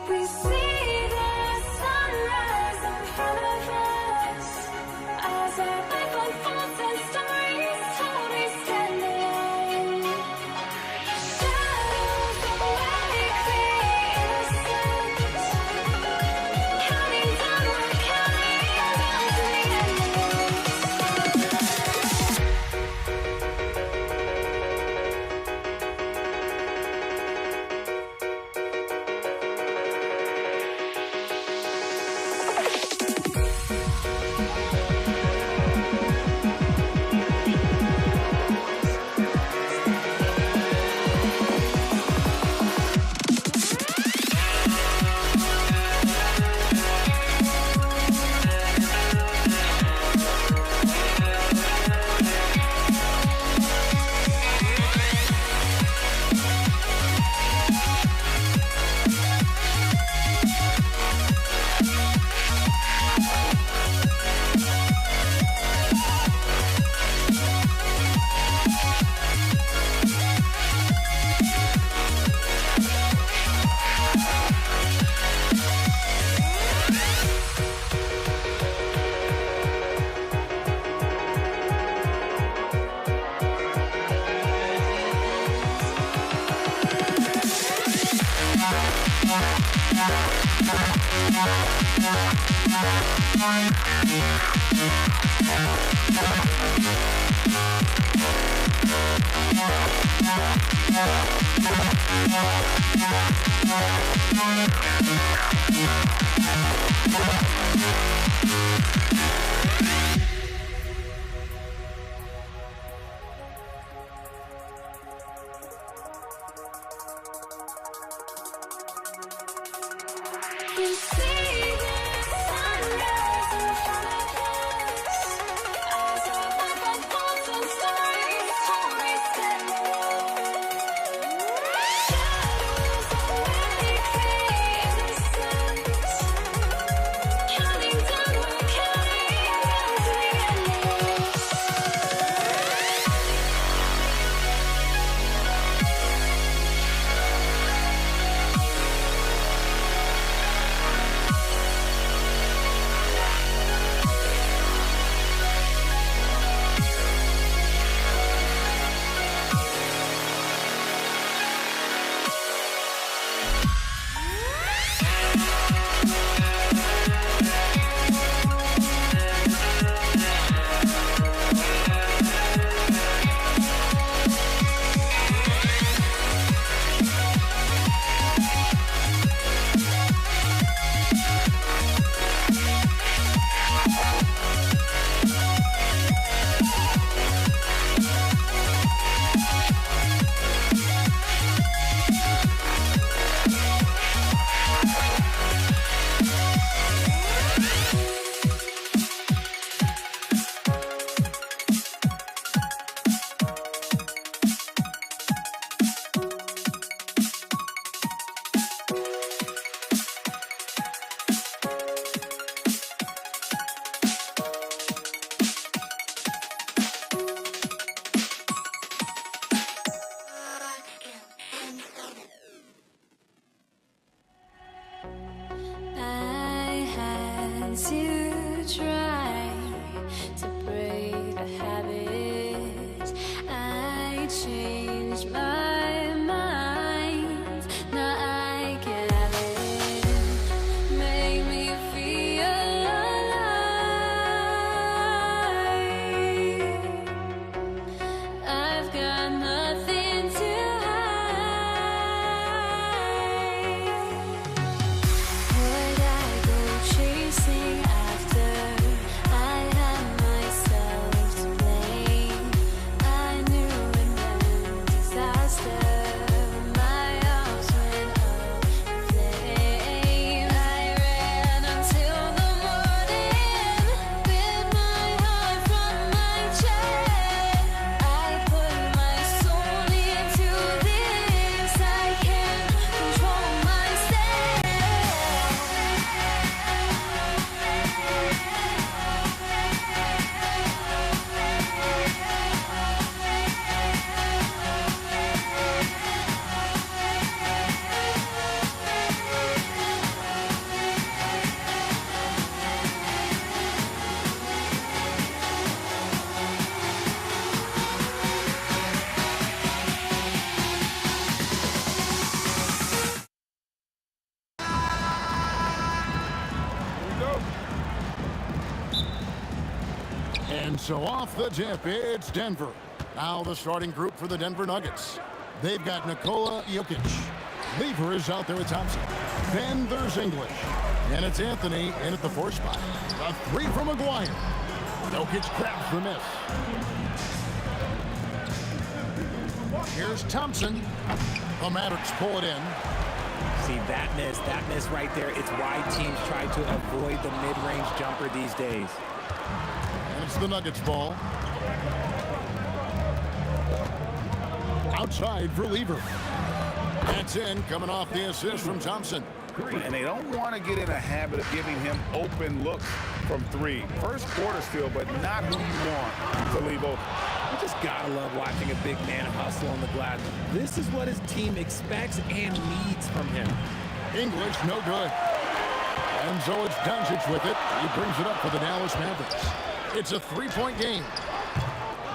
We see the sunrise in front of us as our life unfolds and stories told we stand alone. Shadows awake the innocence, counting down, we're counting down to the We see the sunrise in front of us as our life unfolds and stories told we stand alone. Shadows awake the innocence, counting down, we're counting down to the endless. I had to try to break the habit. I changed my mind. Now I can have it. Make me feel alive. I've got nothing to hide. Would I go chasing And so off the tip, it's Denver. Now the starting group for the Denver Nuggets. They've got Nikola Jokic. Lever is out there with Thompson. Then there's English. And it's Anthony in at the 4 spot. A 3 from Maguire. Jokic grabs the miss. Here's Thompson. The Mavericks pull it in. See, that miss right there, it's why teams try to avoid the mid-range jumper these days. And it's the Nuggets ball. Outside for Lever. That's in, coming off the assist from Thompson. And they don't want to get in a habit of giving him open looks from 3. First quarter still, but not who you want to leave open. You just gotta love watching a big man hustle on the glass. This is what his team expects and needs from him. English, no good. And so it's Doncic with it. He brings it up for the Dallas Mavericks. It's a 3-point game.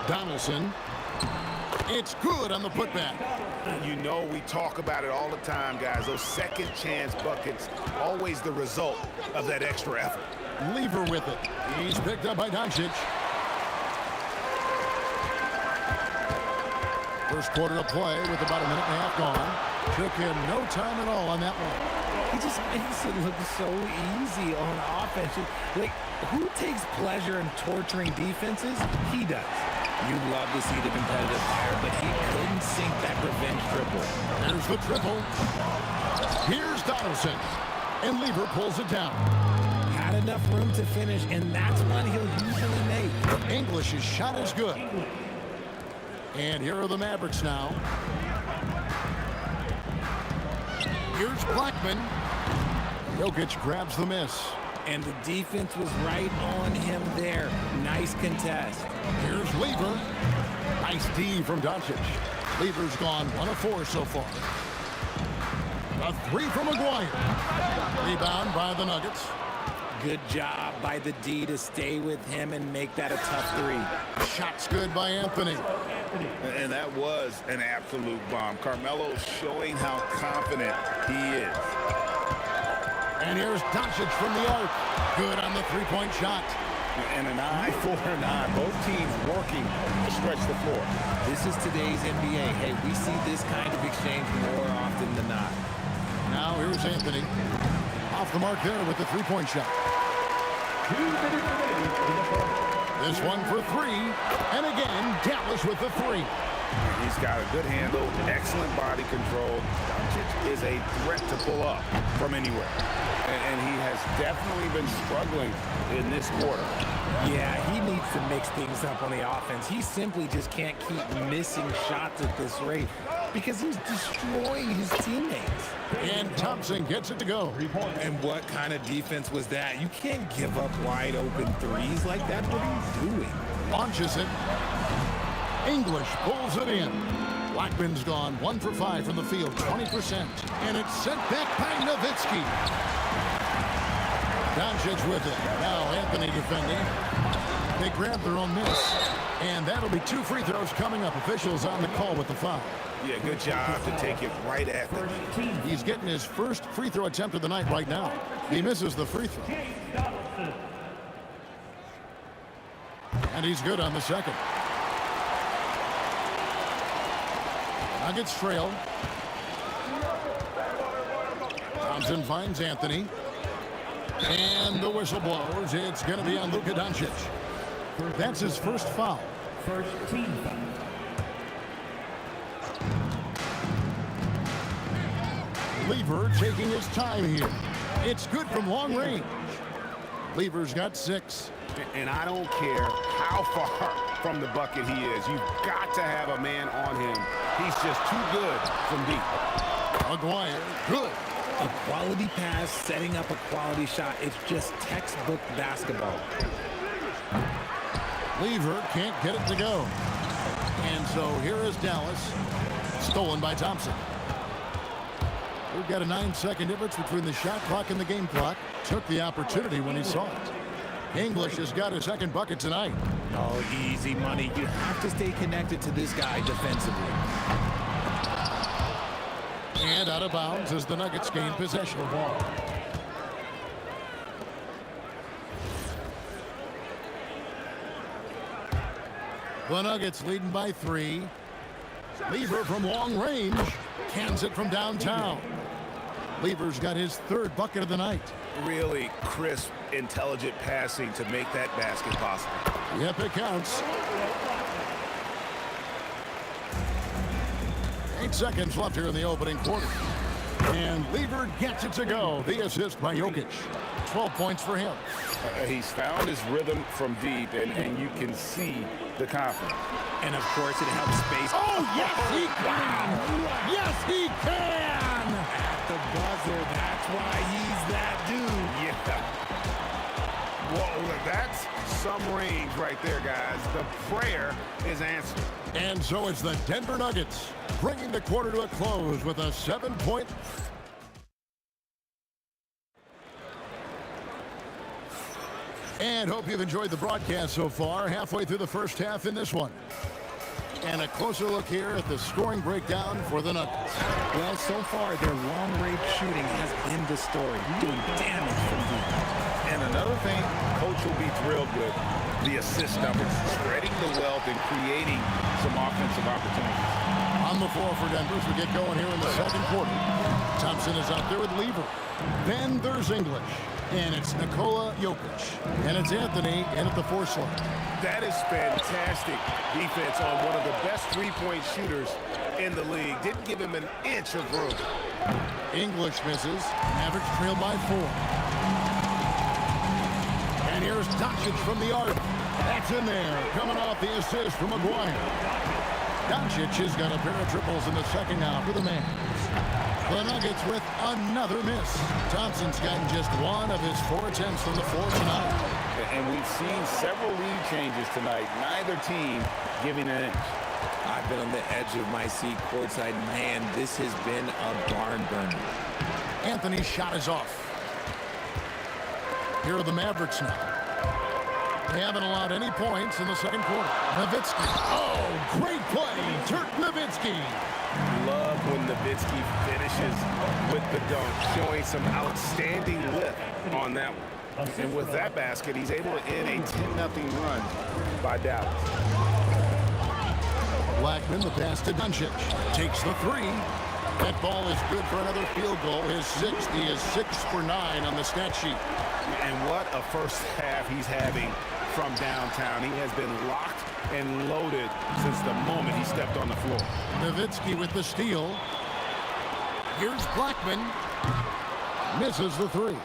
Donaldson. It's good on the putback. You know we talk about it all the time, guys. Those second chance buckets, always the result of that extra effort. Lever with it. He's picked up by Doncic. First quarter of play with about a minute and a half gone. Took him no time at all on that one. He just makes it look so easy on offense. Like, who takes pleasure in torturing defenses? He does. You'd love to see the competitive fire, but he couldn't sink that revenge triple. There's the triple. Here's Donaldson. And Lever pulls it down. Had enough room to finish, and that's one he'll usually make. English's shot is good. And here are the Mavericks now. Here's Blackman. Jokic grabs the miss. And the defense was right on him there. Nice contest. Here's Lever. Nice D from Doncic. Lever's gone 1 of 4 so far. A 3 from Maguire. Rebound by the Nuggets. Good job by the D to stay with him and make that a tough 3. Shot's good by Anthony. And that was an absolute bomb. Carmelo showing how confident he is. And here's Doncic from the arc. Good on the 3-point shot. And an eye for an eye. Both teams working to stretch the floor. This is today's NBA. Hey, we see this kind of exchange more often than not. Now here's Anthony. Off the mark there with the 3-point shot. This one for 3. And again, Dallas with the 3. He's got a good handle, excellent body control. Doncic is a threat to pull up from anywhere. And he has definitely been struggling in this quarter. Yeah, he needs to mix things up on the offense. He simply just can't keep missing shots at this rate because he's destroying his teammates. And Thompson gets it to go. And what kind of defense was that? You can't give up wide open threes like that. What are you doing? Launches it. English pulls it in. Blackman's gone 1 for 5 from the field, 20%. And it's sent back by Nowitzki. Doncic with it. Now Anthony defending. They grab their own miss. And that'll be 2 free throws coming up. Officials on the call with the foul. Yeah, good job to take it right at them. He's getting his first free throw attempt of the night right now. He misses the free throw. And he's good on the second. Nuggets trail. Thompson finds Anthony. And the whistle blows. It's going to be on Luka Doncic. That's his first foul. First team foul. Lever taking his time here. It's good from long range. Lever's got 6. And I don't care how far from the bucket he is. You've got to have a man on him. He's just too good from deep. Maguire, good. A quality pass, setting up a quality shot. It's just textbook basketball. Lever can't get it to go. And so here is Dallas. Stolen by Thompson. We've got a 9-second difference between the shot clock and the game clock. Took the opportunity when he saw it. English has got his second bucket tonight. Oh, easy money. You have to stay connected to this guy defensively. And out of bounds as the Nuggets gain possession of the ball. The Nuggets leading by 3. Lever from long range. Cans it from downtown. Lever's got his 3rd bucket of the night. Really crisp, intelligent passing to make that basket possible. Yep, it counts. 8 seconds left here in the opening quarter. And Lever gets it to go. The assist by Jokic. 12 points for him. He's found his rhythm from deep, and you can see the confidence. And, of course, it helps space. Oh, yes, he can! Yes, he can! At the buzzer. That's why he's that dude. Yeah. Whoa, that's some range right there, guys. The prayer is answered. And so it's the Denver Nuggets bringing the quarter to a close with a 7-point. And hope you've enjoyed the broadcast so far. Halfway through the first half in this one. And a closer look here at the scoring breakdown for the Nuggets. Well, so far, their long-range shooting has been the story, doing damage from deep. And another thing Coach will be thrilled with, the assist numbers, spreading the wealth and creating some offensive opportunities. On the floor for Denver as we get going here in the second quarter. Thompson is out there with Lever. Then there's English. And it's Nikola Jokic. And it's Anthony in at the 4 slot. That is fantastic defense on one of the best three-point shooters in the league. Didn't give him an inch of room. English misses. Mavericks trail by 4. And here's Doncic from the arc. That's in there. Coming off the assist from Maguire. Doncic has got a pair of triples in the second half for the Mavs. The Nuggets with another miss. Thompson's gotten just 1 of his 4 attempts from the floor tonight. And we've seen several lead changes tonight. Neither team giving an inch. I've been on the edge of my seat courtside. Man, this has been a barn burner. Anthony's shot is off. Here are the Mavericks now. They haven't allowed any points in the second quarter. Nowitzki. Oh, great play. Dirk Nowitzki. Love when Nowitzki finishes with the dunk, showing some outstanding lift on that one. And with that basket, he's able to end a 10-0 run by Dallas. Blackman, the pass to Doncic. Takes the 3. That ball is good for another field goal. His 6th. He is 6 for 9 on the stat sheet. And what a first half he's having from downtown. He has been locked and loaded since the moment he stepped on the floor. Nowitzki with the steal. Here's Blackman. Misses the 3.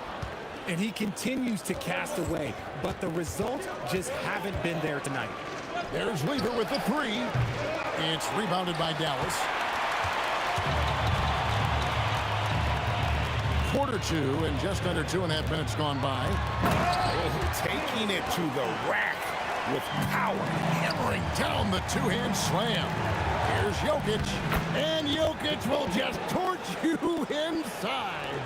And he continues to cast away, but the results just haven't been there tonight. There's Lever with the 3. It's rebounded by Dallas. Quarter 2 and just under 2.5 minutes gone by. Oh, taking it to the rack with power. Hammering down the 2-hand slam. Here's Jokic. And Jokic will just torch you inside.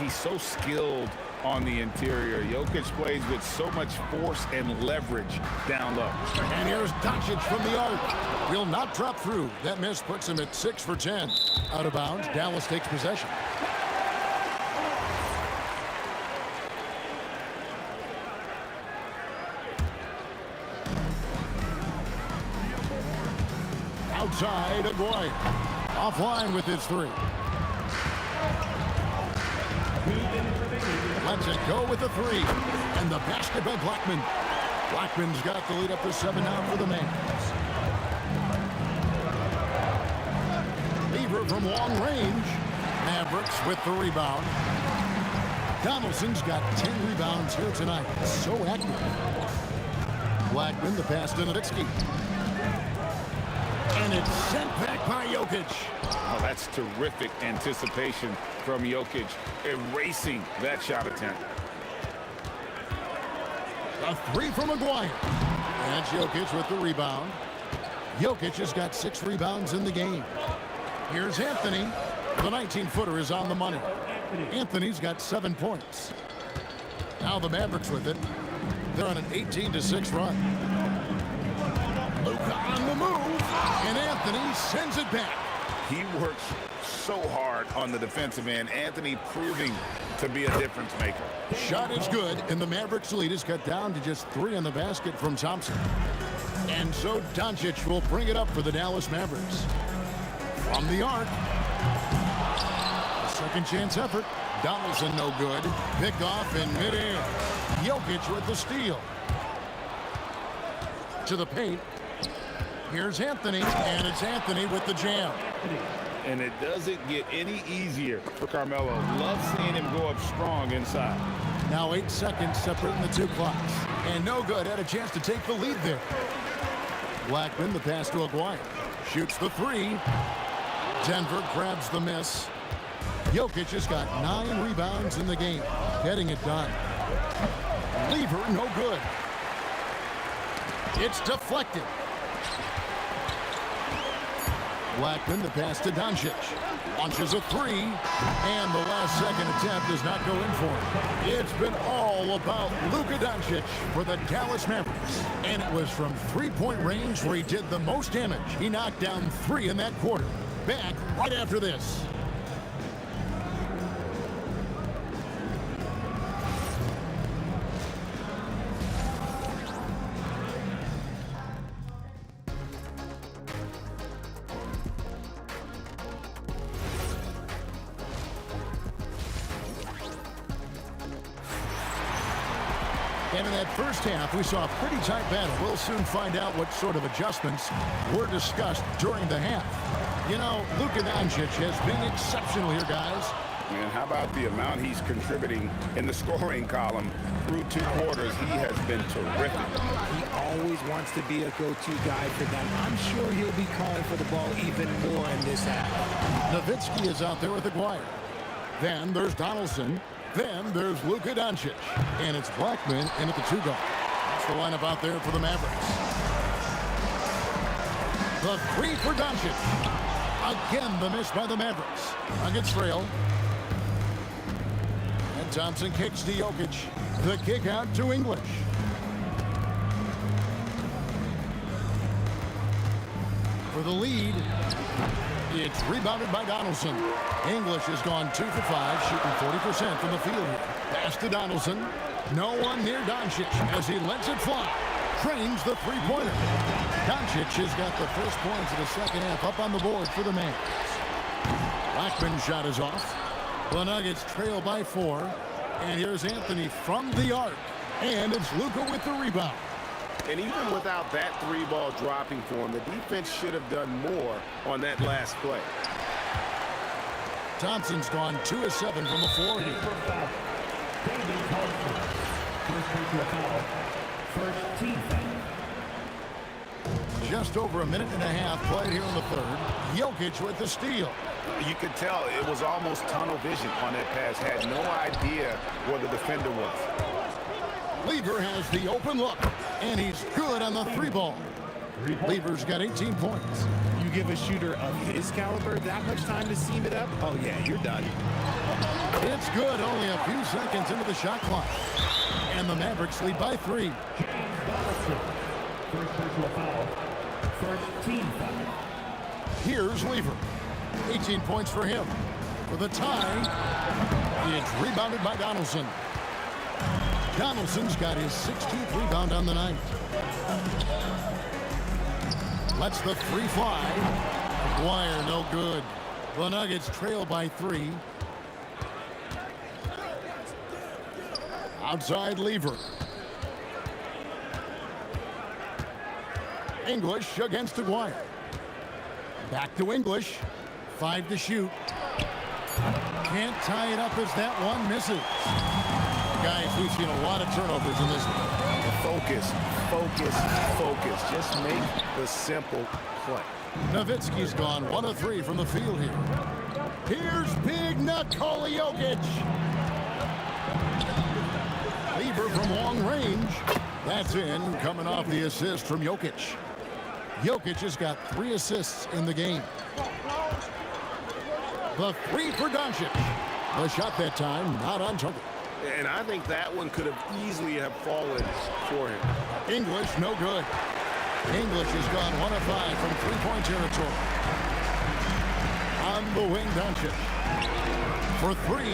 He's so skilled on the interior. Jokic plays with so much force and leverage down low. And here's Doncic from the arc. Will not drop through. That miss puts him at 6 for 10. Out of bounds, Dallas takes possession. Outside, Aguirre. Offline with his 3. Lets it go with the 3. And the basket by Blackman. Blackman's got the lead up to 7 now for the Mavs. Lever from long range. Mavericks with the rebound. Donaldson's got 10 rebounds here tonight. So active. Blackman, the pass to Nowitzki. And it's sent back by Jokic. Oh, that's terrific anticipation from Jokic, erasing that shot attempt. A 3 from Maguire. And Jokic with the rebound. Jokic has got 6 rebounds in the game. Here's Anthony. The 19-footer is on the money. Anthony's got 7 points. Now the Mavericks with it. They're on an 18-6 run. Luka on the move. And Anthony sends it back. He works so hard on the defensive end. Anthony proving to be a difference maker. Shot is good, and the Mavericks lead is cut down to just 3 in the basket from Thompson. And so Doncic will bring it up for the Dallas Mavericks. From the arc. Second chance effort. Donaldson no good. Pick off in midair. Jokic with the steal. To the paint. Here's Anthony, and it's Anthony with the jam. And it doesn't get any easier for Carmelo. Love seeing him go up strong inside. Now 8 seconds separating the two clocks. And no good. Had a chance to take the lead there. Blackman, the pass to Aguirre. Shoots the three. Denver grabs the miss. Jokic has got 9 rebounds in the game. Getting it done. Lever, no good. It's deflected. Blackman, the pass to Doncic. Launches a three, and the last second attempt does not go in for him. It's been all about Luka Doncic for the Dallas Mavericks. And it was from three-point range where he did the most damage. He knocked down 3 in that quarter. Back right after this. And in that first half, we saw a pretty tight battle. We'll soon find out what sort of adjustments were discussed during the half. You know, Luka Doncic has been exceptional here, guys. Man, how about the amount he's contributing in the scoring column through 2 quarters? He has been terrific. He always wants to be a go-to guy for them. I'm sure he'll be calling for the ball even more in this half. Nowitzki is out there with Aguirre. Then there's Donaldson. Then there's Luka Doncic. And it's Blackman in at the 2 guard. That's the lineup out there for the Mavericks. The 3 for Doncic. Again, the miss by the Mavericks. Nuggets trail. And Thompson kicks to Jokic. The kick out to English. For the lead. It's rebounded by Donaldson. English has gone 2 for 5, shooting 40% from the field here. Pass to Donaldson. No one near Doncic as he lets it fly. Trains the three-pointer. Doncic has got the first points of the second half up on the board for the Mavericks. Blackman's shot is off. The Nuggets trail by 4. And here's Anthony from the arc. And it's Luka with the rebound. And even without that 3-ball dropping for him, the defense should have done more on that last play. Thompson's gone 2 of 7 from the floor here. First team foul. Just over a minute and a half played here in the third. Jokic with the steal. You could tell it was almost tunnel vision on that pass. Had no idea where the defender was. Lever has the open look, and he's good on the 3-ball. Lever's got 18 points. You give a shooter of his caliber that much time to seam it up, oh yeah, you're done. It's good, only a few seconds into the shot clock. And the Mavericks lead by 3. First personal foul. First team foul. Here's Lever. 18 points for him. For the tie, it's rebounded by Donaldson. Donaldson's got his 16th rebound on the night. Lets the 3 fly. Aguirre, no good. The Nuggets trail by 3. Outside Lever. English against Aguirre. Back to English. 5 to shoot. Can't tie it up as that one misses. Guys, we've seen a lot of turnovers in this one. Focus, focus, focus. Just make the simple play. Nowitzki's gone 1 of 3 from the field here. Here's Big Nikola Jokic. Lever from long range. That's in, coming off the assist from Jokic. Jokic has got 3 assists in the game. The 3 for Doncic. The shot that time, not on target. And I think that one could have easily have fallen for him. English, no good. English has gone 1 of 5 from 3-point territory. On the wing, Doncic. For 3.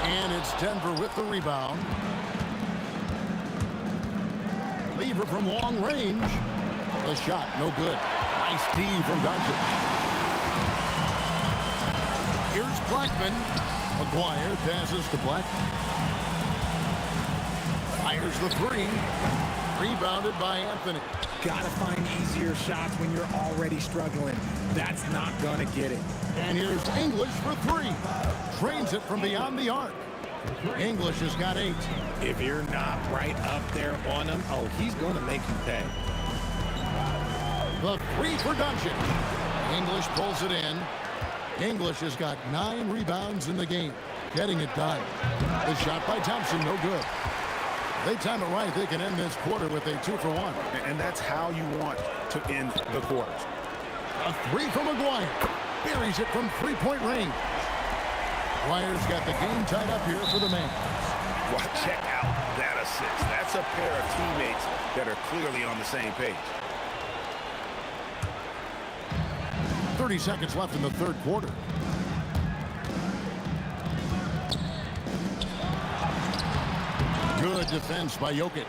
And it's Denver with the rebound. Lever from long range. The shot, no good. Nice D from Doncic. Here's Blackman. McGuire passes to Black. Fires the three. Rebounded by Anthony. Gotta find easier shots when you're already struggling. That's not gonna get it. And here's English for three. Trains it from beyond the arc. English has got 8. If you're not right up there on him, oh, he's gonna make you pay. The three for Doncic. English pulls it in. English has got 9 rebounds in the game. Getting it done. The shot by Thompson, no good. They time it right. They can end this quarter with a 2-for-1. And that's how you want to end the quarters. A three from McGuire. Buries it from three-point range. McGuire's got the game tied up here for the man. Well, check out that assist. That's a pair of teammates that are clearly on the same page. 30 seconds left in the third quarter. Good defense by Jokic.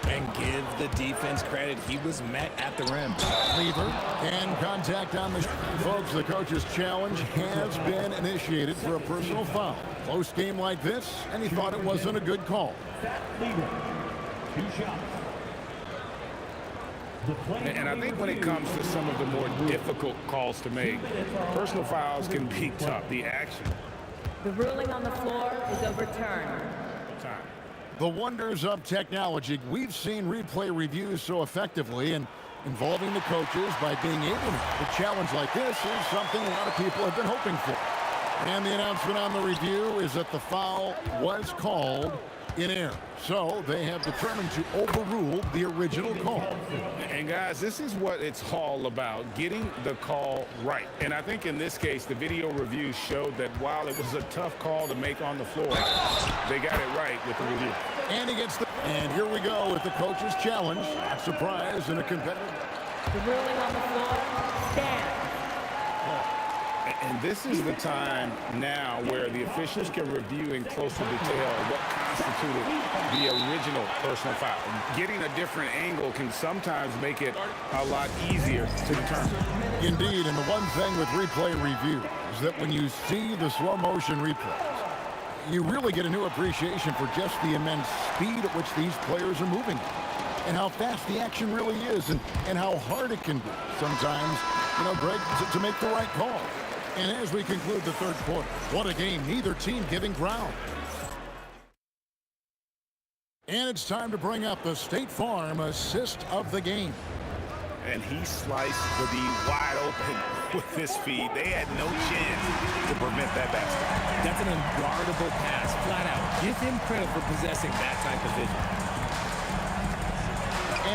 And give the defense credit. He was met at the rim. Lever and contact on the... Folks, the coach's challenge has been initiated for a personal foul. Close game like this, and he thought it wasn't a good call. Lever, 2 shots. And I think when it comes to some of the more difficult calls to make, personal fouls can be tough. The action. The ruling on the floor is overturned. Time. The wonders of technology. We've seen replay reviews so effectively and involving the coaches by being able to. A challenge like this is something a lot of people have been hoping for. And the announcement on the review is that the foul was called in error. So they have determined to overrule the original call. And guys, this is what it's all about, getting the call right. And I think in this case, the video review showed that while it was a tough call to make on the floor, they got it right with the review. And he gets the... And here we go with the coach's challenge. Surprise in a competitive... The ruling on the floor stands. And this is the time now where the officials can review in closer detail what constituted the original personal foul. Getting a different angle can sometimes make it a lot easier to determine. Indeed, and the one thing with replay review is that when you see the slow motion replays, you really get a new appreciation for just the immense speed at which these players are moving and how fast the action really is and how hard it can be sometimes, Greg, to make the right call. And as we conclude the third quarter, what a game, neither team giving ground. And it's time to bring up the State Farm assist of the game. And he sliced the D wide open with his feed. They had no chance to prevent that basket. That's an unguardable pass, flat out. Give him credit for possessing that type of vision.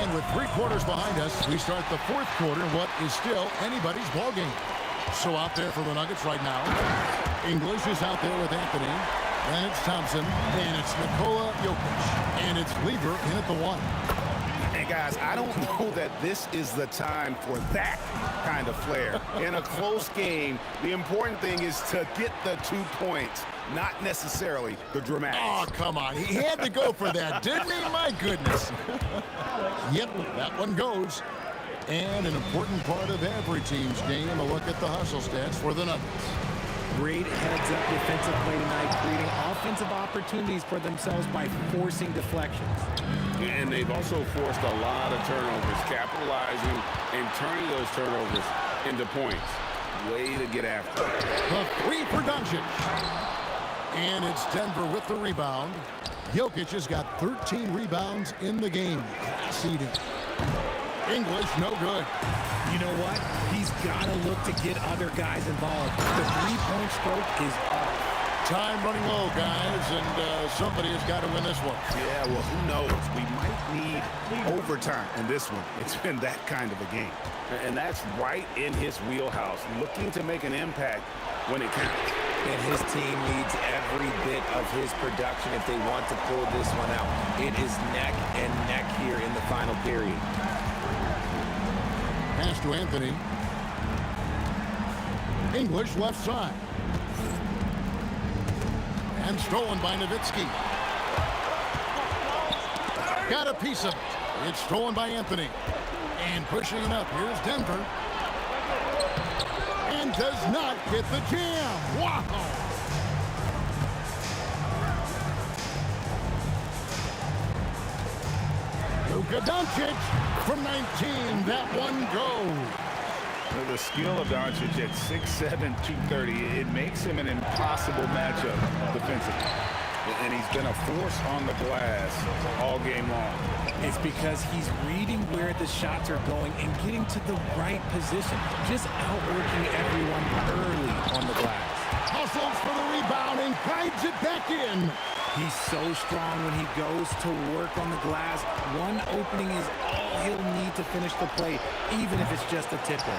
And with 3 quarters behind us, we start the fourth quarter, what is still anybody's ball game. So out there for the Nuggets right now, English is out there with Anthony, then it's Thompson, and it's Nikola Jokic, and it's Lever in at the 1. And guys, I don't know that this is the time for that kind of flair. In a close game, the important thing is to get the 2 points, not necessarily the dramatics. Oh, come on. He had to go for that, didn't he? My goodness. Yep, that one goes. And an important part of every team's game, a look at the hustle stats for the Nuggets. Great heads-up defensive play tonight, creating offensive opportunities for themselves by forcing deflections. And they've also forced a lot of turnovers, capitalizing and turning those turnovers into points. Way to get after it. The 3 for Doncic. And it's Denver with the rebound. Jokic has got 13 rebounds in the game. Seeding. English, no good. You know what? He's got to look to get other guys involved. The 3-point stroke is off. Time running low, guys, and somebody has got to win this one. Yeah, well, who knows? We might need overtime in this one. It's been that kind of a game. And that's right in his wheelhouse, looking to make an impact when it counts. And his team needs every bit of his production if they want to pull this one out. It is neck and neck here in the final period. Pass to Anthony. English left side. And stolen by Nowitzki. Got a piece of it. It's stolen by Anthony. And pushing it up, here's Denver. And does not get the jam. Wow! Luka Doncic from 19. That one goes. The skill of Doncic at 6'7", 230, it makes him an impossible matchup defensively. And he's been a force on the glass all game long. It's because he's reading where the shots are going and getting to the right position. Just outworking everyone early on the glass. Hustles for the rebound and guides it back in. He's so strong when he goes to work on the glass. One opening is all he'll need to finish the play, even if it's just a tip-in.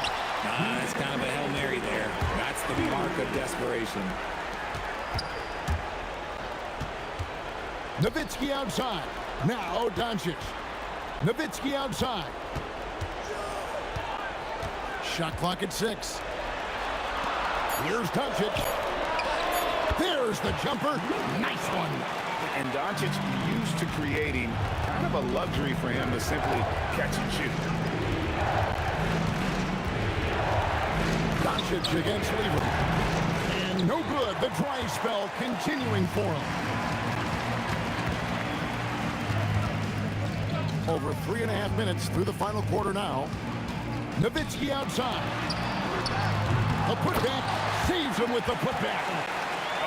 It's kind of a Hail Mary there. That's the mark of desperation. Nowitzki outside. Now Doncic. Nowitzki outside. Shot clock at 6. Here's Doncic. There's the jumper. Nice one. And Doncic used to creating kind of a luxury for him to simply catch and shoot. Doncic against Lever. And no good. The dry spell continuing for him. Over 3.5 minutes through the final quarter now. Nowitzki outside. A putback. Saves him with the putback.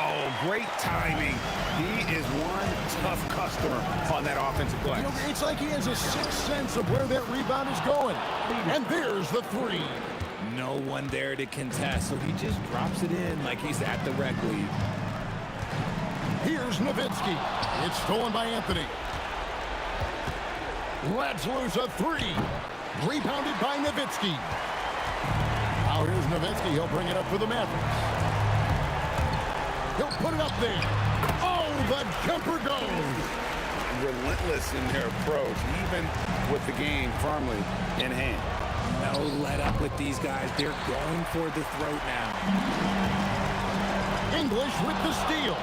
Oh, great timing. He is one tough customer on that offensive glass. You know, it's like he has a sixth sense of where that rebound is going. And there's the three. No one there to contest, so he just drops it in like he's at the rec league. Here's Nowitzki. It's stolen by Anthony. Let's lose a three. Rebounded by Nowitzki. Now here's Nowitzki. He'll bring it up for the Mavericks. He'll put it up there. Oh, the jumper goes. Relentless in their approach, even with the game firmly in hand. No let up with these guys. They're going for the throat now. English with the steal.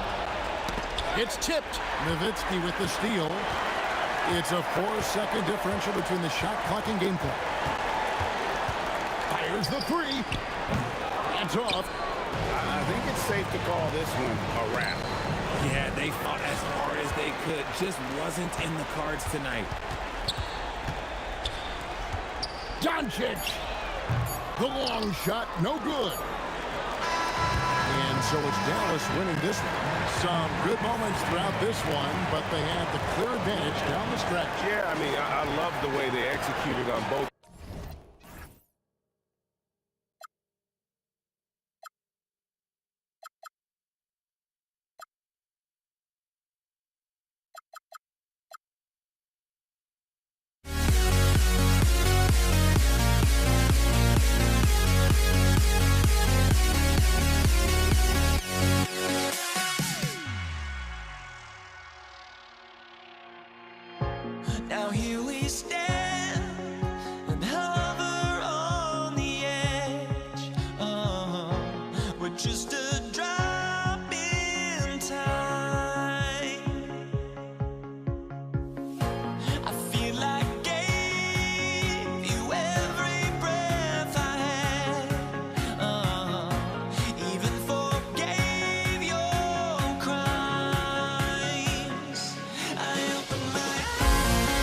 It's tipped. Nowitzki with the steal. It's a 4-second differential between the shot clock and game clock. Fires the three. That's off. I think it's safe to call this one a wrap. Yeah, they fought as hard as they could. Just wasn't in the cards tonight. Doncic. The long shot, no good. And so it's Dallas winning this one. Some good moments throughout this one, but they had the clear advantage down the stretch. Yeah, I mean, I love the way they executed on both. Now here we stand and hover on the edge. We're just a drop in time. I feel like I gave you every breath I had. Even forgave your crimes. I opened my eyes.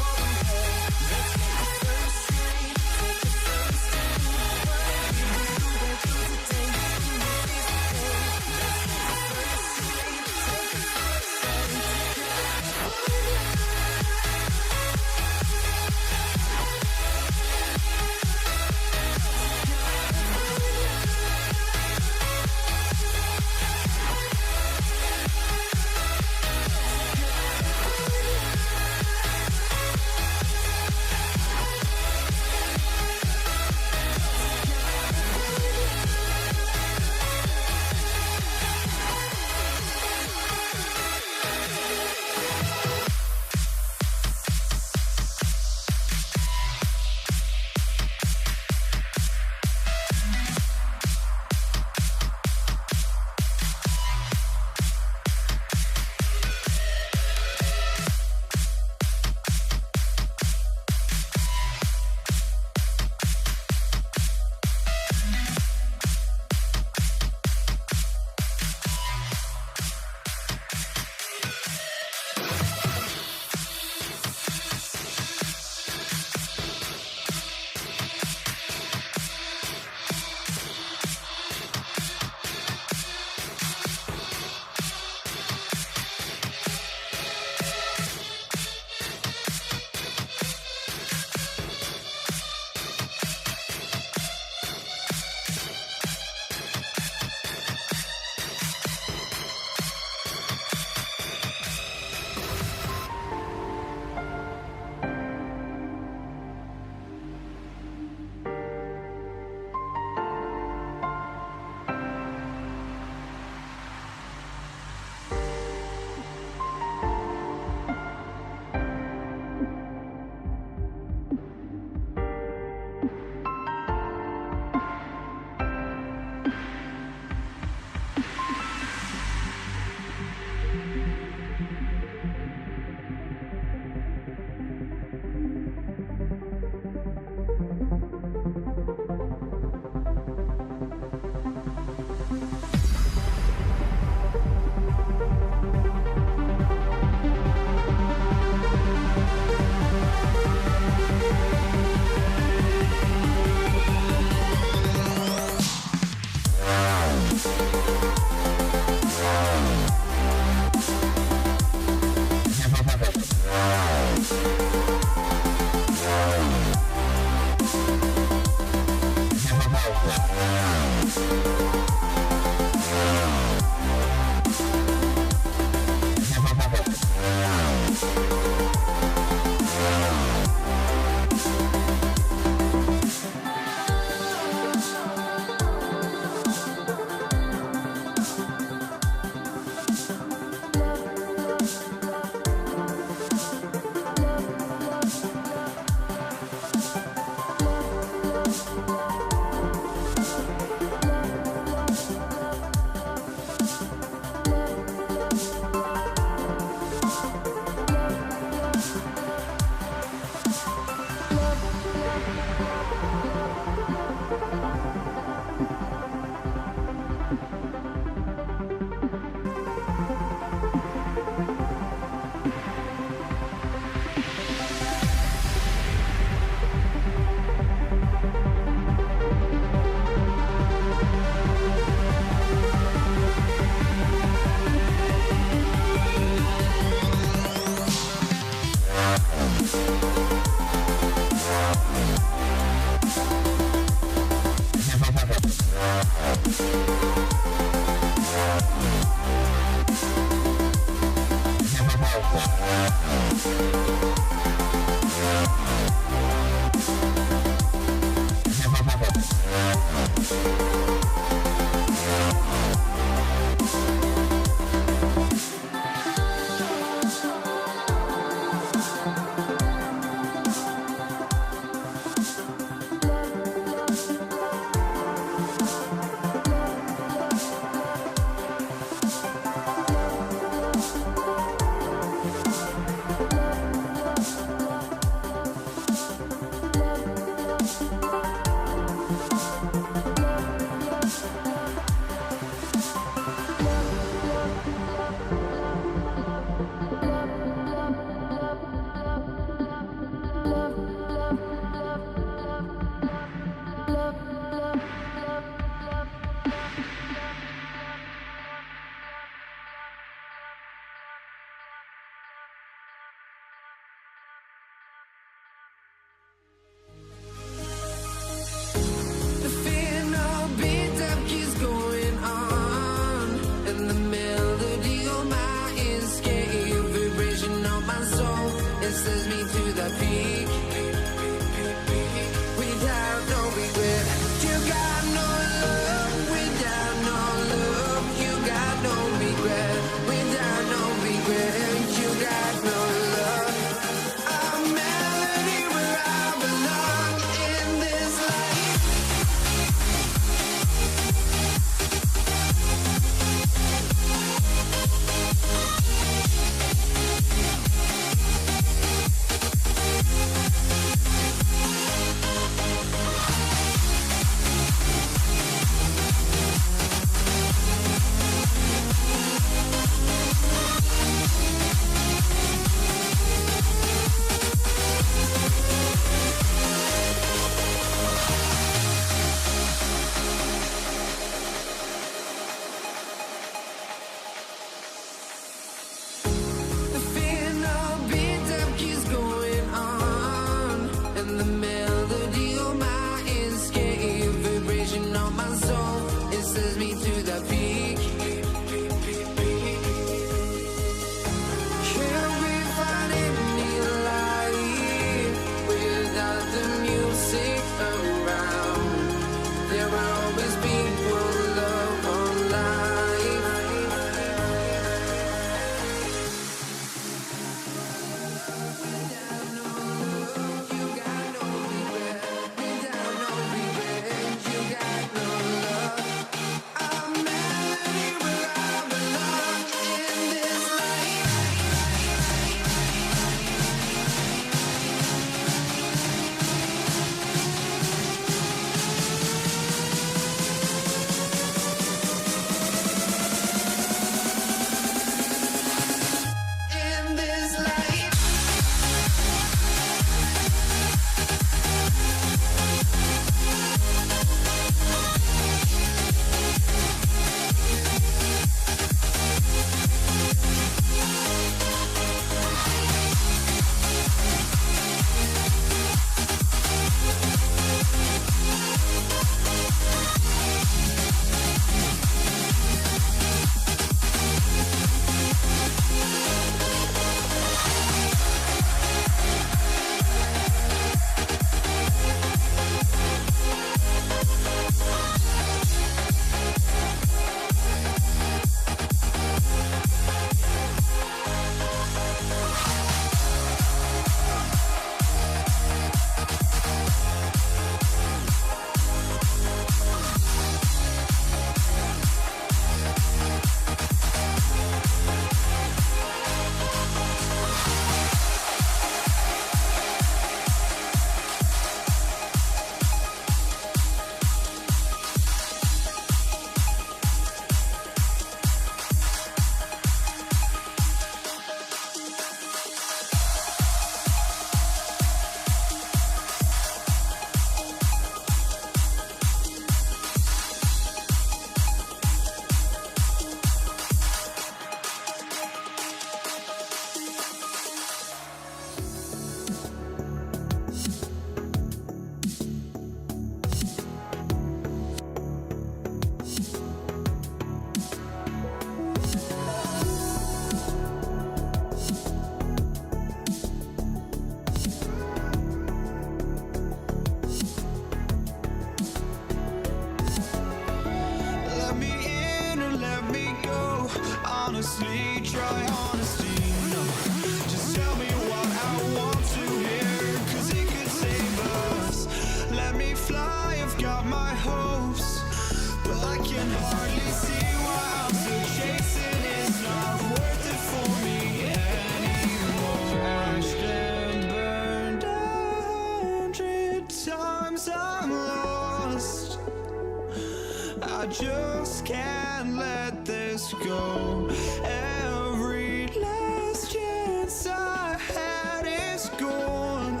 just can't let this go. Every last chance I had is gone,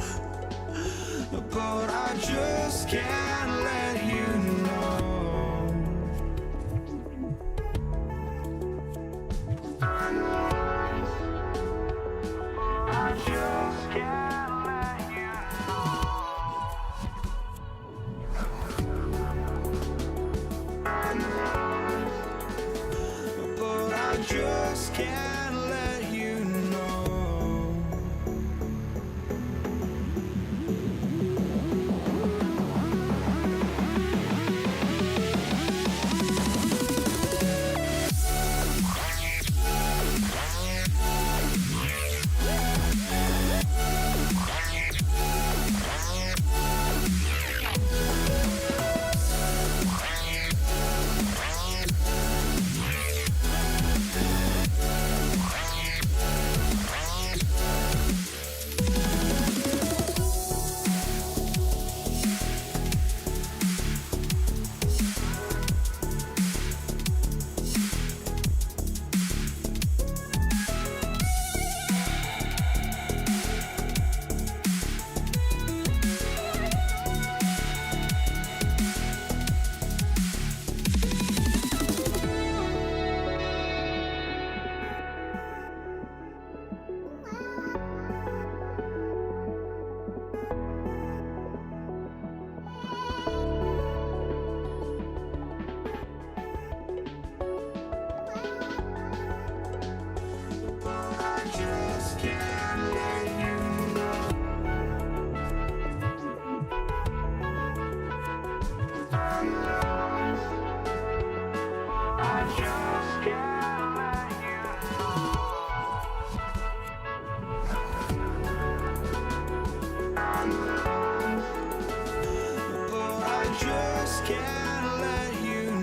but I just can't let you know. I just can't let you know. But I just can't let you know. Just can't let you know.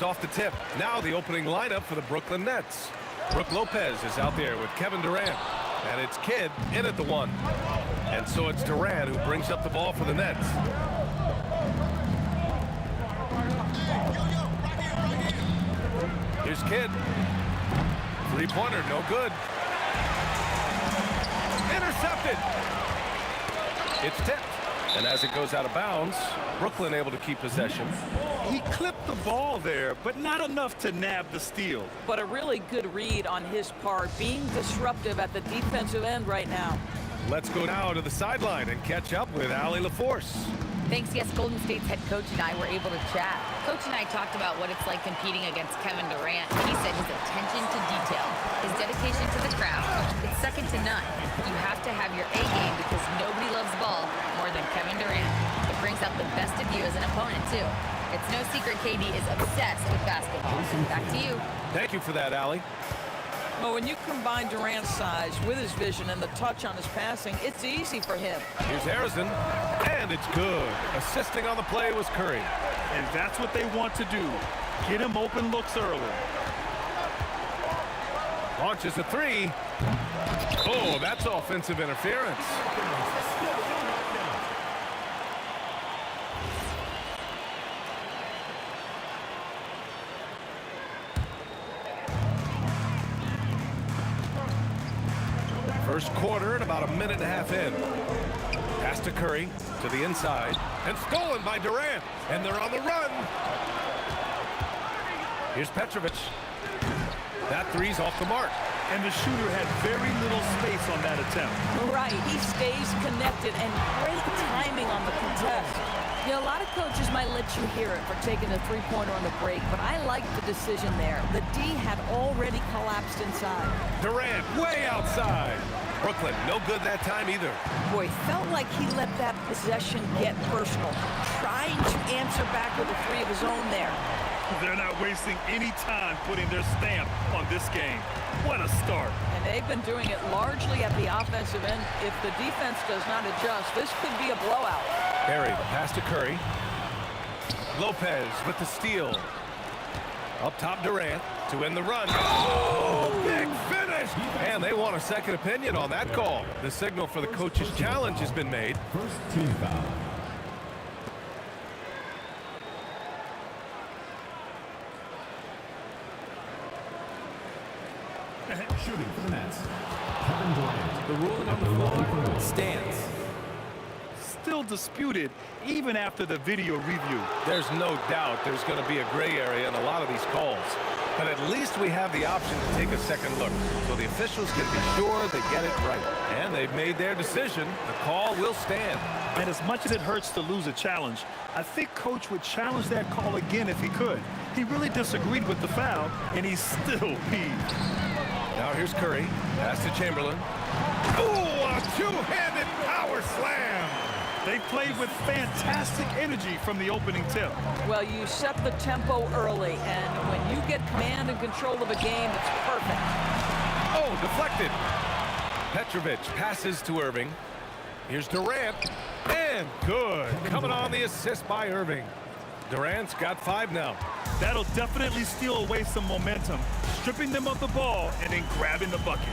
Davis off the tip. Now the opening lineup for the Brooklyn Nets. Brook Lopez is out there with Kevin Durant. And it's Kidd in at the 1. And so it's Durant who brings up the ball for the Nets. Here's Kidd. Three-pointer, no good. Intercepted. It's tipped. And as it goes out of bounds, Brooklyn able to keep possession. He clipped the ball there, but not enough to nab the steal. But a really good read on his part, being disruptive at the defensive end right now. Let's go now to the sideline and catch up with Allie LaForce. Thanks, yes, Golden State's head coach and I were able to chat. Coach and I talked about what it's like competing against Kevin Durant. He said his attention to detail, his dedication to the craft, it's second to none. You have to have your A game because nobody loves ball more than Kevin Durant. It brings out the best of you as an opponent, too. It's no secret KD is obsessed with basketball. Back to you. Thank you for that, Allie. Well, when you combine Durant's size with his vision and the touch on his passing, it's easy for him. Here's Harrison, and it's good. Assisting on the play was Curry. And that's what they want to do. Get him open looks early. Launches a 3. Oh, that's offensive interference. First quarter and about a minute and a half in. Pass to Curry, to the inside, and stolen by Durant. And they're on the run. Here's Petrovic. That three's off the mark. And the shooter had very little space on that attempt. Right, he stays connected and great timing on the contest. You know, a lot of coaches might let you hear it for taking a three-pointer on the break, but I like the decision there. The D had already collapsed inside. Durant way outside. Brooklyn, no good that time either. Boy, felt like he let that possession get personal, trying to answer back with a three of his own there. They're not wasting any time putting their stamp on this game. What a start. And they've been doing it largely at the offensive end. If the defense does not adjust, this could be a blowout. Barry, the pass to Curry. Lopez with the steal. Up top, Durant to end the run. Oh, big finish! And they want a second opinion on that call. The signal for the coach's challenge has been made. First team foul. Shooting for the Nets, Kevin Durant. The ruling on the floor stands. Still disputed even after the video review. There's no doubt there's going to be a gray area in a lot of these calls. But at least we have the option to take a second look, so the officials can be sure they get it right. And they've made their decision. The call will stand. And as much as it hurts to lose a challenge, I think Coach would challenge that call again if he could. He really disagreed with the foul, and he's still peeved. Now here's Curry. Pass to Chamberlain. Ooh, a two-handed power slam. They played with fantastic energy from the opening tip. Well, you set the tempo early, and when you get command and control of a game, it's perfect. Oh, deflected. Petrovic passes to Irving. Here's Durant. And good. Coming on the assist by Irving. Durant's got 5 now. That'll definitely steal away some momentum, stripping them of the ball and then grabbing the bucket.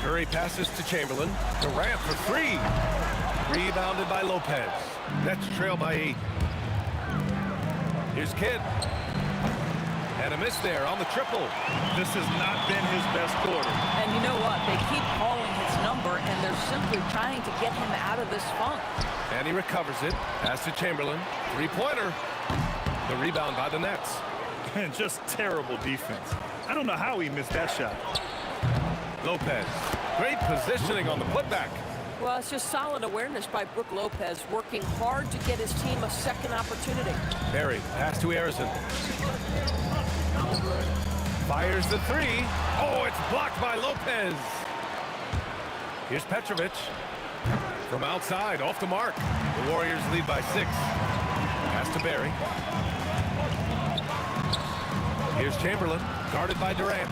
Curry passes to Chamberlain. Durant for 3. Rebounded by Lopez. Nets trail by 8. Here's Kidd. And a miss there on the triple. This has not been his best quarter. And you know what? They keep calling his number, and they're simply trying to get him out of this funk. And he recovers it. Pass to Chamberlain. Three-pointer. The rebound by the Nets. And just terrible defense. I don't know how he missed that shot. Lopez. Great positioning on the putback. Well, it's just solid awareness by Brook Lopez, working hard to get his team a second opportunity. Barry, pass to Harrison. Fires the 3. Oh, it's blocked by Lopez. Here's Petrovic. From outside, off the mark. The Warriors lead by 6. Pass to Barry. Here's Chamberlain, guarded by Durant.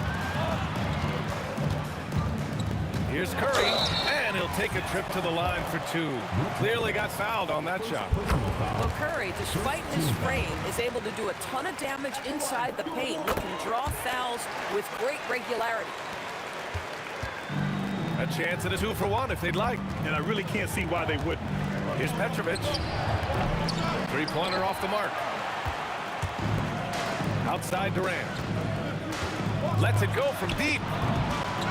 Here's Curry, and And he'll take a trip to the line for two. Clearly got fouled on that shot. Well, Curry, despite his frame, is able to do a ton of damage inside the paint. He can draw fouls with great regularity. A chance at a 2-for-1 if they'd like. And I really can't see why they wouldn't. Here's Petrovic. Three-pointer off the mark. Outside Durant. Lets it go from deep.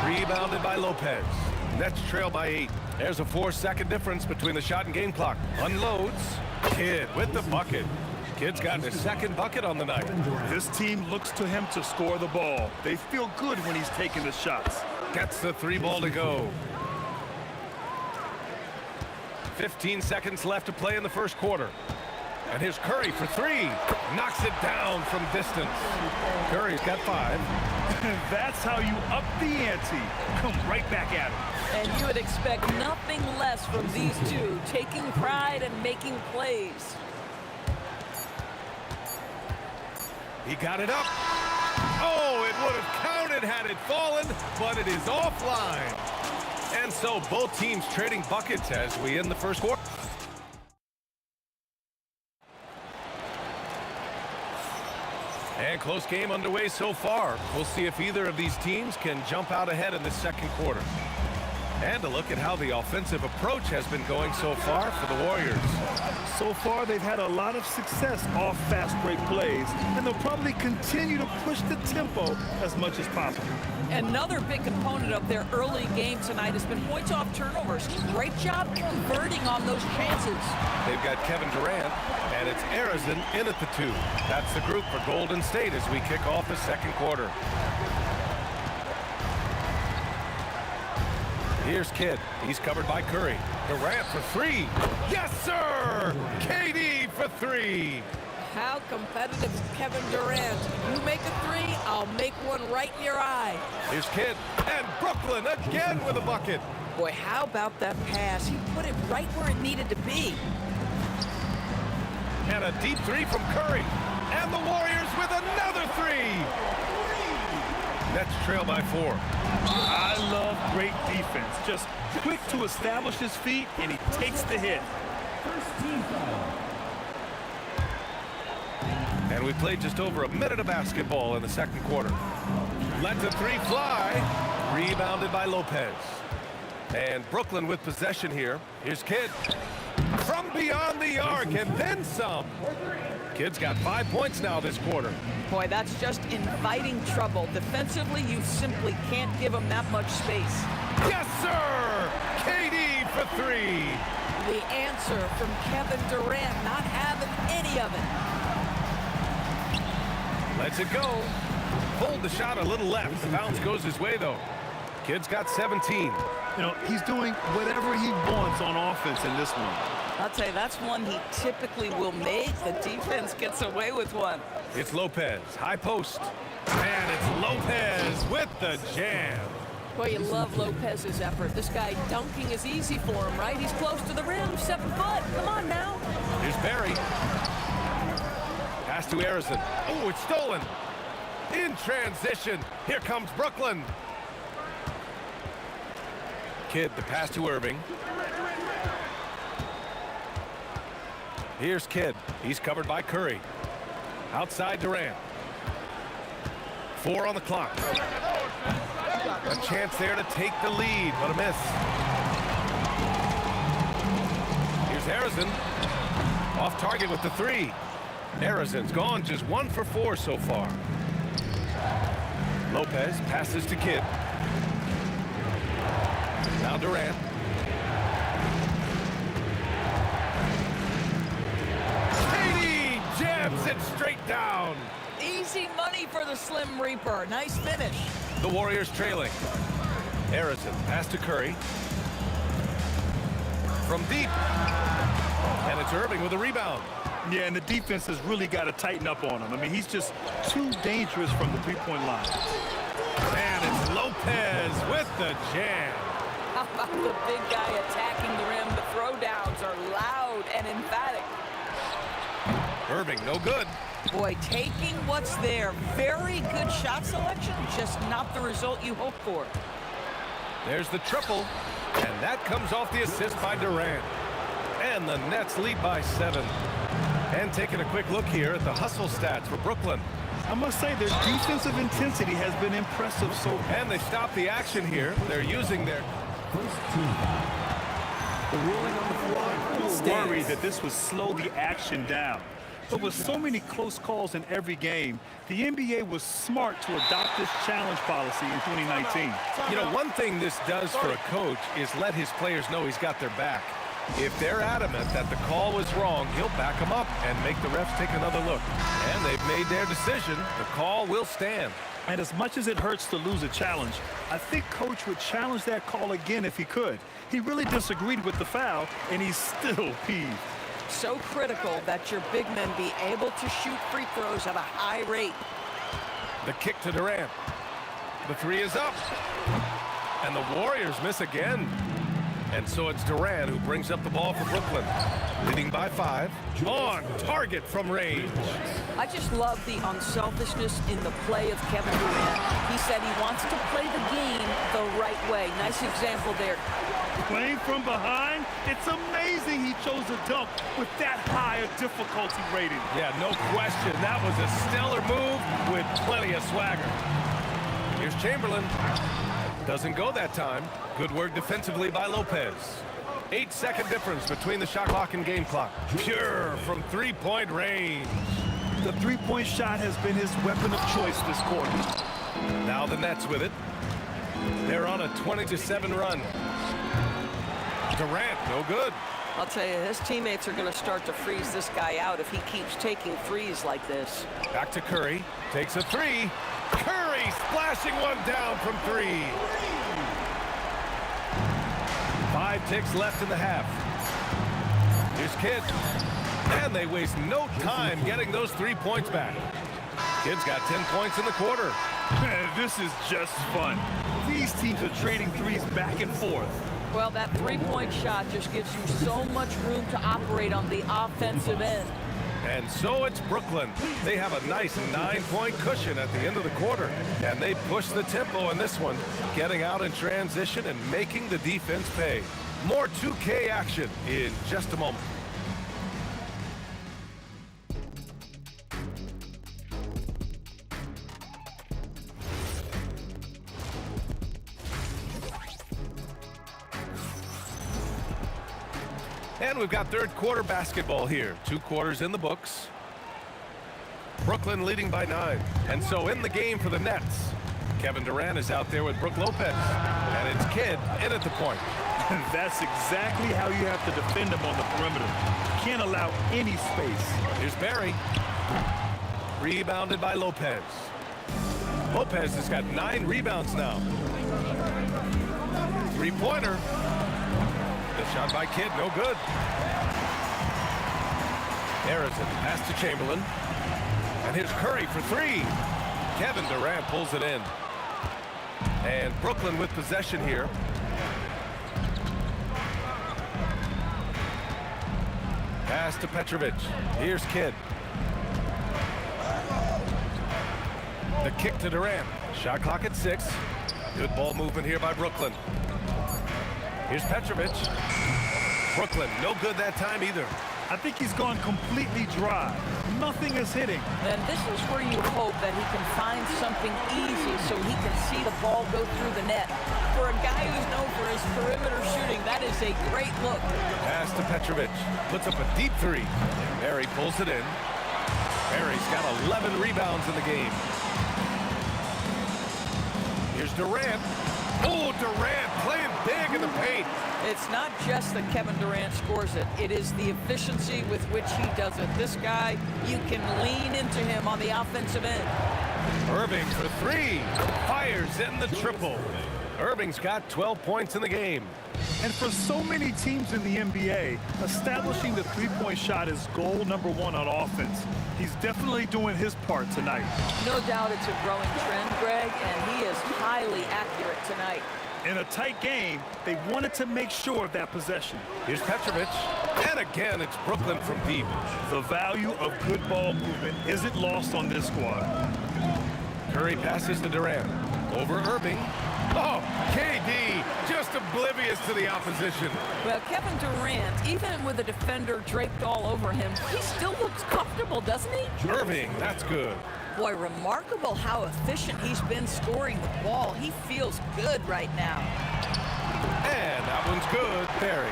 Rebounded by Lopez. Nets trail by 8. There's a 4-second difference between the shot and game clock. Unloads. Kidd with the bucket. Kidd's got his second bucket on the night. This team looks to him to score the ball. They feel good when he's taking the shots. Gets the 3-ball to go. 15 seconds left to play in the first quarter. And here's Curry for 3. Knocks it down from distance. Curry's got 5. That's how you up the ante. Come right back at him. And you would expect nothing less from these two, taking pride and making plays. He got it up. Oh, it would have counted had it fallen, but it is offline. And so both teams trading buckets as we end the first quarter. And close game underway so far. We'll see if either of these teams can jump out ahead in the second quarter. And a look at how the offensive approach has been going so far for the Warriors. So far, they've had a lot of success off fast break plays, and they'll probably continue to push the tempo as much as possible. Another big component of their early game tonight has been points off turnovers. Great job converting on those chances. They've got Kevin Durant, and it's Arizin in at the 2. That's the group for Golden State as we kick off the second quarter. Here's Kidd. He's covered by Curry. Durant for 3. Yes, sir! KD for 3. How competitive is Kevin Durant? You make a 3, I'll make one right in your eye. Here's Kidd. And Brooklyn again with a bucket. Boy, how about that pass? He put it right where it needed to be. And a deep 3 from Curry. And the Warriors with another 3. Nets trail by 4. I love great defense. Just quick to establish his feet, and he takes the hit. And we played just over a minute of basketball in the second quarter. Let the 3 fly. Rebounded by Lopez. And Brooklyn with possession here. Here's Kidd. From beyond the arc and then some. Kidd's got 5 points now this quarter. Boy, that's just inviting trouble. Defensively, you simply can't give him that much space. Yes, sir! KD for 3. The answer from Kevin Durant, not having any of it. Lets it go. Pulled the shot a little left. The bounce goes his way, though. Kidd's got 17. You know, he's doing whatever he wants on offense in this one. I'll tell you, that's one he typically will make. The defense gets away with one. It's Lopez, high post. And it's Lopez with the jam. Boy, you love Lopez's effort. This guy dunking is easy for him, right? He's close to the rim, 7 foot. Come on now. Here's Barry. Pass to Arizin. Oh, it's stolen. In transition, here comes Brooklyn. Kidd, the pass to Irving. Here's Kidd. He's covered by Curry. Outside Durant. 4 on the clock. A chance there to take the lead, but a miss. Here's Arizin. Off target with the 3. Arizin's gone just 1 for 4 so far. Lopez passes to Kidd. Now Durant. KD jams it straight down. Easy money for the Slim Reaper. Nice finish. The Warriors trailing. Arizin pass to Curry. From deep. And it's Irving with a rebound. Yeah, and the defense has really got to tighten up on him. I mean, he's just too dangerous from the three-point line. And it's Lopez with the jam. How about the big guy attacking the rim? The throwdowns are loud and emphatic. Irving, no good. Boy, taking what's there. Very good shot selection, just not the result you hope for. There's the triple, and that comes off the assist by Durant. And the Nets lead by 7. And taking a quick look here at the hustle stats for Brooklyn. I must say their defensive intensity has been impressive so far. And they stop the action here. They're using their First team. The ruling on the floor. People worried that this would slow the action down. But with so many close calls in every game, the NBA was smart to adopt this challenge policy in 2019. You know, one thing this does for a coach is let his players know he's got their back. If they're adamant that the call was wrong, he'll back them up and make the refs take another look. And they've made their decision. The call will stand. And as much as it hurts to lose a challenge, I think Coach would challenge that call again if he could. He really disagreed with the foul, and he's still peeved. So critical that your big men be able to shoot free throws at a high rate. The kick to Durant. The three is up. And the Warriors miss again. And so it's Durant who brings up the ball for Brooklyn. Leading by 5. On target from range. I just love the unselfishness in the play of Kevin Durant. He said he wants to play the game the right way. Nice example there. Playing from behind, it's amazing he chose a dunk with that high a difficulty rating. Yeah, no question. That was a stellar move with plenty of swagger. Here's Chamberlain. Doesn't go that time. Good work defensively by Lopez. 8-second difference between the shot clock and game clock. Pure from three-point range. The three-point shot has been his weapon of choice this quarter. Now the Nets with it. They're on a 20-7 run. Durant, no good. I'll tell you, his teammates are going to start to freeze this guy out if he keeps taking threes like this. Back to Curry. Takes a three. Curry splashing one down from 3. 5 ticks left in the half. Here's Kidd. And they waste no time getting those 3 points back. Kidd's got 10 points in the quarter. Man, this is just fun. These teams are trading threes back and forth. Well, that three-point shot just gives you so much room to operate on the offensive end. And so it's Brooklyn. They have a nice 9-point cushion at the end of the quarter. And they push the tempo in this one, getting out in transition and making the defense pay. More 2K action in just a moment. And we've got third quarter basketball here. 2 quarters in the books. Brooklyn leading by 9. And so in the game for the Nets, Kevin Durant is out there with Brook Lopez. And it's Kidd in at the point. That's exactly how you have to defend him on the perimeter. You can't allow any space. Here's Barry. Rebounded by Lopez. Lopez has got 9 rebounds now. 3-pointer. The shot by Kidd, no good. Harrison, pass to Chamberlain. And here's Curry for 3. Kevin Durant pulls it in. And Brooklyn with possession here. Pass to Petrovic. Here's Kidd. The kick to Durant. Shot clock at 6. Good ball movement here by Brooklyn. Here's Petrovic. Brooklyn, no good that time either. I think he's gone completely dry. Nothing is hitting. And this is where you hope that he can find something easy so he can see the ball go through the net. For a guy who's known for his perimeter shooting, that is a great look. Pass to Petrovic. Puts up a deep 3. Barry pulls it in. Barry's got 11 rebounds in the game. Here's Durant. Oh, Durant playing big in the paint. It's not just that Kevin Durant scores it. It is the efficiency with which he does it. This guy, you can lean into him on the offensive end. Irving for 3. Fires in the triple. Irving's got 12 points in the game. And for so many teams in the NBA, establishing the three-point shot is goal number 1 on offense. He's definitely doing his part tonight. No doubt it's a growing trend, Greg, and he is highly accurate tonight. In a tight game, they wanted to make sure of that possession. Here's Petrovic. And again, it's Brooklyn from deep. The value of good ball movement isn't lost on this squad. Curry passes to Durant. Over Irving. Oh, KD oblivious to the opposition. Well, Kevin Durant, even with a defender draped all over him, he still looks comfortable, doesn't he? Irving, that's good. Boy, remarkable how efficient he's been scoring the ball. He feels good right now. And that one's good. Barry.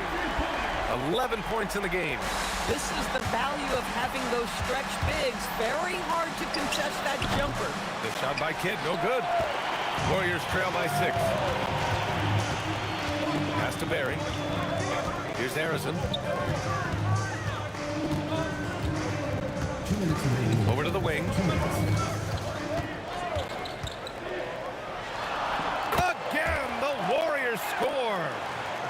11 points in the game. This is the value of having those stretch bigs. Very hard to contest that jumper. Good shot by Kidd, no good. Warriors trail by 6. Pass to Barry. Here's Harrison. Over to the wing. Again, the Warriors score.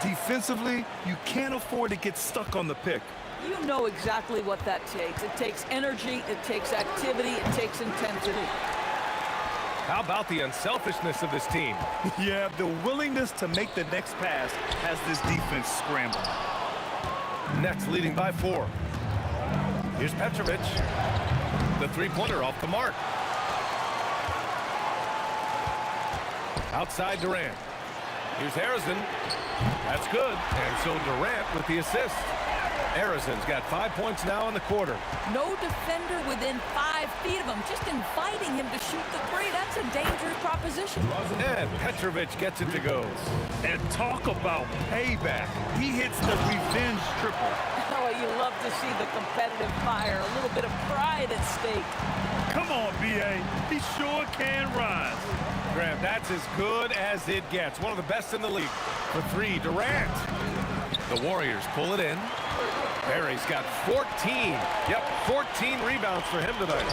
Defensively, you can't afford to get stuck on the pick. You know exactly what that takes. It takes energy, it takes activity, it takes intensity. How about the unselfishness of this team? Yeah, the willingness to make the next pass has this defense scrambling. Nets leading by 4. Here's Petrovic. The three-pointer off the mark. Outside Durant. Here's Harrison. That's good. And so Durant with the assist. Harrison's got 5 points now in the quarter. No defender within 5 feet of him, just inviting him to shoot the three. That's a dangerous proposition. And Petrovic gets it to go. And talk about payback. He hits the revenge triple. Oh, you love to see the competitive fire. A little bit of pride at stake. Come on, B.A. He sure can rise. Graham, that's as good as it gets. One of the best in the league. For 3, Durant. The Warriors pull it in. Barry's got 14. Yep, 14 rebounds for him tonight.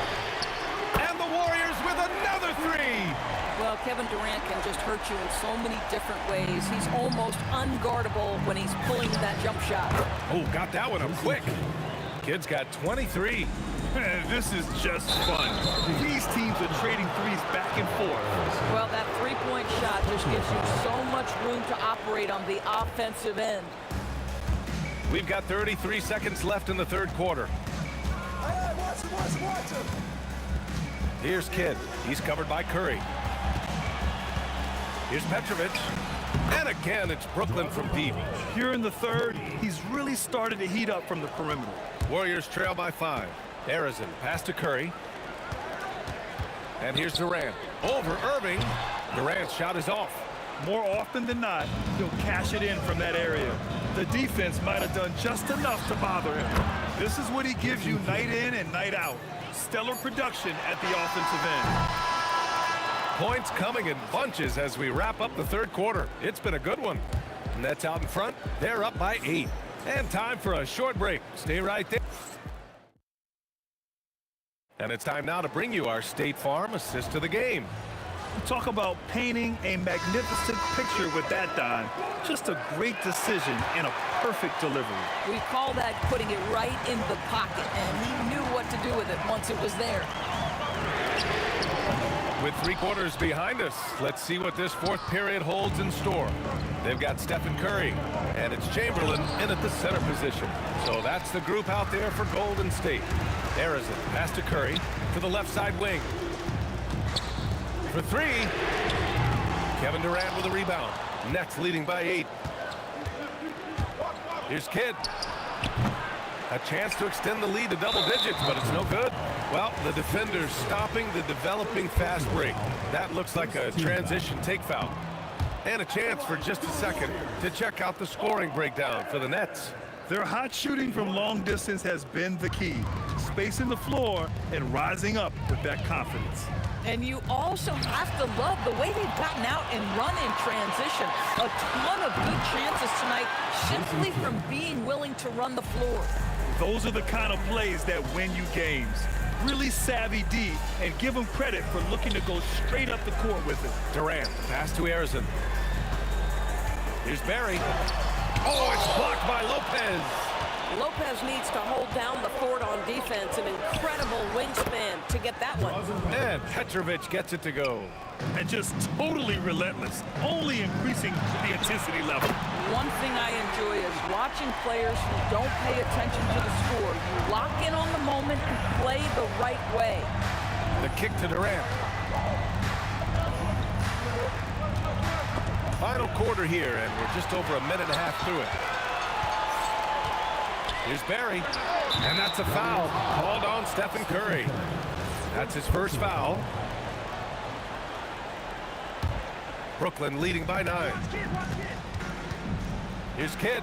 And the Warriors with another 3. Well, Kevin Durant can just hurt you in so many different ways. He's almost unguardable when he's pulling that jump shot. Oh, got that one up quick. Kid's got 23. This is just fun. These teams are trading threes back and forth. Well, that three-point shot just gives you so much room to operate on the offensive end. We've got 33 seconds left in the third quarter. Watch him. Here's Kidd. He's covered by Curry. Here's Petrovic. And again, it's Brooklyn from deep. Here in the third, he's really started to heat up from the perimeter. Warriors trail by 5. Harrison, pass to Curry. And here's Durant. Over Irving. Durant's shot is off. More often than not, he'll cash it in from that area. The defense might have done just enough to bother him. This is what he gives you night in and night out. Stellar production at the offensive end. Points coming in bunches as we wrap up the third quarter. It's been a good one. Nets out in front. They're up by 8. And time for a short break. Stay right there. And it's time now to bring you our State Farm assist to the game. Talk about painting a magnificent picture with that dime. Just a great decision and a perfect delivery. We call that putting it right in the pocket, and he knew what to do with it once it was there. With 3 quarters behind us, let's see what this fourth period holds in store. They've got Stephen Curry, and it's Chamberlain in at the center position. So that's the group out there for Golden State. Harrison, pass to Curry, to the left side wing. For 3, Kevin Durant with a rebound. Nets leading by 8. Here's Kidd. A chance to extend the lead to double digits, but it's no good. Well, the defender's stopping the developing fast break. That looks like a transition take foul. And a chance for just a second to check out the scoring breakdown for the Nets. Their hot shooting from long distance has been the key. Spacing the floor and rising up with that confidence. And you also have to love the way they've gotten out and run in transition. A ton of good chances tonight simply from being willing to run the floor. Those are the kind of plays that win you games. Really savvy D, and give him credit for looking to go straight up the court with it. Durant, pass to Harrison. Here's Barry. Oh, it's blocked by Lopez. Lopez needs to hold down the fort on defense. An incredible wingspan to get that one. And Petrovic gets it to go. And just totally relentless, only increasing the intensity level. One thing I enjoy is watching players who don't pay attention to the score. You lock in on the moment and play the right way. The kick to Durant. Final quarter here, and we're just over a minute and a half through it. Here's Barry, and that's a foul called on Stephen Curry. That's his first foul. Brooklyn leading by 9. Here's Kidd.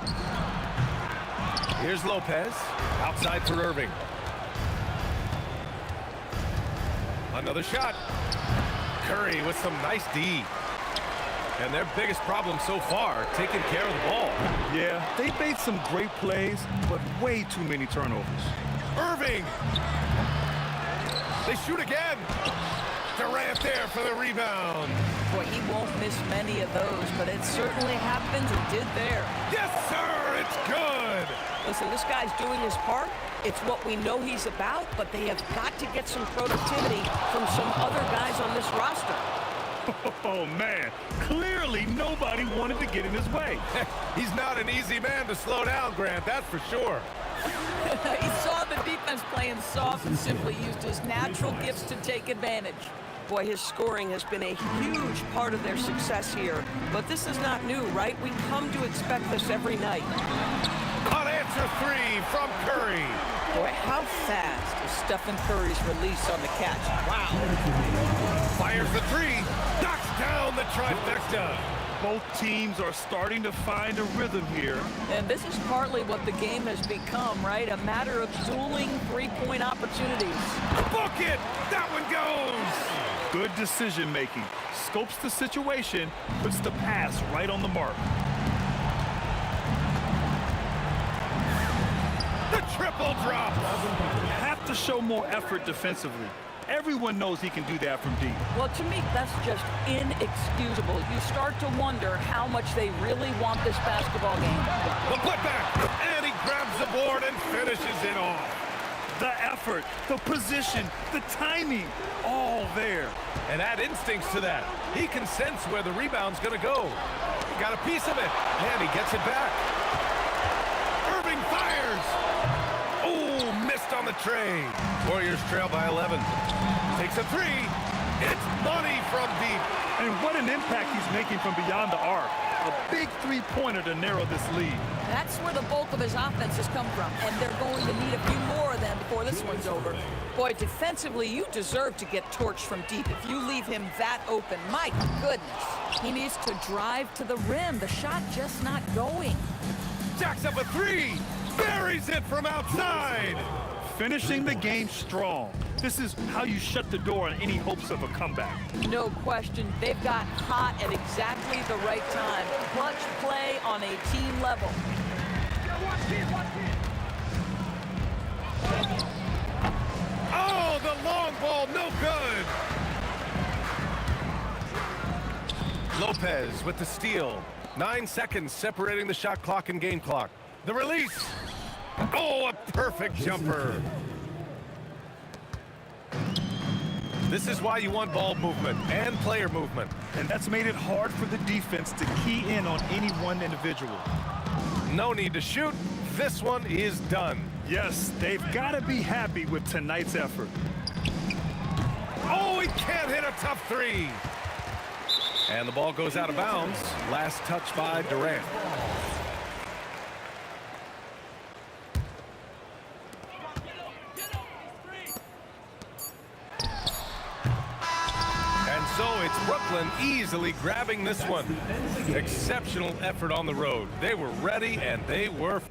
Here's Lopez. Outside for Irving. Another shot. Curry with some nice D. And their biggest problem so far, taking care of the ball. Yeah, they made some great plays, but way too many turnovers. Irving. They shoot again. Durant there for the rebound. Boy, he won't miss many of those, but it certainly happens and did there. Yes, sir, it's good. Listen, this guy's doing his part. It's what we know he's about, but they have got to get some productivity from some other guys on this roster. Oh, man. Clearly, nobody wanted to get in his way. He's not an easy man to slow down, Grant, that's for sure. He saw the defense playing soft and simply used his natural gifts to take advantage. Boy, his scoring has been a huge part of their success here. But this is not new, right? We come to expect this every night. Unanswered three from Curry. Boy, how fast is Stephen Curry's release on the catch? Wow. Fires the three. Knocks down the trifecta. Both teams are starting to find a rhythm here. And this is partly what the game has become, right? A matter of dueling three-point opportunities. Book it! That one goes! Good decision making. Scopes the situation, puts the pass right on the mark. The triple drop! Have to show more effort defensively. Everyone knows he can do that from deep. Well, to me, that's just inexcusable. You start to wonder how much they really want this basketball game. The putback, and he grabs the board and finishes it off. The effort, the position, the timing, all there. And add instincts to that. He can sense where the rebound's going to go. He got a piece of it, and he gets it back. Irving fires. Oh, missed on the tray. Warriors trail by 11. Takes a three. It's money from deep. And what an impact he's making from beyond the arc. A big three-pointer to narrow this lead. That's where the bulk of his offense has come from, and they're going to need a few more of them before this one's over. Boy, defensively, you deserve to get torched from deep if you leave him that open. My goodness. He needs to drive to the rim. The shot just not going. Jacks up a three. Buries it from outside. Finishing the game strong. This is how you shut the door on any hopes of a comeback. No question. They've got hot at exactly the right time. Clutch play on a team level. Oh, the long ball, no good. Lopez with the steal. 9 seconds separating the shot clock and game clock. The release. Oh, a perfect jumper. This is why you want ball movement and player movement. And that's made it hard for the defense to key in on any one individual. No need to shoot. This one is done. Yes, they've got to be happy with tonight's effort. Oh, he can't hit a tough three. And the ball goes out of bounds. Last touch by Durant. So it's Brooklyn easily grabbing this one. Exceptional effort on the road. They were ready and they were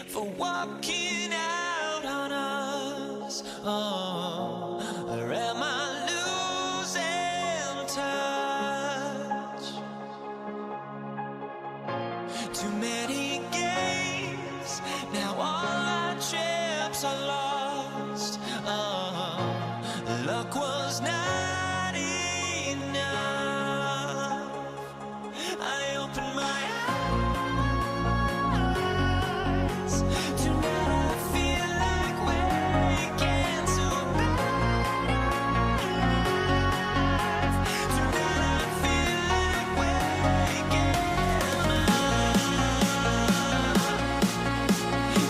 for walking out on us? Oh, or am I losing touch? Too many games, now all our chips are lost. Oh, luck was not enough. I opened my eyes. Tonight I feel like waking to a better life. Tonight I feel like waking up.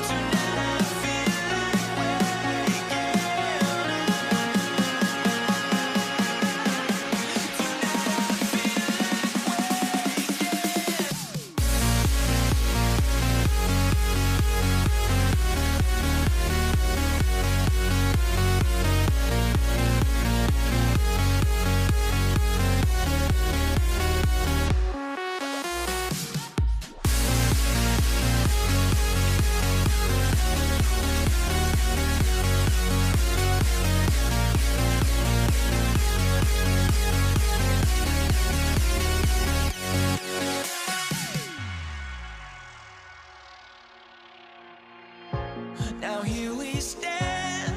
Tonight I feel like waking Now here we stand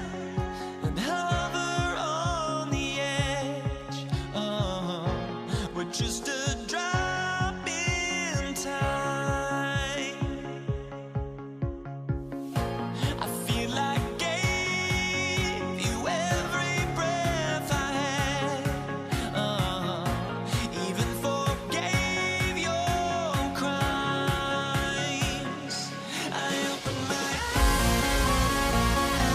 and hover on the edge. Oh, we're just a drop in time. I feel like I gave you every breath I had. Even forgave your crimes. I opened my eyes.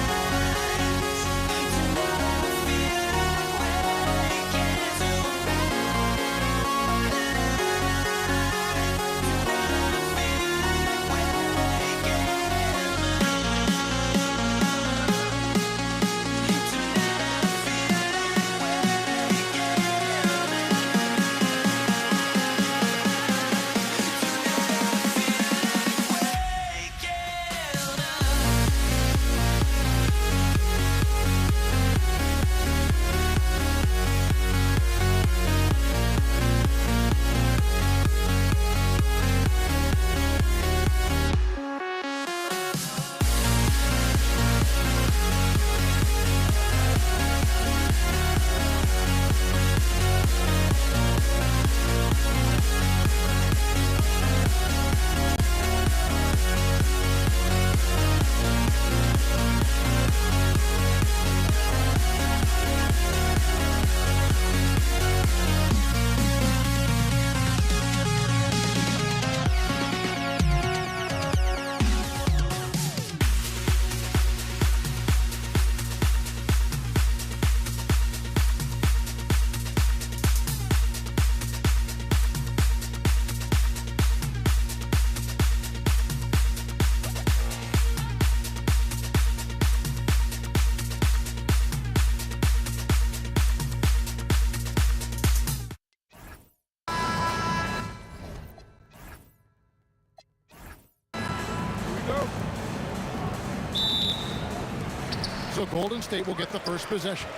So Golden State will get the first possession.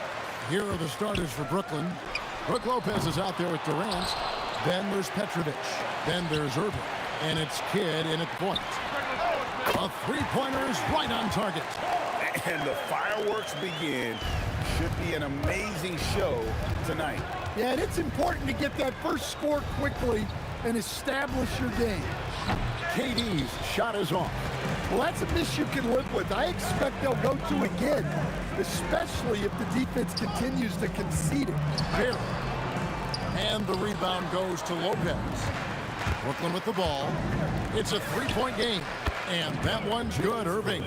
Here are the starters for Brooklyn. Brook Lopez is out there with Durant. Then there's Petrovic. Then there's Irving. And it's Kidd in at the point. A three-pointer is right on target. And the fireworks begin. Should be an amazing show tonight. Yeah, and it's important to get that first score quickly and establish your game. KD's shot is off. Well, that's a miss you can live with. I expect they'll go to again, especially if the defense continues to concede it. Here. And the rebound goes to Lopez. Brooklyn with the ball. It's a three-point game. And that one's good, Irving.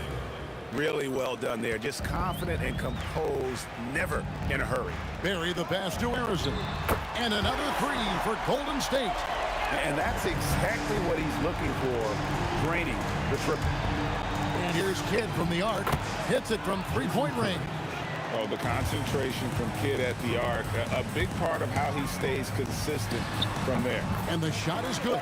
Really well done there. Just confident and composed, never in a hurry. Barry the pass to Harrison. And another three for Golden State. And that's exactly what he's looking for, draining the triple. And here's Kidd from the arc. Hits it from three-point range. Oh, the concentration from Kidd at the arc, a big part of how he stays consistent from there. And the shot is good.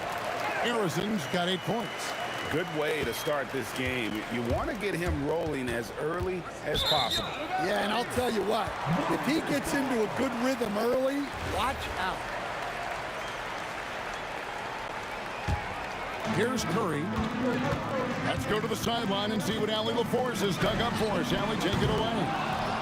Harrison's got 8 points. Good way to start this game. You want to get him rolling as early as possible. Yeah, and I'll tell you what, if he gets into a good rhythm early, watch out. Here's Curry. Let's go to the sideline and see what Allie LaForce has dug up for us. Allie, take it away.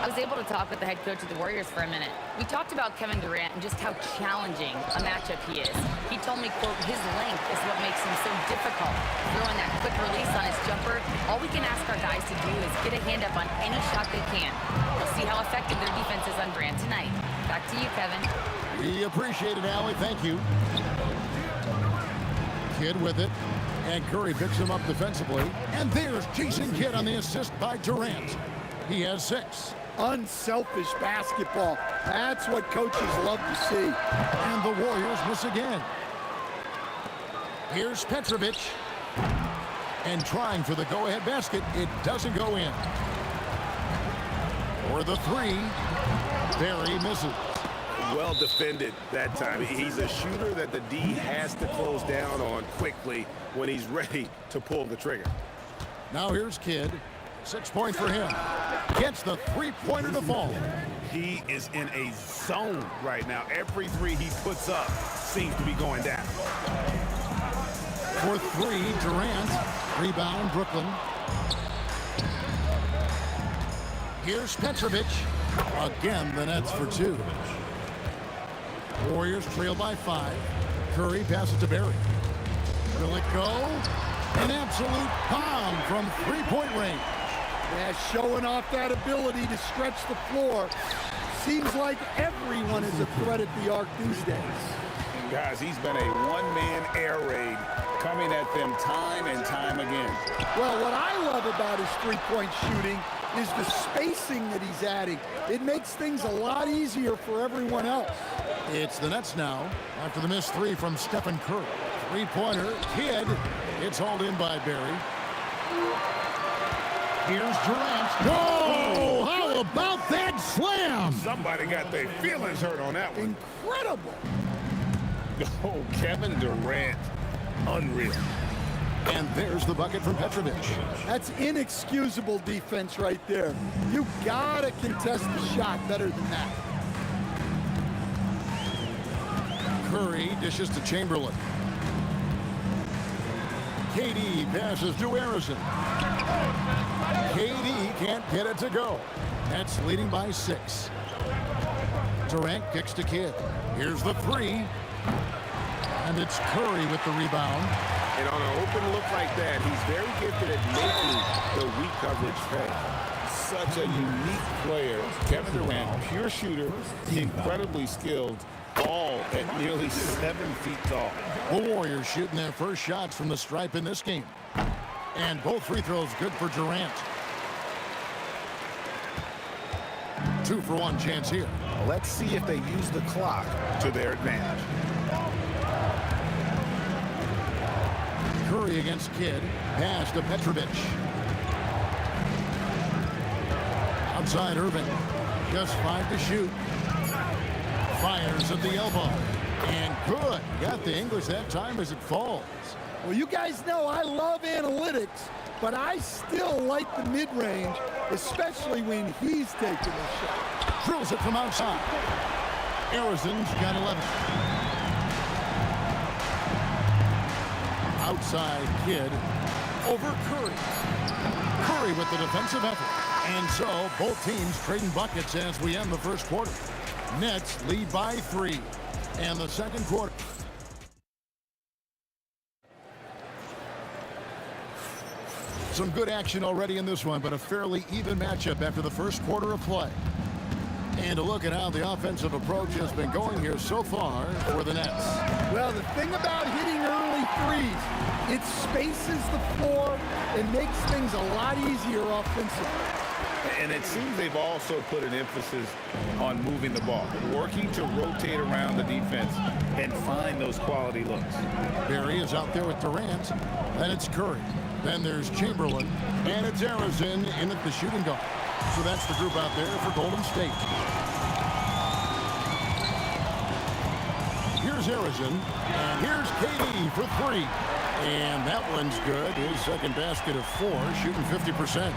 I was able to talk with the head coach of the Warriors for a minute. We talked about Kevin Durant and just how challenging a matchup he is. He told me, quote, his length is what makes him so difficult. Throwing that quick release on his jumper, all we can ask our guys to do is get a hand up on any shot they can. We'll see how effective their defense is on Durant tonight. Back to you, Kevin. We appreciate it, Allie. Thank you. Kidd with it. And Curry picks him up defensively. And there's Jason Kidd on the assist by Durant. He has 6. Unselfish basketball. That's what coaches love to see. And the Warriors miss again. Here's Petrovic. And trying for the go-ahead basket. It doesn't go in. For the 3, Barry misses. Well defended that time. He's a shooter that the D has to close down on quickly when he's ready to pull the trigger. Now here's Kidd. 6 points for him. Gets the three-pointer to fall. He is in a zone right now. Every 3 he puts up seems to be going down. For 3, Durant. Rebound, Brooklyn. Here's Petrovic. Again, the Nets for 2. Warriors trail by 5. Curry passes to Barry. Will it go? An absolute bomb from three-point range. Yeah, showing off that ability to stretch the floor. Seems like everyone is a threat at the arc these days. Guys, he's been a one-man air raid coming at them time and time again. Well, what I love about his three-point shooting is the spacing that he's adding. It makes things a lot easier for everyone else. It's the Nets now after the missed 3 from Stephen Curry. Three-pointer, Kidd. It's hauled in by Barry. Here's Durant. Whoa! How about that slam? Somebody got their feelings hurt on that one. Incredible. Oh, Kevin Durant. Unreal. And there's the bucket from Petrovic. That's inexcusable defense right there. You gotta contest the shot better than that. Curry dishes to Chamberlain. KD passes to Harrison. KD can't get it to go. Nets leading by 6. Durant kicks to Kidd. Here's the 3. And it's Curry with the rebound. And on an open look like that, he's very gifted at making the weak coverage pay. Such a unique player. Kevin Durant, pure shooter, incredibly skilled, all at nearly 7 feet tall. The Warriors shooting their first shots from the stripe in this game. And both free throws good for Durant. 2-for-1 chance here. Let's see if they use the clock to their advantage. Curry against Kidd. Pass to Petrovic. Outside Irving. Just 5 to shoot. Fires at the elbow. And good. Got the English that time as it falls. Well, you guys know I love analytics, but I still like the mid-range especially when he's taking a shot. Drills it from outside. Arizon's got 11. Outside Kidd over Curry. Curry with the defensive effort. And so both teams trading buckets as we end the first quarter. Nets lead by 3. And the second quarter. Some good action already in this one, but a fairly even matchup after the first quarter of play. And a look at how the offensive approach has been going here so far for the Nets. Well, the thing about hitting early threes, it spaces the floor and makes things a lot easier offensively. And it seems they've also put an emphasis on moving the ball, working to rotate around the defense and find those quality looks. Barry is out there with Durant. Then it's Curry. Then there's Chamberlain. And it's Arizon in at the shooting guard. So that's the group out there for Golden State. Here's Arizon. And here's KD for 3. And that one's good. His second basket of 4, shooting 50%.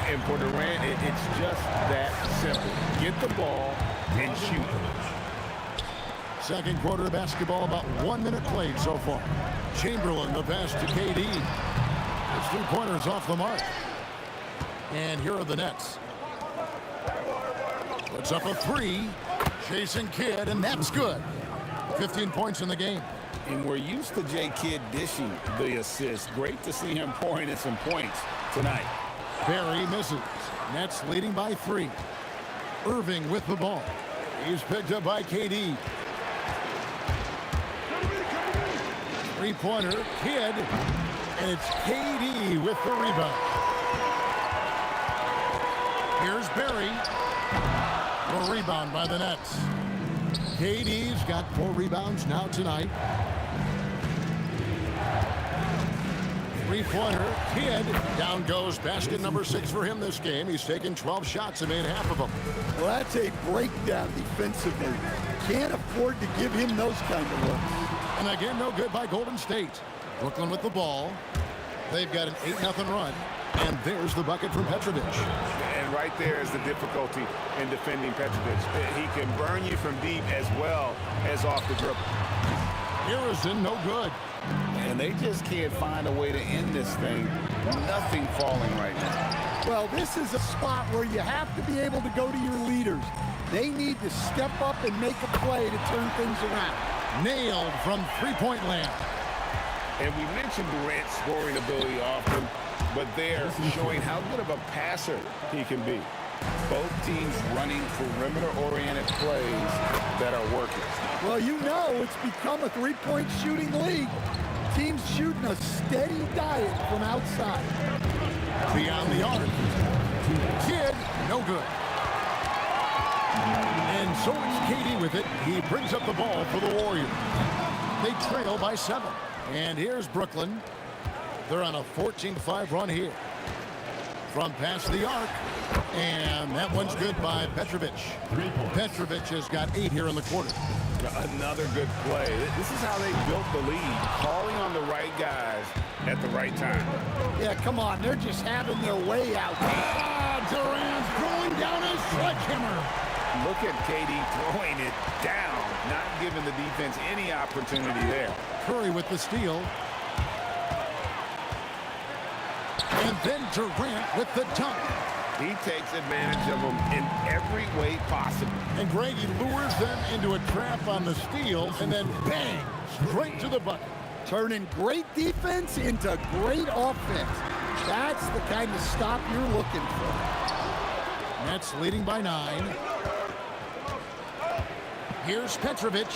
And for Durant, it's just that simple. Get the ball and shoot. Second quarter of basketball, about 1 minute played so far. Chamberlain, the pass to KD. His three-pointers off the mark. And here are the Nets. Puts up a 3. Chasing Kidd, and that's good. 15 points in the game. And we're used to J. Kidd dishing the assist. Great to see him pouring in some points tonight. Barry misses. Nets leading by 3. Irving with the ball. He's picked up by KD. Three-pointer, Kidd. And it's KD with the rebound. Here's Barry. A rebound by the Nets. KD's got 4 rebounds now tonight. Three-pointer, Kidd. Down goes basket number 6 for him this game. He's taken 12 shots and made half of them. Well, that's a breakdown defensively. Can't afford to give him those kind of looks. And again, no good by Golden State. Brooklyn with the ball. They've got an 8-0 run. And there's the bucket from Petrovic. And right there is the difficulty in defending Petrovic. He can burn you from deep as well as off the dribble. Arizon, no good. And they just can't find a way to end this thing. Nothing falling right now. Well, this is a spot where you have to be able to go to your leaders. They need to step up and make a play to turn things around. Nailed from three-point land. And we mentioned Durant's scoring ability often, but they're showing how good of a passer he can be. Both teams running perimeter-oriented plays that are working. Well, you know it's become a three-point shooting league. Teams shooting a steady diet from outside. Beyond the arc. Kidd, no good. And so it's KD with it. He brings up the ball for the Warriors. They trail by 7. And here's Brooklyn. They're on a 14-5 run here. From past the arc. And that one's good by Petrovic. Petrovic has got 8 here in the quarter. Another good play. This is how they built the lead. Calling on the right guys at the right time. Yeah, come on. They're just having their way out. Durant's throwing down a sledgehammer. Look at KD throwing it down, not giving the defense any opportunity there. Curry with the steal. And then Durant with the dunk. He takes advantage of them in every way possible. And Greg, he lures them into a trap on the steal, and then bang, straight to the bucket. Turning great defense into great offense. That's the kind of stop you're looking for. Nets leading by 9. Here's Petrovic.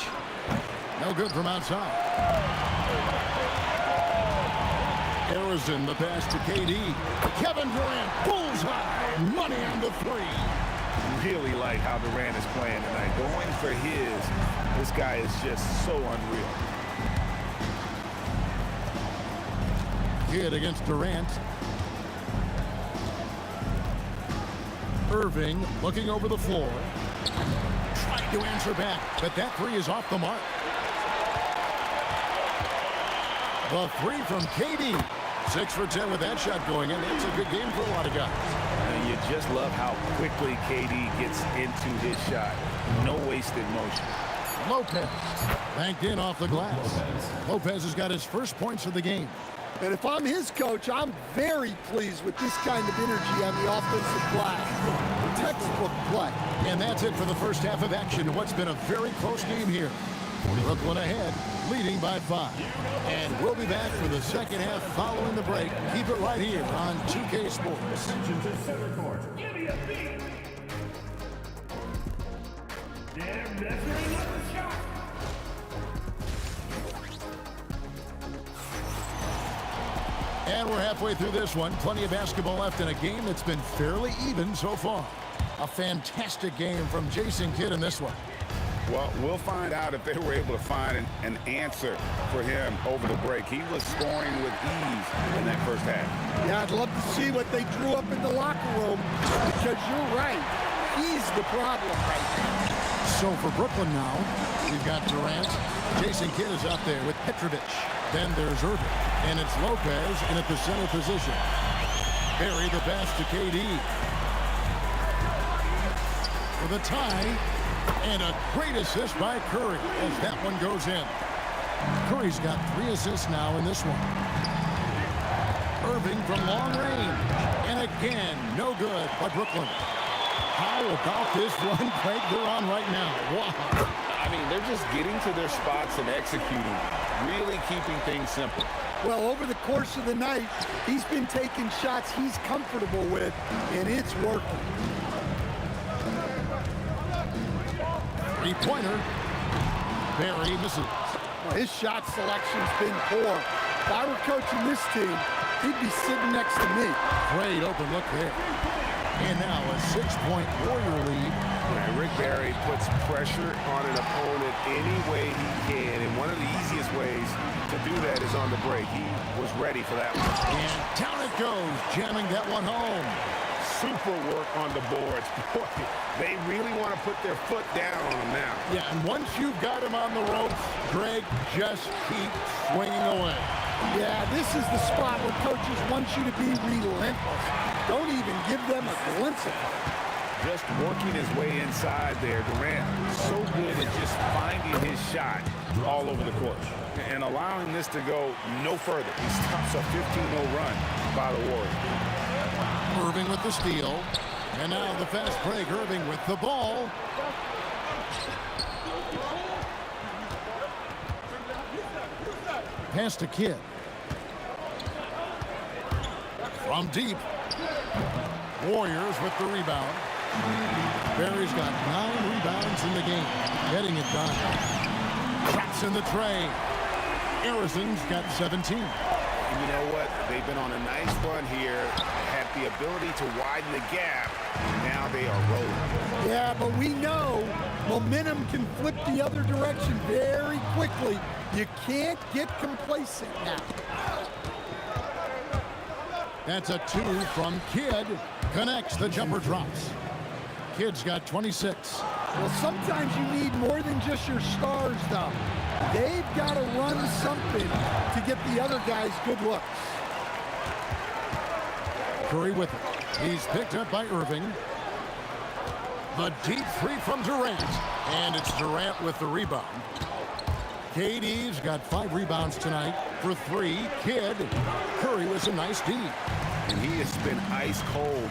No good from outside. Arizon, the pass to KD. Kevin Durant, bullseye. Money on the 3. Really like how Durant is playing tonight. Going for his. This guy is just so unreal. Kidd against Durant. Irving looking over the floor. Trying to answer back, but that 3 is off the mark. The 3 from KD. 6 for 10 with that shot going in. It's a good game for a lot of guys. And you just love how quickly KD gets into his shot. No wasted motion. Lopez banked in off the glass. Lopez has got his first points of the game. And if I'm his coach, I'm very pleased with this kind of energy on the offensive glass. Textbook play. And that's it for the first half of action. What's been a very close game here. Brooklyn ahead, leading by 5. And we'll be back for the second half following the break. Keep it right here on 2K Sports. Give me a beat. They're measuring up the shot. And we're halfway through this one. Plenty of basketball left in a game that's been fairly even so far. A fantastic game from Jason Kidd in this one. Well, we'll find out if they were able to find an answer for him over the break. He was scoring with ease in that first half. Yeah, I'd love to see what they drew up in the locker room, because you're right. He's the problem right now. So for Brooklyn now, we've got Durant. Jason Kidd is out there with Petrovic. Then there's Irving. And it's Lopez in at the center position. Barry the pass to KD. For the tie. And a great assist by Curry as that one goes in. Curry's got 3 assists now in this one. Irving from long range. And again, no good by Brooklyn. How about this run play they're on right now? Wow. I mean, they're just getting to their spots and executing, really keeping things simple. Well, over the course of the night, he's been taking shots he's comfortable with, and it's working. Three-pointer. Barry misses. Well, his shot selection's been poor. If I were coaching this team, he'd be sitting next to me. Great open look there. And now a 6-point Warrior lead. And Rick Barry puts pressure on an opponent any way he can. And one of the easiest ways to do that is on the break. He was ready for that one. And down it goes, jamming that one home. Super work on the boards. Boy, they really want to put their foot down on him now. Yeah, and once you've got him on the ropes, Greg, just keep swinging away. Yeah, this is the spot where coaches want you to be relentless. Don't even give them a glimpse of it. Just working his way inside there. Durant, so good at just finding his shot all over the court and allowing this to go no further. He stops a 15-0 run by the Warriors. Irving with the steal. And now the fast break. Irving with the ball. Pass to Kidd. From deep. Warriors with the rebound. Barry's got 9 rebounds in the game. Getting it done. Traps in the tray. Harrison's got 17. And you know what? They've been on a nice run here. Had the ability to widen the gap. Now they are rolling. Yeah, but we know momentum can flip the other direction very quickly. You can't get complacent now. That's a 2 from Kidd. Connects, the jumper drops. Kidd's got 26. Well, sometimes you need more than just your stars, though. They've got to run something to get the other guys good looks. Curry with it. He's picked up by Irving. The deep 3 from Durant. And it's Durant with the rebound. KD's got 5 rebounds tonight for 3. Kidd. Curry with a nice D. And he has been ice cold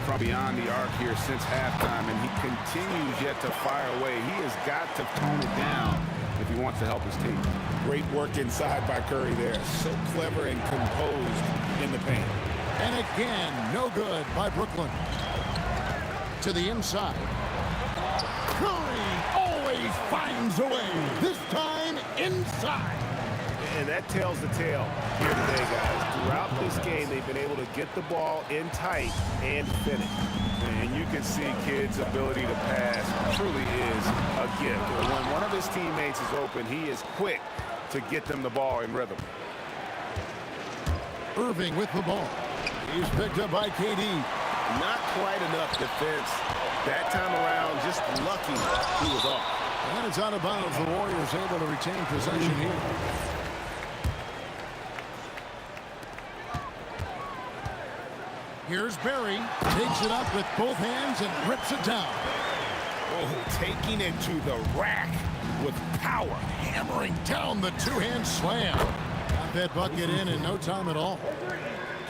from beyond the arc here since halftime, and he continues yet to fire away. He has got to tone it down if he wants to help his team. Great work inside by Curry there. So clever and composed in the paint. And again, no good by Brooklyn. To the inside. Curry always finds a way. This time inside. And that tells the tale here today, guys. Throughout this game, they've been able to get the ball in tight and finish. And you can see Kidd's ability to pass truly is a gift. When one of his teammates is open, he is quick to get them the ball in rhythm. Irving with the ball. He's picked up by KD. Not quite enough defense that time around. Just lucky he was off. And it's out of bounds. The Warriors able to retain possession here. Here's Barry. Takes it up with both hands and rips it down. Oh, taking it to the rack with power. Hammering down the two-hand slam. Got that bucket in no time at all.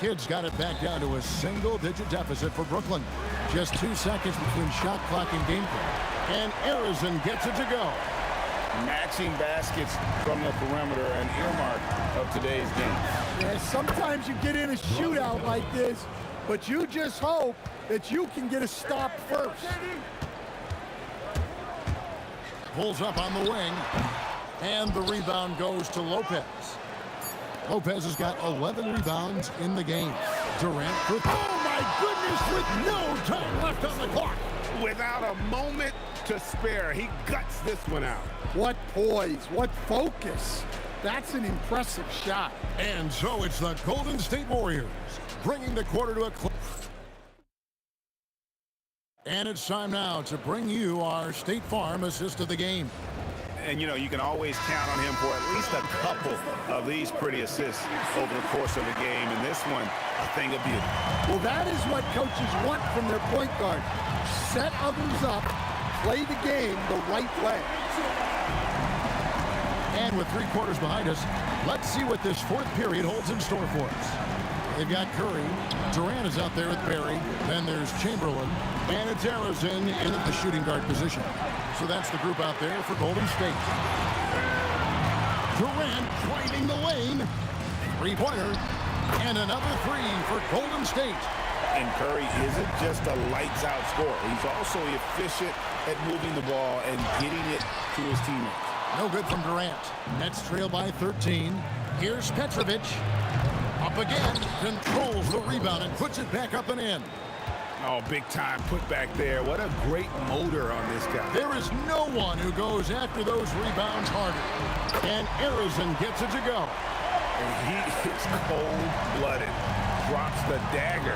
Kids got it back down to a single-digit deficit for Brooklyn. Just 2 seconds between shot clock and game clock. And Arizon gets it to go. Matching baskets from the perimeter, an earmark of today's game. Yeah, sometimes you get in a shootout like this, but you just hope that you can get a stop first. Pulls up on the wing, and the rebound goes to Lopez. Lopez has got 11 rebounds in the game. Durant with, oh my goodness, with no time left on the clock. Without a moment to spare, he guts this one out. What poise, what focus. That's an impressive shot. And so it's the Golden State Warriors bringing the quarter to a close. And it's time now to bring you our State Farm assist of the game. And, you know, you can always count on him for at least a couple of these pretty assists over the course of the game. And this one, a thing of beauty. Well, that is what coaches want from their point guard. Set others up, play the game the right way. And with 3 quarters behind us, let's see what this fourth period holds in store for us. They've got Curry. Durant is out there with Barry. Then there's Chamberlain. And it's Arizon in at the shooting guard position. So that's the group out there for Golden State. Durant driving the lane. 3-pointer. And another 3 for Golden State. And Curry isn't just a lights-out scorer. He's also efficient at moving the ball and getting it to his teammates. No good from Durant. Nets trail by 13. Here's Petrovic. Up again. Controls the rebound and puts it back up and in. Oh, big time put back there. What a great motor on this guy. There is no one who goes after those rebounds harder. And Arizon gets it to go. And he is cold-blooded. Drops the dagger.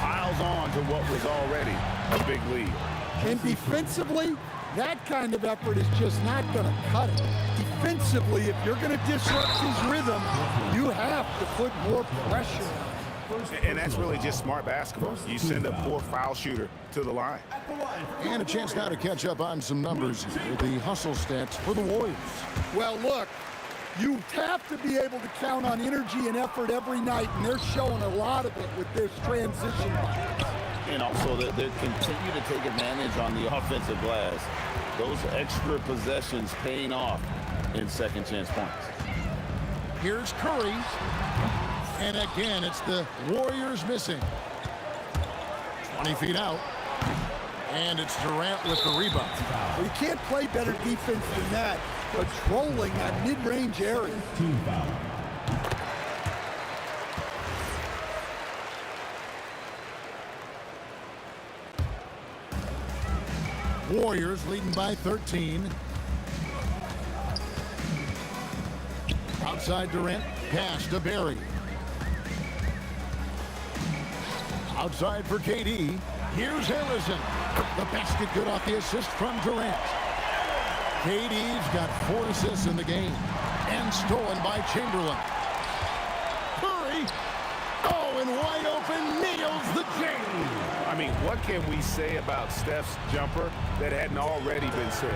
Piles on to what was already a big lead. And defensively, that kind of effort is just not going to cut it. Defensively, if you're going to disrupt his rhythm, you have to put more pressure on. And that's really just smart basketball. You send a poor foul shooter to the line. And a chance now to catch up on some numbers with the hustle stats for the Warriors. Well, look, you have to be able to count on energy and effort every night, and they're showing a lot of it with this transition. And also, they continue to take advantage on the offensive glass. Those extra possessions paying off in second chance points. Here's Curry. And again, it's the Warriors missing. 20 feet out. And it's Durant with the rebound. Well, you can't play better defense than that. Patrolling that mid-range area. Warriors leading by 13. Outside Durant, pass to Barry. Outside for KD. Here's Harrison. The basket good off the assist from Durant. KD's got 4 assists in the game. And stolen by Chamberlain. Curry. Oh, and wide open, nails the jam. I mean, what can we say about Steph's jumper that hadn't already been said?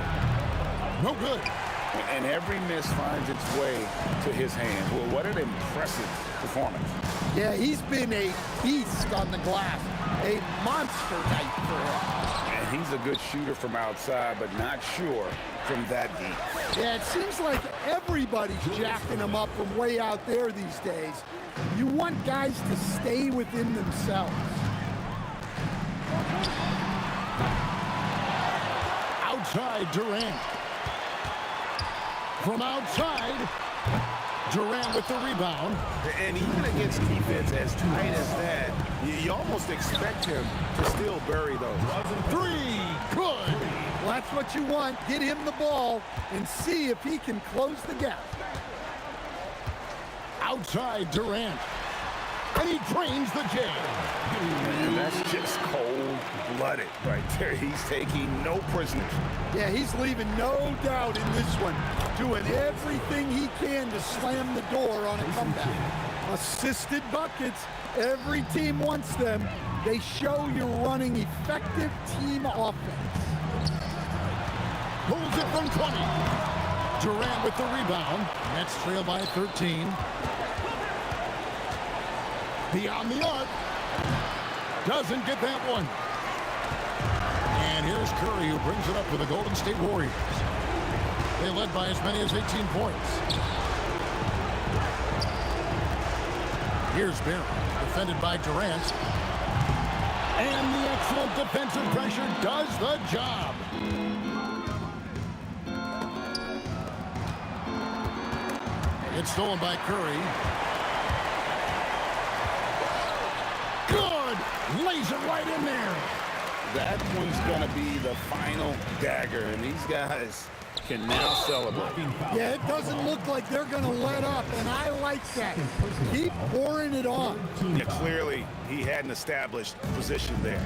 No good. And every miss finds its way to his hand. Well, what an impressive performance. Yeah, he's been a beast on the glass. A monster night for him. And he's a good shooter from outside, but not sure from that deep. Yeah, it seems like everybody's jacking him up from way out there these days. You want guys to stay within themselves. Outside Durant. From outside, Durant with the rebound. And even against defense as tight as that, you almost expect him to still bury those. 3, good. Well, that's what you want. Get him the ball and see if he can close the gap. Outside Durant. And he drains the jam. And that's just cold-blooded right there. He's taking no prisoners. Yeah, he's leaving no doubt in this one. Doing everything he can to slam the door on a comeback. Assisted buckets Every team wants them. They show you're running effective team offense. Pulls it from 20. Durant with the rebound. Nets trail by 13. Beyond the arc. Doesn't get that one. And here's Curry, who brings it up for the Golden State Warriors. They led by as many as 18 points. Here's Barry, defended by Durant. And the excellent defensive pressure does the job. It's stolen by Curry. Good! Lays it right in there. That one's going to be the final dagger, and these guys can now celebrate. Yeah, it doesn't look like they're going to let up, and I like that. Keep pouring it on. Yeah, clearly, he had an established position there.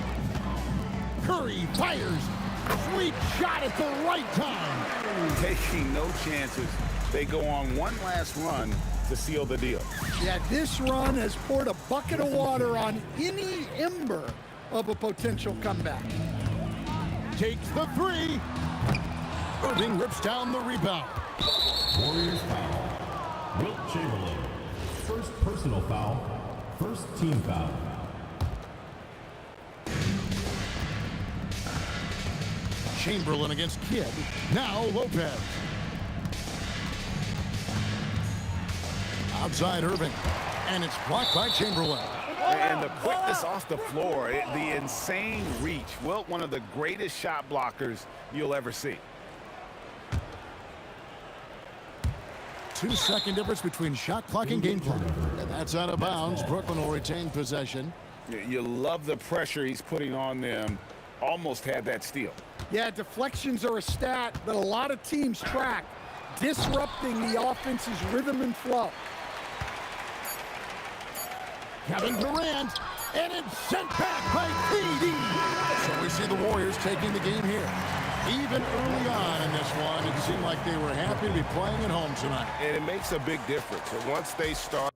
Curry fires. Sweet shot at the right time. Taking no chances. They go on one last run to seal the deal. Yeah, this run has poured a bucket of water on any ember of a potential comeback. Takes the three. Irving rips down the rebound. Warriors foul. Wilt Chamberlain. First personal foul. First team foul. Chamberlain against Kidd. Now Lopez. Outside Irving. And it's blocked by Chamberlain. And the quickness off the floor, the insane reach. Wilt, one of the greatest shot blockers you'll ever see. 2-second difference between shot clock and game clock. And that's out of bounds. Brooklyn will retain possession. You love the pressure he's putting on them. Almost had that steal. Yeah, deflections are a stat that a lot of teams track, disrupting the offense's rhythm and flow. Kevin Durant, and it's sent back by KD. So we see the Warriors taking the game here. Even early on in this one, it seemed like they were happy to be playing at home tonight. And it makes a big difference. And once they start.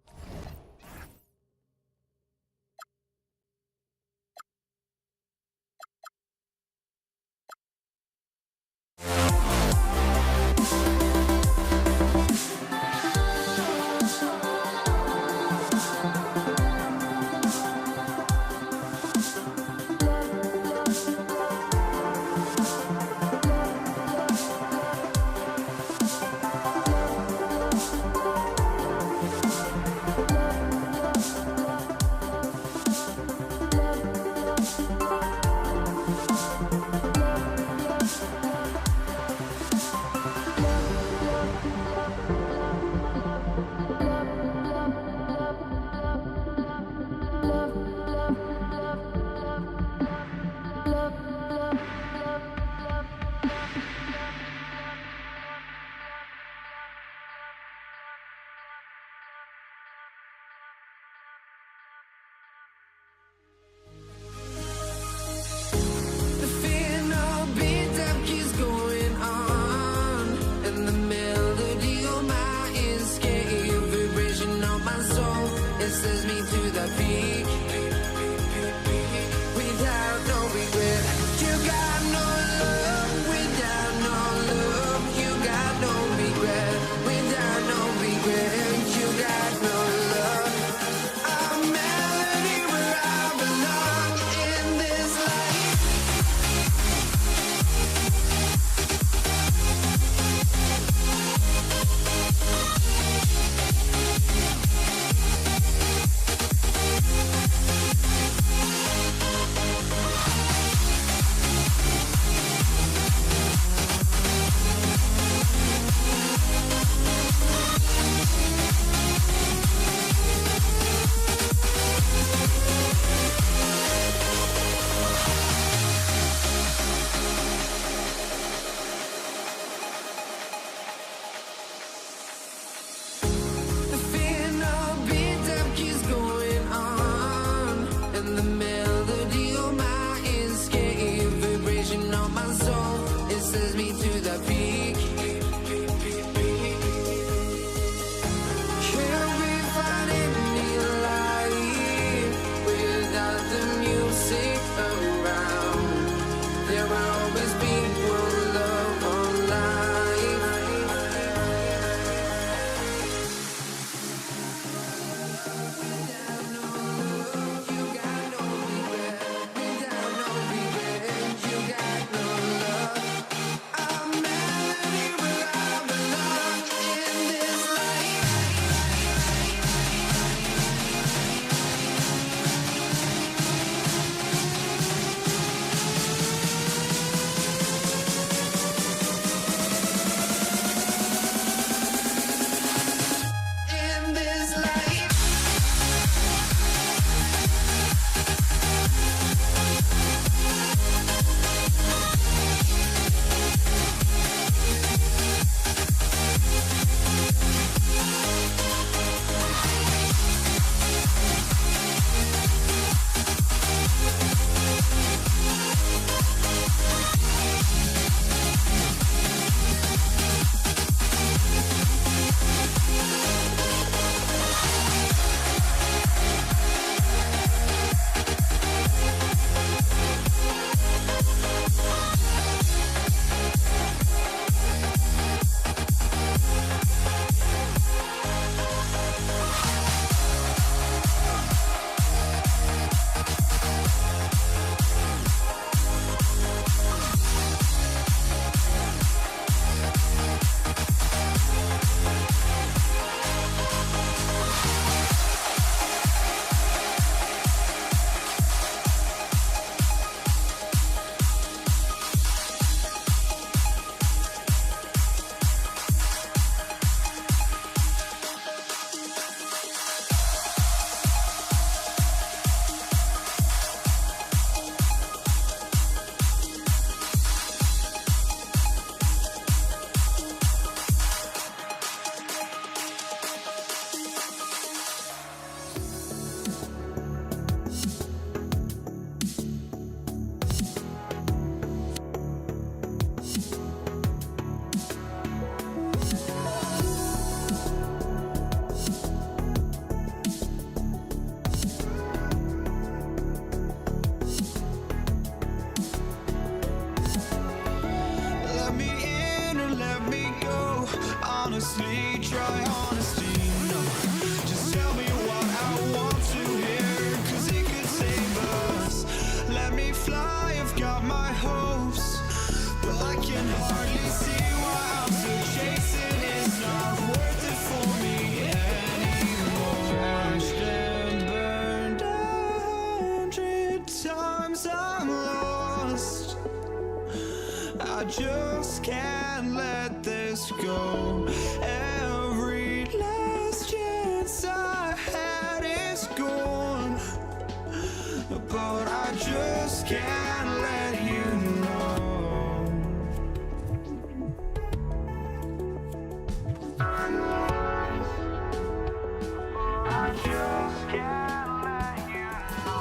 honestly, try honesty. No, just tell me what I want to hear, 'cause it could save us. Let me fly, I've got my hopes, but I can hardly see why I'm still chasing. It's not worth it for me anymore. Crashed and burned 100 times, I'm lost. I just can't let this go. Every last chance I had is gone, but I just can't let you know. I just can't let you know.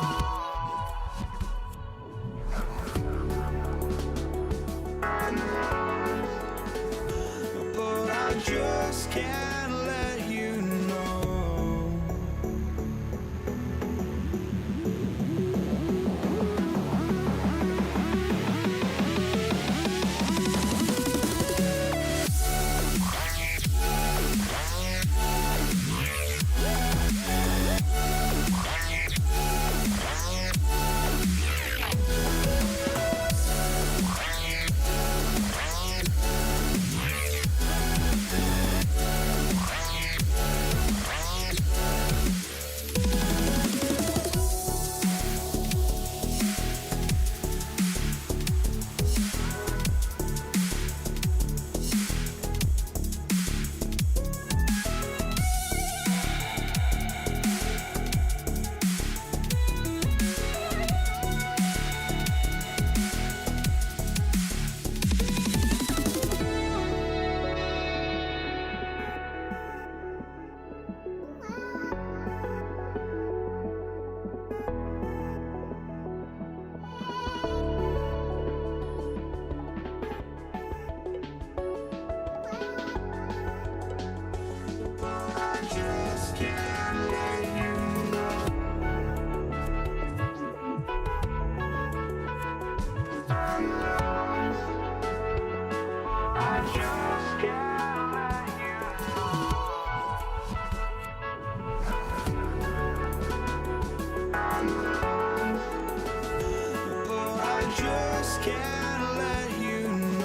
But I just can't let you know. Can't let you know.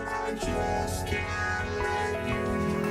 I just can't let you know.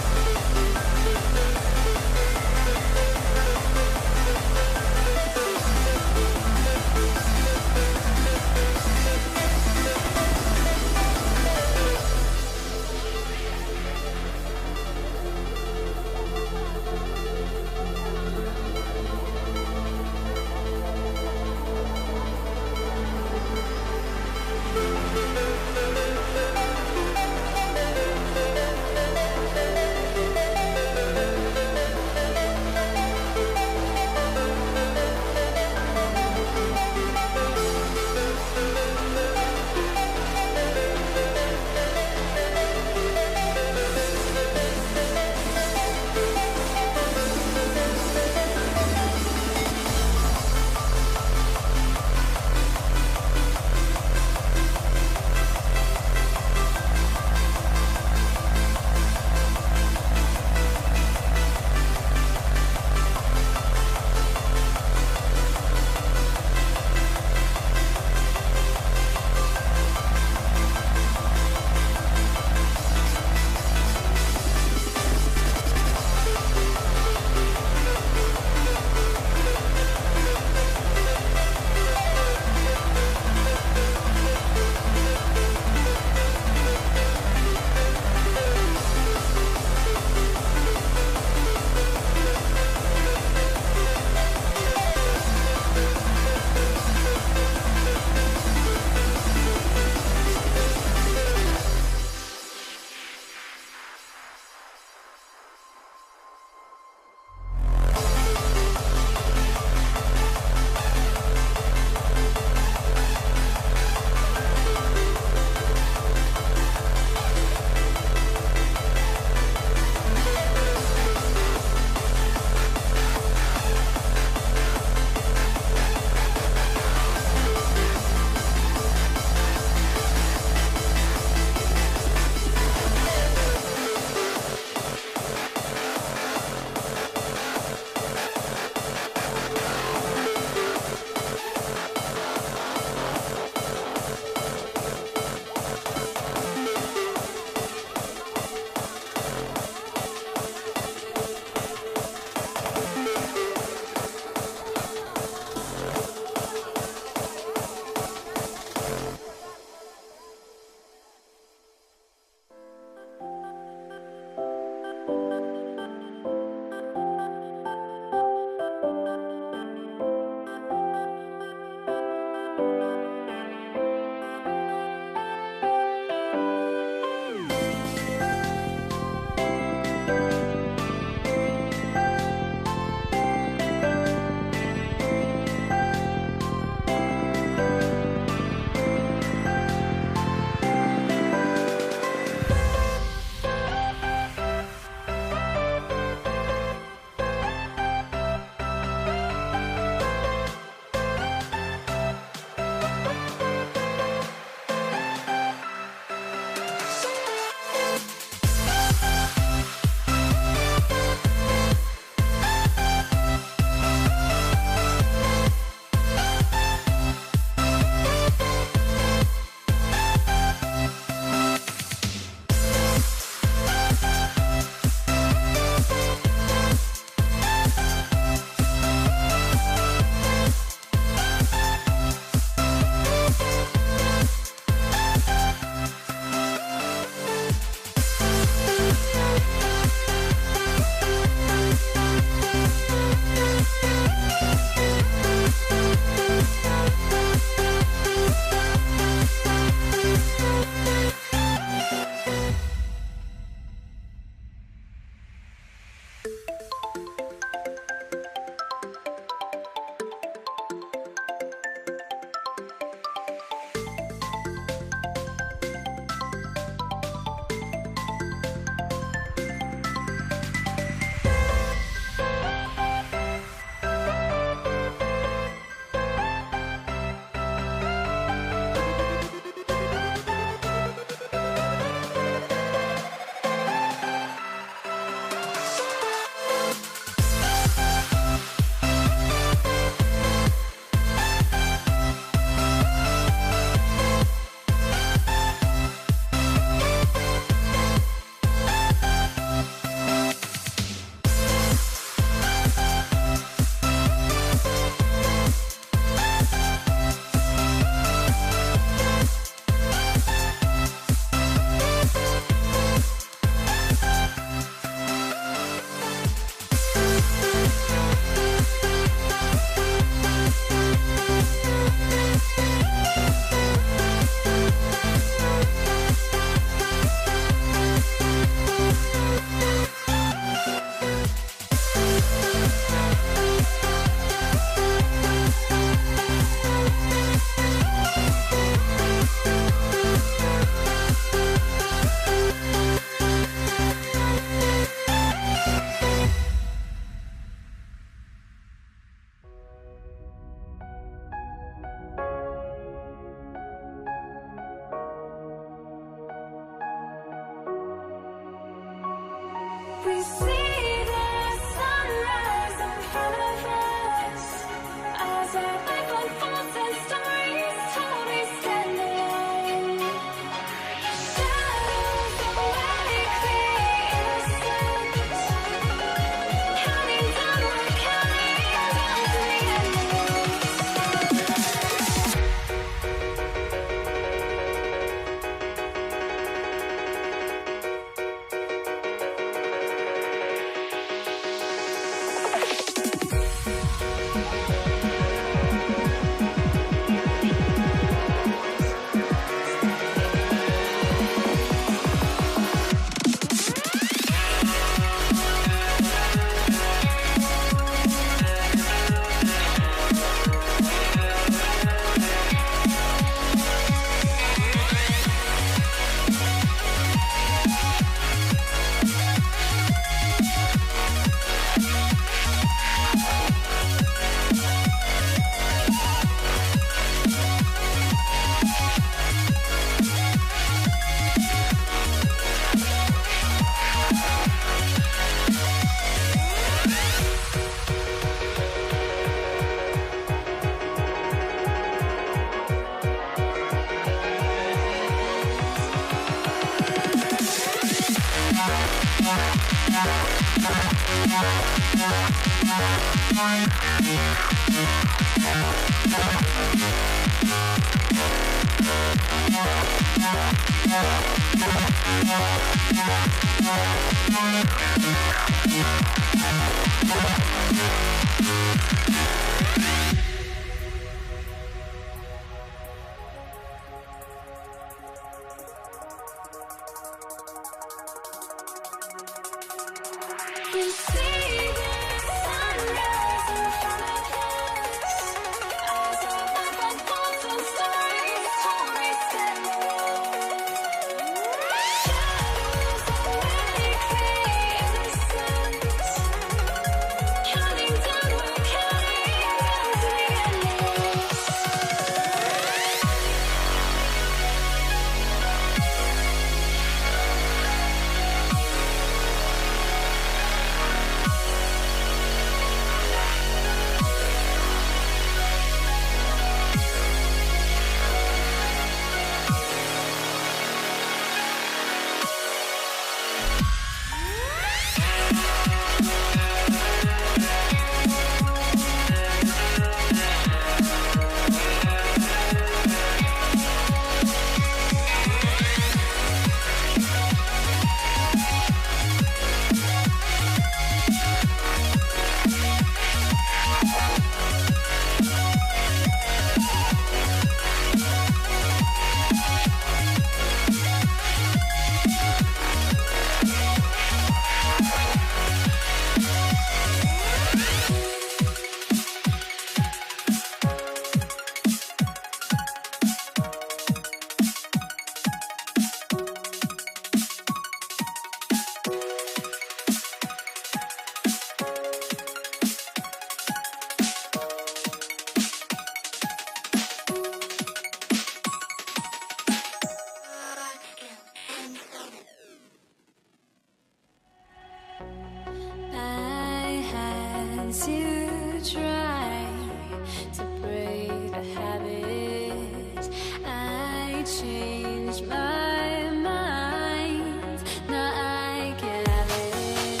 I changed my mind. Now I can have it.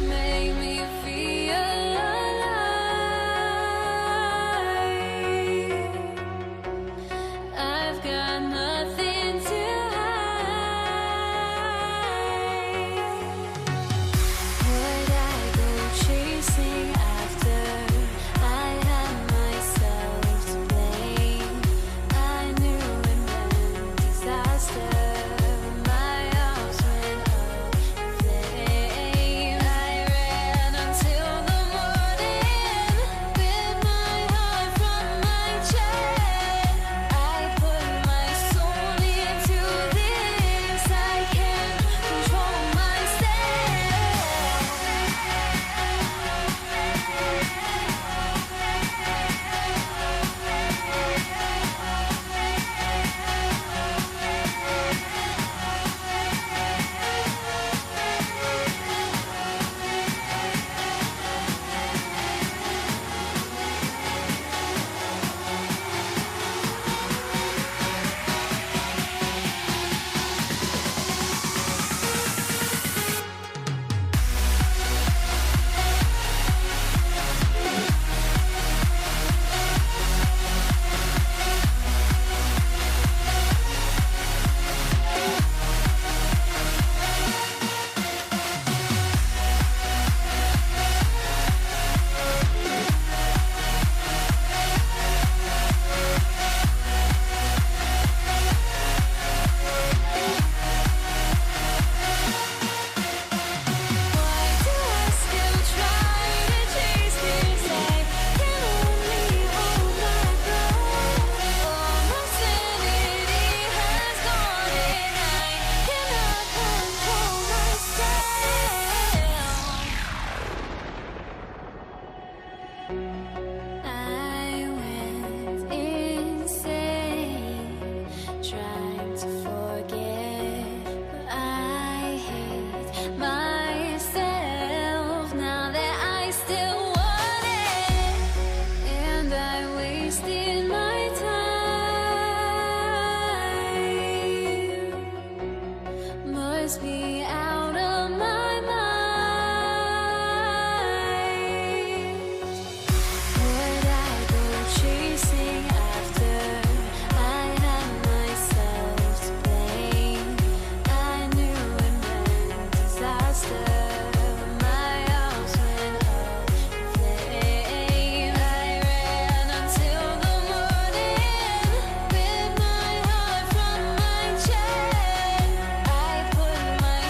Make me feel alive. I've got nothing to hide. Would I go chasing after? I had myself to blame. I knew it meant disaster. My arms went up in flame. I ran until the morning, bit my heart from my chest. I put my soul into this. I can't control I went insane, trying to forget, but I hate myself now that I still want it, and I wasted my time. Must be out of my mind. Would I go chasing after? I had myself to blame. I knew it meant disaster. My arms went up in flame. I ran until the morning, bit my heart from my chest. I put my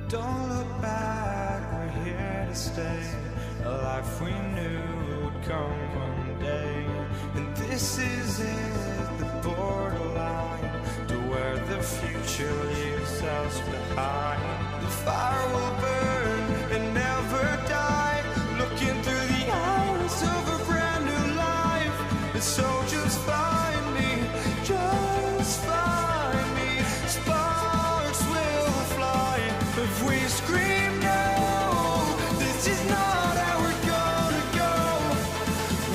Don't look back, we're here to stay. A life we knew would come one day. And this is it, the borderline to where the future leaves us behind. The fire will burn and never die, looking through the eyes of a brand new life. And so just find me, just find me. Sparks will fly if we scream no. This is not how we're gonna go.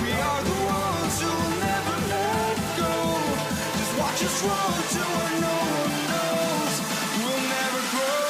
We are the ones who'll never let go. Just watch us run to where no one knows. We'll never grow.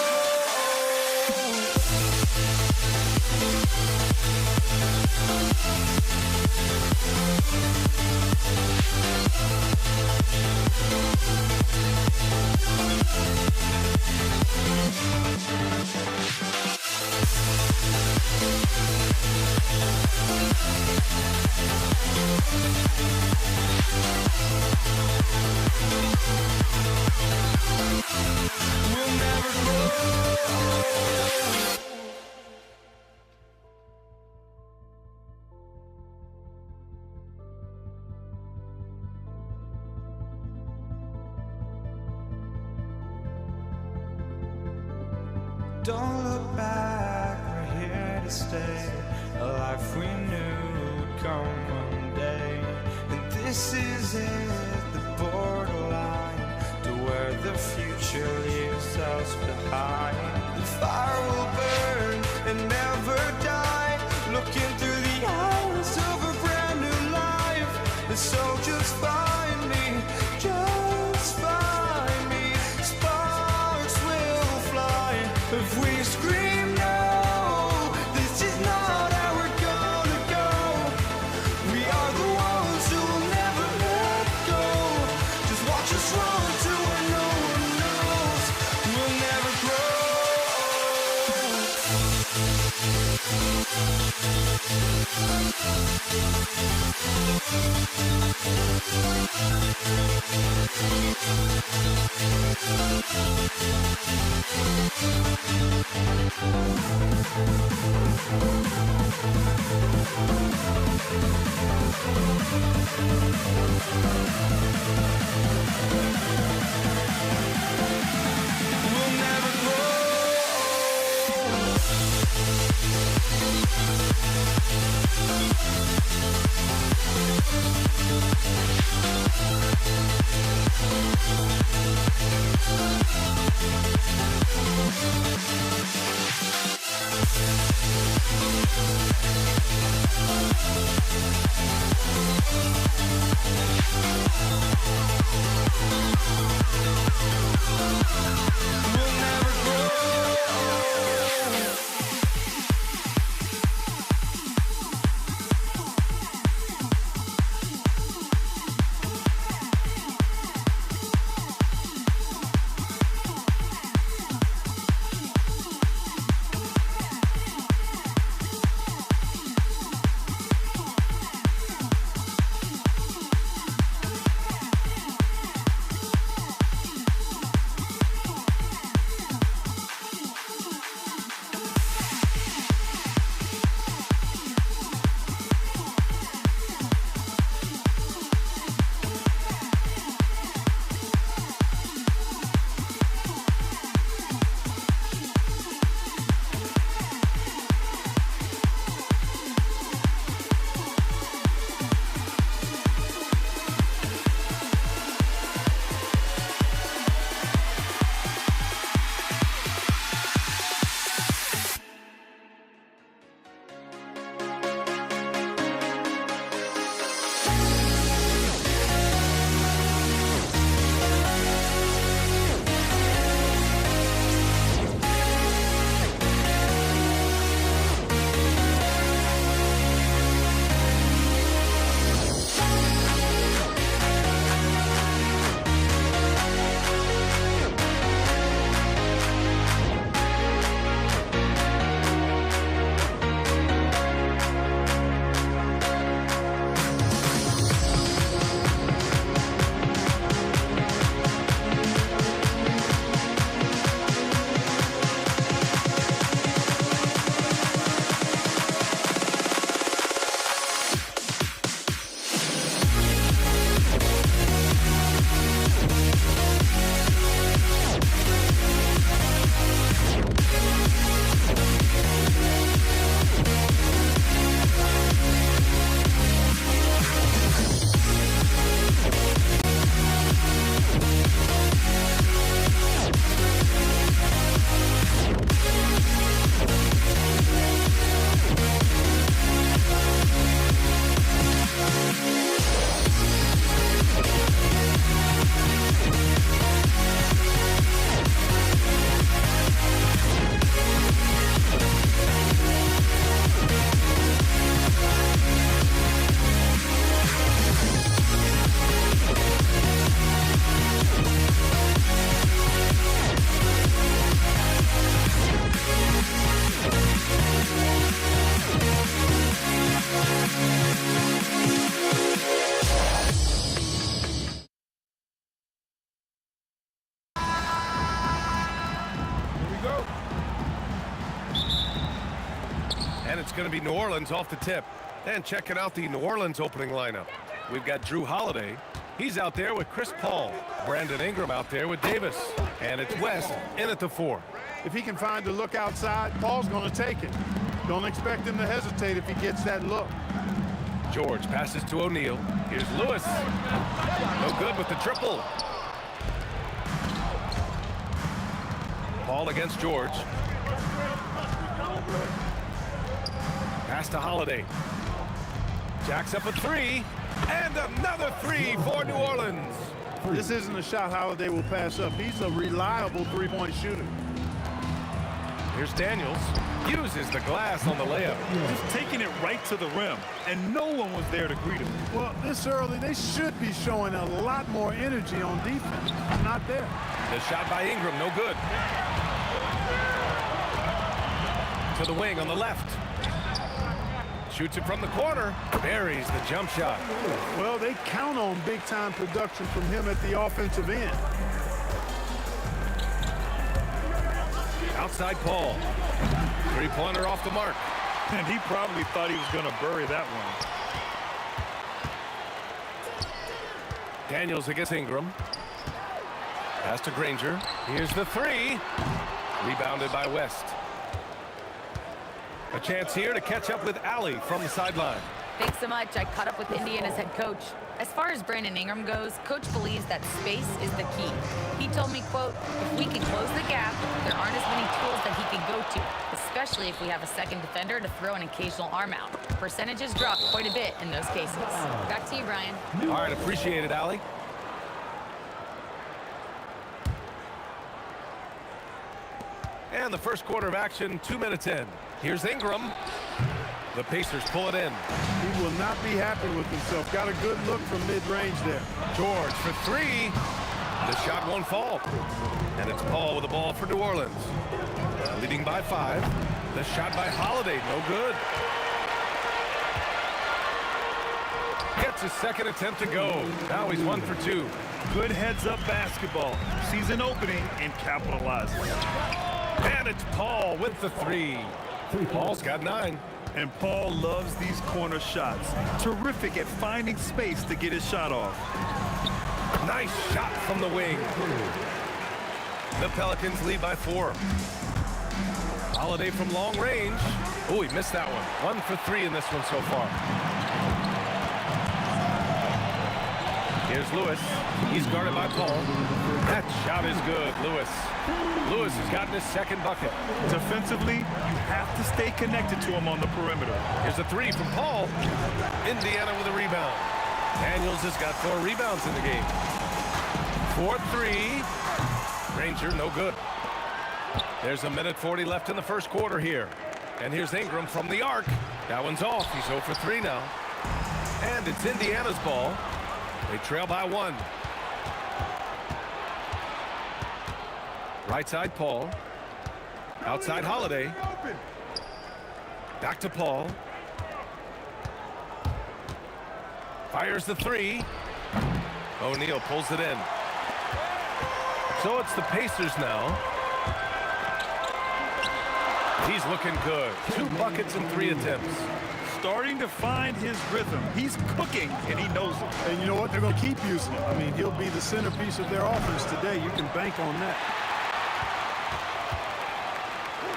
We'll never grow. Don't look back, we're here to stay. A life we knew would come one day. And this is it, the borderline to where the future leaves us behind. The fire will burn and never die, looking through the eyes of a brand new life. And so just find me, just find me. Sparks will fly if we scream no. This is not how we're gonna go. We are the ones who will never let go. Just watch us run to where no one knows. We'll never grow. We'll never grow. it's going to be New Orleans off the tip. And checking out the New Orleans opening lineup. We've got Drew Holiday. He's out there with Chris Paul. Brandon Ingram out there with Davis. And it's West in at the 4. If he can find the look outside, Paul's going to take it. Don't expect him to hesitate if he gets that look. George passes to O'Neal. Here's Lewis. No good with the triple. Paul against George. Pass to Holiday. Jacks up a 3. And another 3 for New Orleans. This isn't a shot Holiday will pass up. He's a reliable three-point shooter. Here's Daniels. Uses the glass on the layup. Just taking it right to the rim, and no one was there to greet him. Well, this early, they should be showing a lot more energy on defense. Not there. The shot by Ingram, no good. To the wing on the left. Shoots it from the corner. Buries the jump shot. Well, they count on big-time production from him at the offensive end. Outside Paul. Three-pointer off the mark. And he probably thought he was going to bury that one. Daniels against Ingram. Pass to Granger. Here's the 3. Rebounded by West. A chance here to catch up with Allie from the sideline. Thanks so much. I caught up with Indiana's head coach. As far as Brandon Ingram goes, coach believes that space is the key. He told me, quote, if we can close the gap, there aren't as many tools that he can go to, especially if we have a second defender to throw an occasional arm out. Percentages drop quite a bit in those cases. Back to you, Brian. All right, appreciate it, Allie. And the first quarter of action, 2 minutes in. Here's Ingram. The Pacers pull it in. He will not be happy with himself. Got a good look from mid-range there. George for 3. The shot won't fall. And it's Paul with the ball for New Orleans. Leading by 5. The shot by Holiday, no good. Gets his second attempt to go. Now he's 1 for 2. Good heads-up basketball. Season opening and capitalizing. And it's Paul with the 3. Paul's got 9. And Paul loves these corner shots. Terrific at finding space to get his shot off. Nice shot from the wing. The Pelicans lead by 4. Holiday from long range. Oh, he missed that one. 1 for 3 in this one so far. Here's Lewis. He's guarded by Paul. That shot is good, Lewis. Lewis has gotten his second bucket. Defensively, you have to stay connected to him on the perimeter. Here's a 3 from Paul. Indiana with a rebound. Daniels has got 4 rebounds in the game. 4-3. Granger, no good. There's a minute 40 left in the first quarter here. And here's Ingram from the arc. That one's off. He's 0 for 3 now. And it's Indiana's ball. They trail by 1. Right side, Paul. Outside, Holiday. Back to Paul. Fires the 3. O'Neal pulls it in. So it's the Pacers now. He's looking good. 2 buckets and 3 attempts. Starting to find his rhythm. He's cooking, and he knows it. And you know what? They're going to keep using him. I mean, he'll be the centerpiece of their offense today. You can bank on that.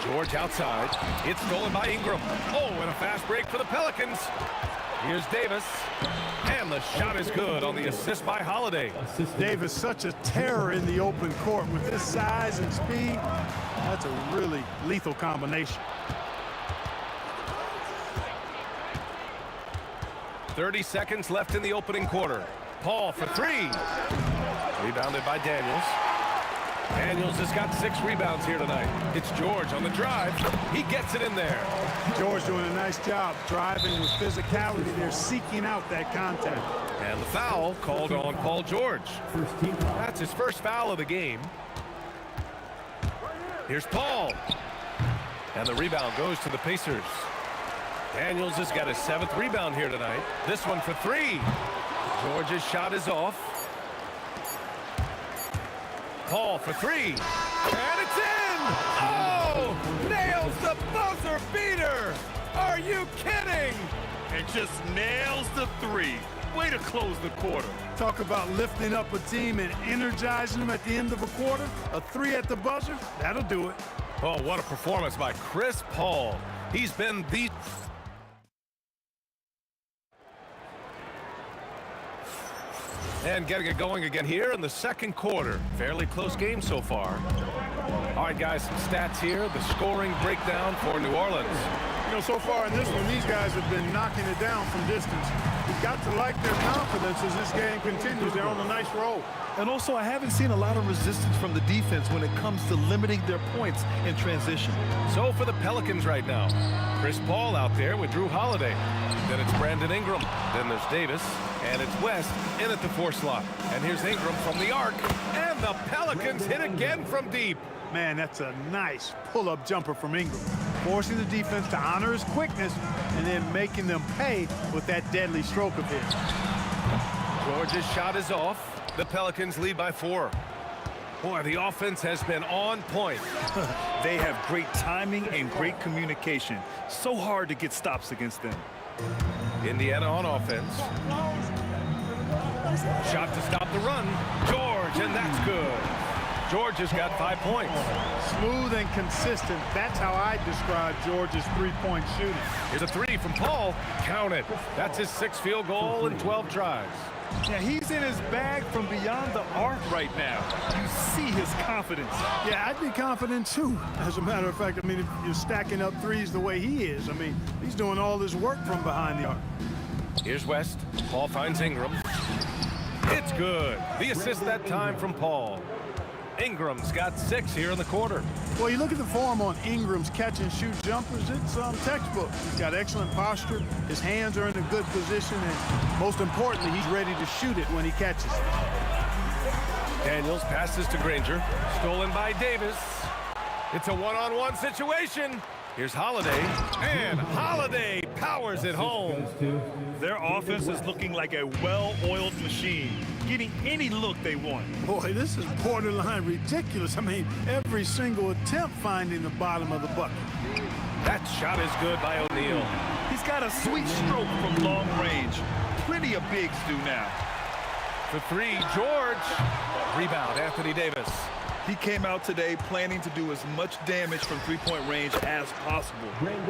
George outside. It's stolen by Ingram. Oh, and a fast break for the Pelicans. Here's Davis. And the shot is good on the assist by Holiday. Davis, such a terror in the open court with his size and speed. That's a really lethal combination. 30 seconds left in the opening quarter. Paul for 3. Rebounded by Daniels. Daniels has got 6 rebounds here tonight. It's George on the drive. He gets it in there. George doing a nice job driving with physicality. They're seeking out that contact. And the foul called on Paul George. That's his first foul of the game. Here's Paul. And the rebound goes to the Pacers. Daniels has got his 7th rebound here tonight. This one for 3. George's shot is off. Paul for 3. And it's in! Oh! Nails the buzzer beater! Are you kidding? And just nails the three. Way to close the quarter. Talk about lifting up a team and energizing them at the end of a quarter. A three at the buzzer, that'll do it. Oh, what a performance by Chris Paul. He's been the... And getting it going again here in the second quarter. Fairly close game so far. All right, guys, some stats here. The scoring breakdown for New Orleans. You know, so far in this one, these guys have been knocking it down from distance. You've got to like their confidence as this game continues. They're on a nice roll. And also, I haven't seen a lot of resistance from the defense when it comes to limiting their points in transition. So for the Pelicans right now, Chris Paul out there with Drew Holiday. Then it's Brandon Ingram. Then there's Davis. And it's West in at the 4 slot. And here's Ingram from the arc. And the Pelicans hit again from deep. Man, that's a nice pull-up jumper from Ingram. Forcing the defense to honor his quickness and then making them pay with that deadly stroke of his. George's shot is off. The Pelicans lead by 4. Boy, the offense has been on point. They have great timing and great communication. So hard to get stops against them. Indiana on offense. Shot to stop the run. George, and that's good. George has got 5 points. Smooth and consistent. That's how I describe George's three-point shooting. Here's a 3 from Paul. Count it. That's his 6th field goal in 12 tries. Yeah, he's in his bag from beyond the arc right now. You see his confidence. Yeah, I'd be confident too. As a matter of fact, I mean, if you're stacking up threes the way he is, I mean, he's doing all this work from behind the arc. Here's West. Paul finds Ingram. It's good. The assist that time from Paul. Ingram's got 6 here in the quarter. Well, you look at the form on Ingram's catch-and-shoot jumpers, it's textbook. He's got excellent posture. His hands are in a good position, and most importantly, he's ready to shoot it when he catches it. Daniels passes to Granger. Stolen by Davis. It's a one-on-one situation. Here's Holiday, and Holiday powers it home. Their offense is looking like a well-oiled machine, getting any look they want. Boy, this is borderline ridiculous. I mean, every single attempt finding the bottom of the bucket. That shot is good by O'Neal. He's got a sweet stroke from long range. Plenty of bigs do now. For 3, George. Rebound, Anthony Davis. He came out today planning to do as much damage from three-point range as possible.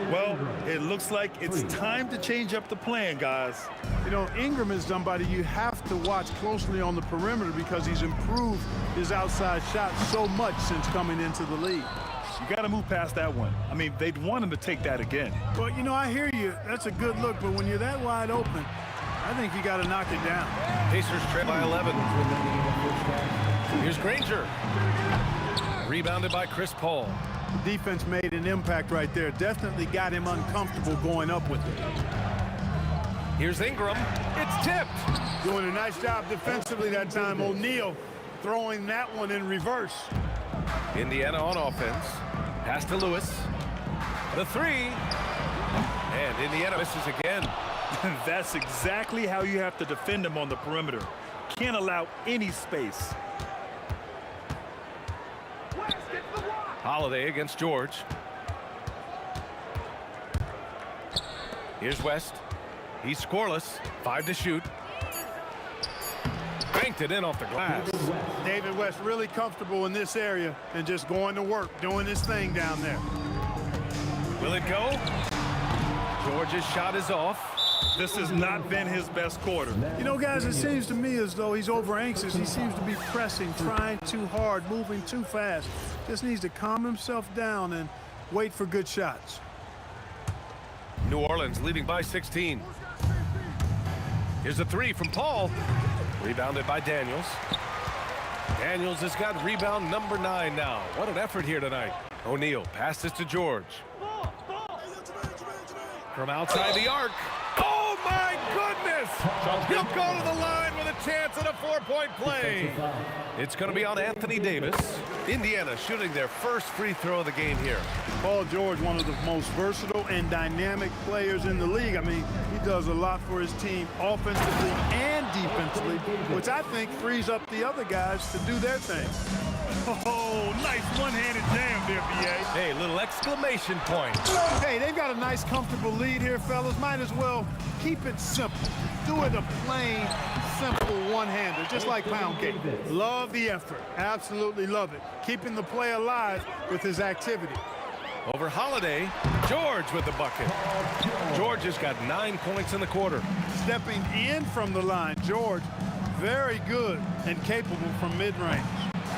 Well, it looks like it's time to change up the plan, guys. You know, Ingram is somebody you have to watch closely on the perimeter because he's improved his outside shot so much since coming into the league. You got to move past that one. I mean, they'd want him to take that again. Well, you know, I hear you. That's a good look, but when you're that wide open, I think you got to knock it down. Pacers trail by 11. Here's Granger. Rebounded by Chris Paul. The defense made an impact right there. Definitely got him uncomfortable going up with it. Here's Ingram. It's tipped. Doing a nice job defensively that time. O'Neal throwing that one in reverse. Indiana on offense. Pass to Lewis. The 3. And Indiana misses again. That's exactly how you have to defend them on the perimeter. Can't allow any space. Holiday against George. Here's West. He's scoreless. 5 to shoot. Banked it in off the glass. David West really comfortable in this area and just going to work, doing his thing down there. Will it go? George's shot is off. This has not been his best quarter. You know, guys, it seems to me as though he's over anxious. He seems to be pressing, trying too hard, moving too fast. Just needs to calm himself down and wait for good shots. New Orleans leading by 16. Here's a 3 from Paul. Rebounded by Daniels. Daniels has got rebound number 9 now. What an effort here tonight. O'Neal passes to George. From outside the arc. Oh, my goodness! He'll go to the line with a chance at a 4-point play. It's going to be on Anthony Davis. Indiana shooting their first free throw of the game here. Paul George, one of the most versatile and dynamic players in the league. I mean, he does a lot for his team offensively and defensively, which I think frees up the other guys to do their thing. Oh, Nice one-handed jam there, B.A. Hey, little exclamation point. Hey, they've got a nice, comfortable lead here, fellas. Might as well keep it simple. Do it a plain, simple one-hander, just like pound cake. Love the effort. Absolutely love it. Keeping the play alive with his activity. Over Holiday, George with the bucket. George has got 9 points in the quarter. Stepping in from the line, George, very good and capable from mid-range.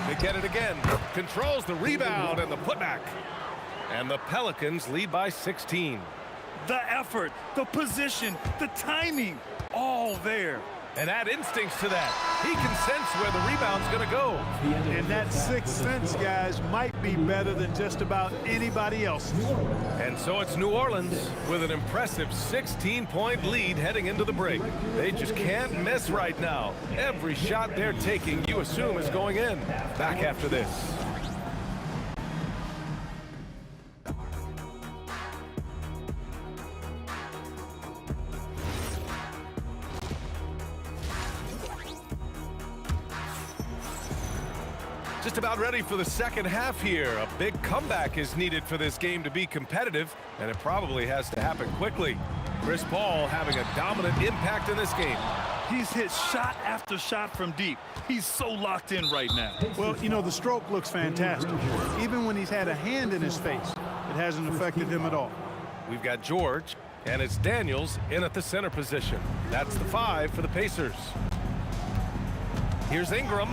They get it again. Controls the rebound and the putback. And the Pelicans lead by 16. The effort, the position, the timing, all there. And add instincts to that. He can sense where the rebound's going to go. And that sixth sense, guys, might be better than just about anybody else's. And so it's New Orleans with an impressive 16-point lead heading into the break. They just can't miss right now. Every shot they're taking, you assume, is going in. Back after this. Just about ready for the second half here. A big comeback is needed for this game to be competitive, and it probably has to happen quickly. Chris Paul having a dominant impact in this game. He's hit shot after shot from deep. He's so locked in right now. Well, you know, the stroke looks fantastic. Even when he's had a hand in his face, it hasn't affected him at all. We've got George, and it's Daniels in at the center position. That's the 5 for the Pacers. Here's Ingram.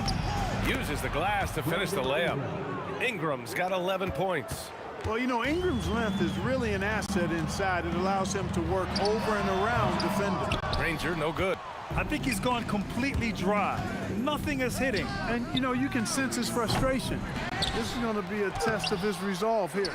Uses the glass to finish the layup. Ingram's got 11 points. Well, you know, Ingram's length is really an asset inside. It allows him to work over and around defenders. Granger, no good. I think he's gone completely dry. Nothing is hitting. And, you know, you can sense his frustration. This is going to be a test of his resolve here.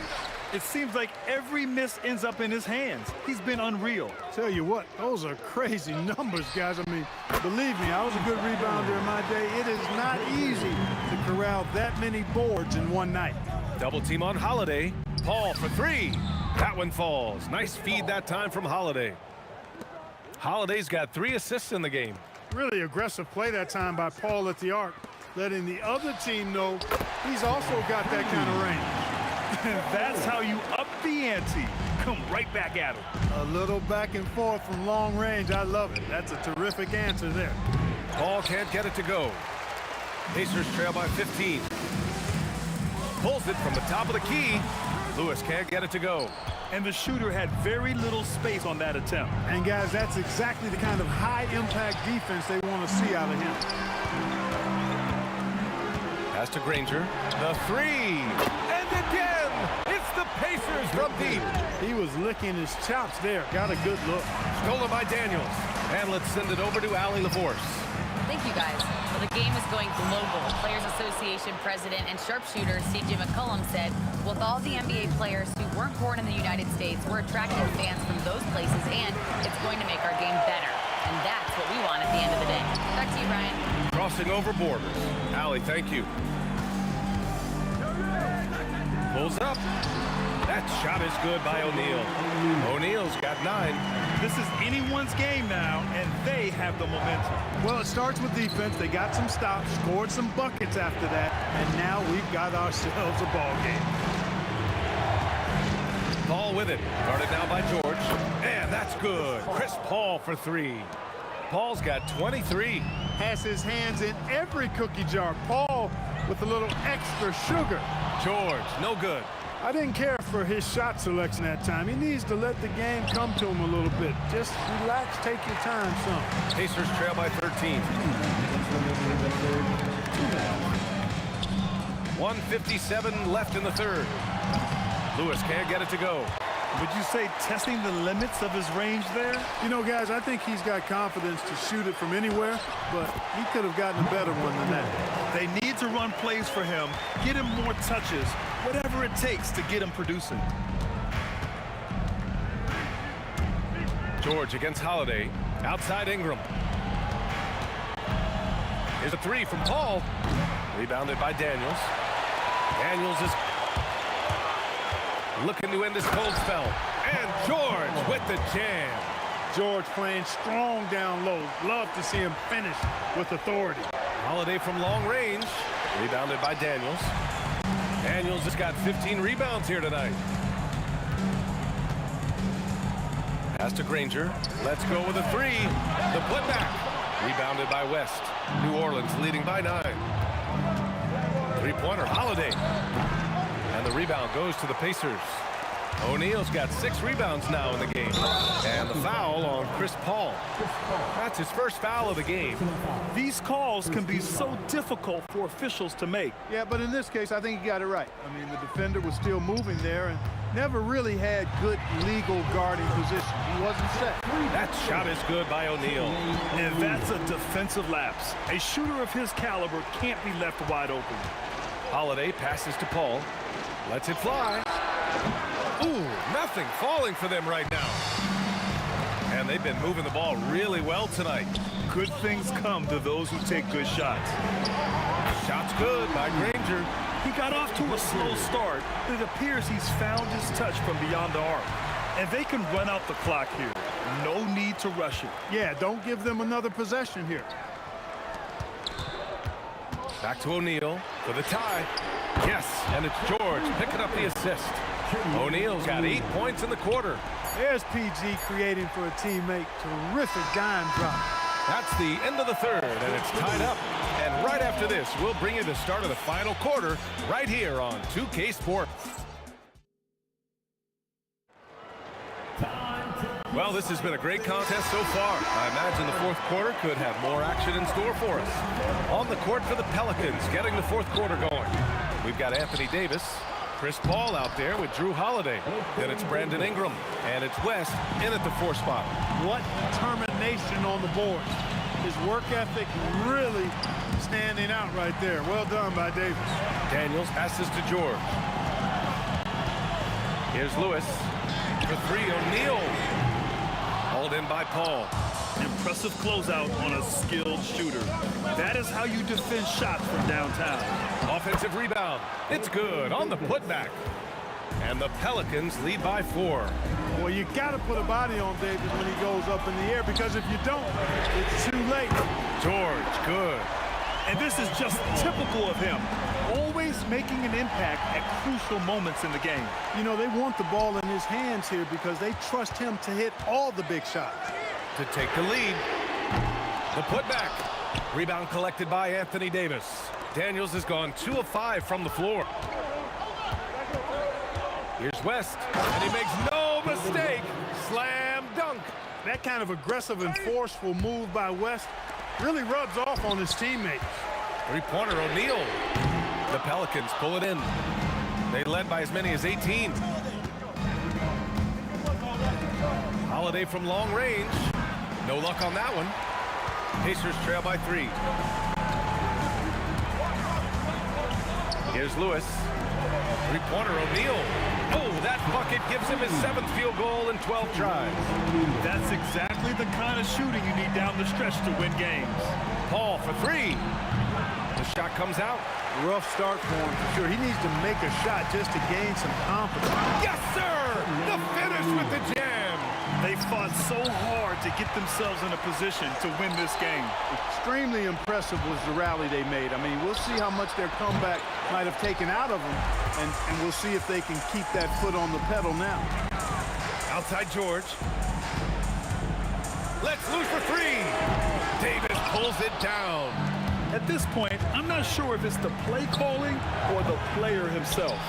It seems like every miss ends up in his hands. He's been unreal. Tell you what, those are crazy numbers, guys. I mean, believe me, I was a good rebounder in my day. It is not easy to corral that many boards in one night. Double team on Holiday. Paul for 3. That one falls. Nice feed that time from Holiday. Holiday's got 3 assists in the game. Really aggressive play that time by Paul at the arc, letting the other team know he's also got that kind of range. That's how you up the ante. Come right back at him. A little back and forth from long range. I love it. That's a terrific answer there. Paul can't get it to go. Pacers trail by 15. Pulls it from the top of the key. Lewis can't get it to go. And the shooter had very little space on that attempt. And guys, that's exactly the kind of high-impact defense they want to see out of him. Pass to Granger. The 3. And again, it's the Pacers from deep. He was licking his chops there. Got a good look. Stolen by Daniels. And let's send it over to Allie LaForce. Thank you, guys. Well, the game is going global. Players Association President and sharpshooter C.J. McCollum said, with all the NBA players who weren't born in the United States, we're attracting fans from those places, and it's going to make our game better. And that's what we want at the end of the day. Back to you, Brian. Crossing over borders. Allie, thank you. Pulls up. That shot is good by O'Neal. O'Neal's got 9. This is anyone's game now, and they have the momentum. Well, it starts with defense. They got some stops, scored some buckets after that, and now we've got ourselves a ball game. Paul with it. Guarded now by George. And that's good. Chris Paul for 3. Paul's got 23. Has his hands in every cookie jar. Paul with a little extra sugar. George, no good. I didn't care for his shot selection that time. He needs to let the game come to him a little bit. Just relax, take your time some. Pacers trail by 13. 1:57 left in the third. Lewis can't get it to go. Would you say testing the limits of his range there? You know, guys, I think he's got confidence to shoot it from anywhere, but he could have gotten a better one than that. They need to run plays for him, get him more touches, whatever it takes to get him producing. George against Holiday. Outside Ingram. Here's a 3 from Paul. Rebounded by Daniels. Daniels is looking to end this cold spell. And George with the jam. George playing strong down low. Love to see him finish with authority. Holiday from long range. Rebounded by Daniels. Daniels has got 15 rebounds here tonight. Pass to Granger. Let's go with a three. The putback. Rebounded by West. New Orleans leading by 9. Three-pointer, Holiday. And the rebound goes to the Pacers. O'Neal's got 6 rebounds now in the game. And the foul on Chris Paul. That's his first foul of the game. These calls can be so difficult for officials to make. Yeah, but in this case, I think he got it right. I mean, the defender was still moving there and never really had good legal guarding position. He wasn't set. That shot is good by O'Neal. And that's a defensive lapse. A shooter of his caliber can't be left wide open. Holiday passes to Paul. Lets it fly. Ooh, nothing falling for them right now. And they've been moving the ball really well tonight. Good things come to those who take good shots. Shot's good by Granger. He got off to a slow start, but it appears he's found his touch from beyond the arc. And they can run out the clock here. No need to rush it. Yeah, don't give them another possession here. Back to O'Neal for the tie. Yes, and it's George picking up the assist. O'Neal's got 8 points in the quarter. There's PG creating for a teammate. Terrific dime drop. That's the end of the third, and it's tied up. And right after this, we'll bring you the start of the final quarter right here on 2K Sports. Well, this has been a great contest so far. I imagine the fourth quarter could have more action in store for us. On the court for the Pelicans, getting the fourth quarter going. We've got Anthony Davis, Chris Paul out there with Drew Holiday. Then it's Brandon Ingram, and it's West in at the 4 spot. What determination on the boards. His work ethic really standing out right there. Well done by Davis. Daniels passes to George. Here's Lewis for 3. O'Neal. Hauled in by Paul. Impressive closeout on a skilled shooter. That is how you defend shots from downtown. Offensive rebound. It's good on the putback. And the Pelicans lead by 4. Well, you got to put a body on Davis when he goes up in the air, because if you don't, it's too late. George, good. And this is just typical of him. Always making an impact at crucial moments in the game. You know, they want the ball in his hands here because they trust him to hit all the big shots. To take the lead. The putback. Rebound collected by Anthony Davis. Daniels has gone 2 of 5 from the floor. Here's West, and he makes no mistake. Slam dunk. That kind of aggressive and forceful move by West really rubs off on his teammates. Three-pointer, O'Neal. The Pelicans pull it in. They led by as many as 18. Holiday from long range. No luck on that one. Pacers trail by 3. Here's Lewis. Three-pointer, O'Neal. Oh, that bucket gives him his 7th field goal in 12 tries. That's exactly the kind of shooting you need down the stretch to win games. Paul for 3. The shot comes out. Rough start for him, for sure. He needs to make a shot just to gain some confidence. Yes, sir! The finish with the jam. They fought so hard to get themselves in a position to win this game. Extremely impressive was the rally they made. I mean, we'll see how much their comeback might have taken out of them, and we'll see if they can keep that foot on the pedal now. Outside George. Let's loose for 3. Davis pulls it down. At this point, I'm not sure if it's the play calling or the player himself.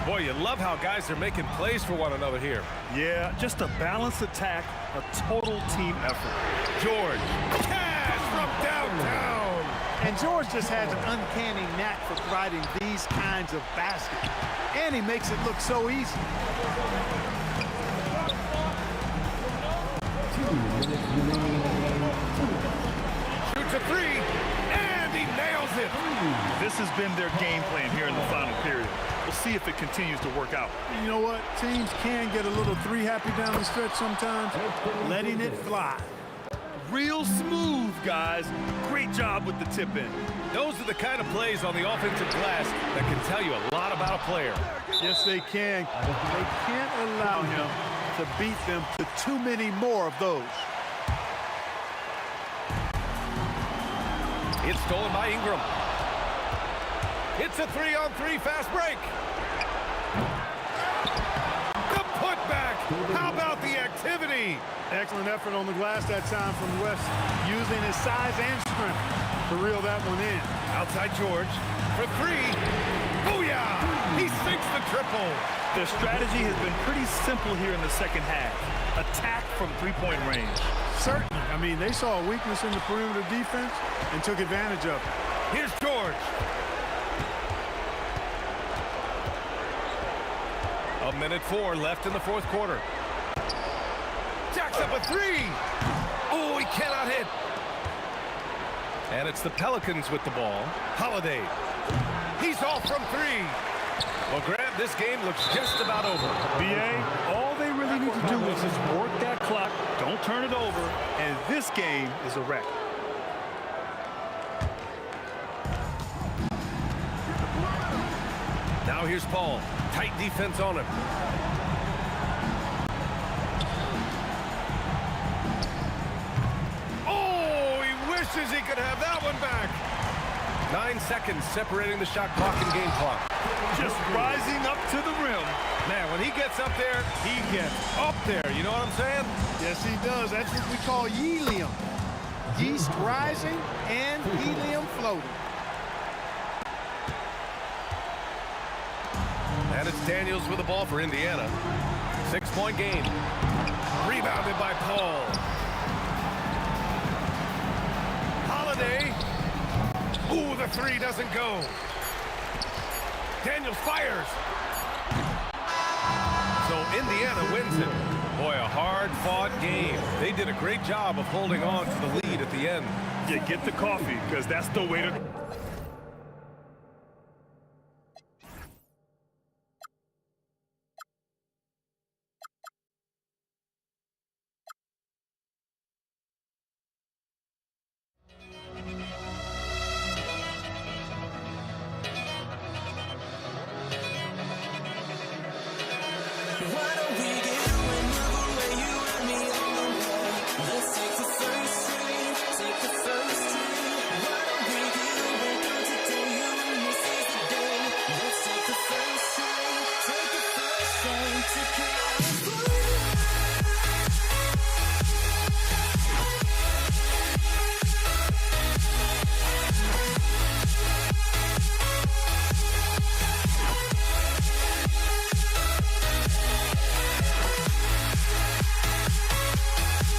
Boy, you love how guys are making plays for one another here. Yeah, just a balanced attack, a total team effort. George, cash from downtown. And George just has an uncanny knack for providing these kinds of baskets. And he makes it look so easy. Shoots a 3, and he nails it. This has been their game plan here in the final period. We'll see if it continues to work out. You know what? Teams can get a little 3-happy down the stretch sometimes. Letting it fly. Real smooth, guys. Great job with the tip in. Those are the kind of plays on the offensive glass that can tell you a lot about a player. Yes, they can. They can't allow him to beat them to too many more of those. It's stolen by Ingram. It's a 3-on-3 fast break. The putback. How about the activity? Excellent effort on the glass that time from West, using his size and strength to reel that one in. Outside George for three. Booyah! He sinks the triple. Their strategy has been pretty simple here in the second half. Attack from three-point range. Certainly. I mean, they saw a weakness in the perimeter defense and took advantage of it. Here's George. A minute 4 left in the fourth quarter. Jacks up a three. Oh, he cannot hit. And it's the Pelicans with the ball. Holiday. He's off from three. Well, Grant, this game looks just about over. BA, all they really need to do is just work that clock, don't turn it over, and this game is a wreck. Now here's Paul. Tight defense on him. Oh, he wishes he could have that one back. 9 seconds separating the shot clock and game clock. Just rising up to the rim. Man, when he gets up there, he gets up there. You know what I'm saying? Yes, he does. That's what we call helium. Yeast rising and helium floating. And it's Daniels with the ball for Indiana. 6-point game. Rebounded by Paul. Holiday. Ooh, the three doesn't go. Daniels fires. So Indiana wins it. Boy, a hard-fought game. They did a great job of holding on to the lead at the end. Yeah, get the coffee, because that's the way to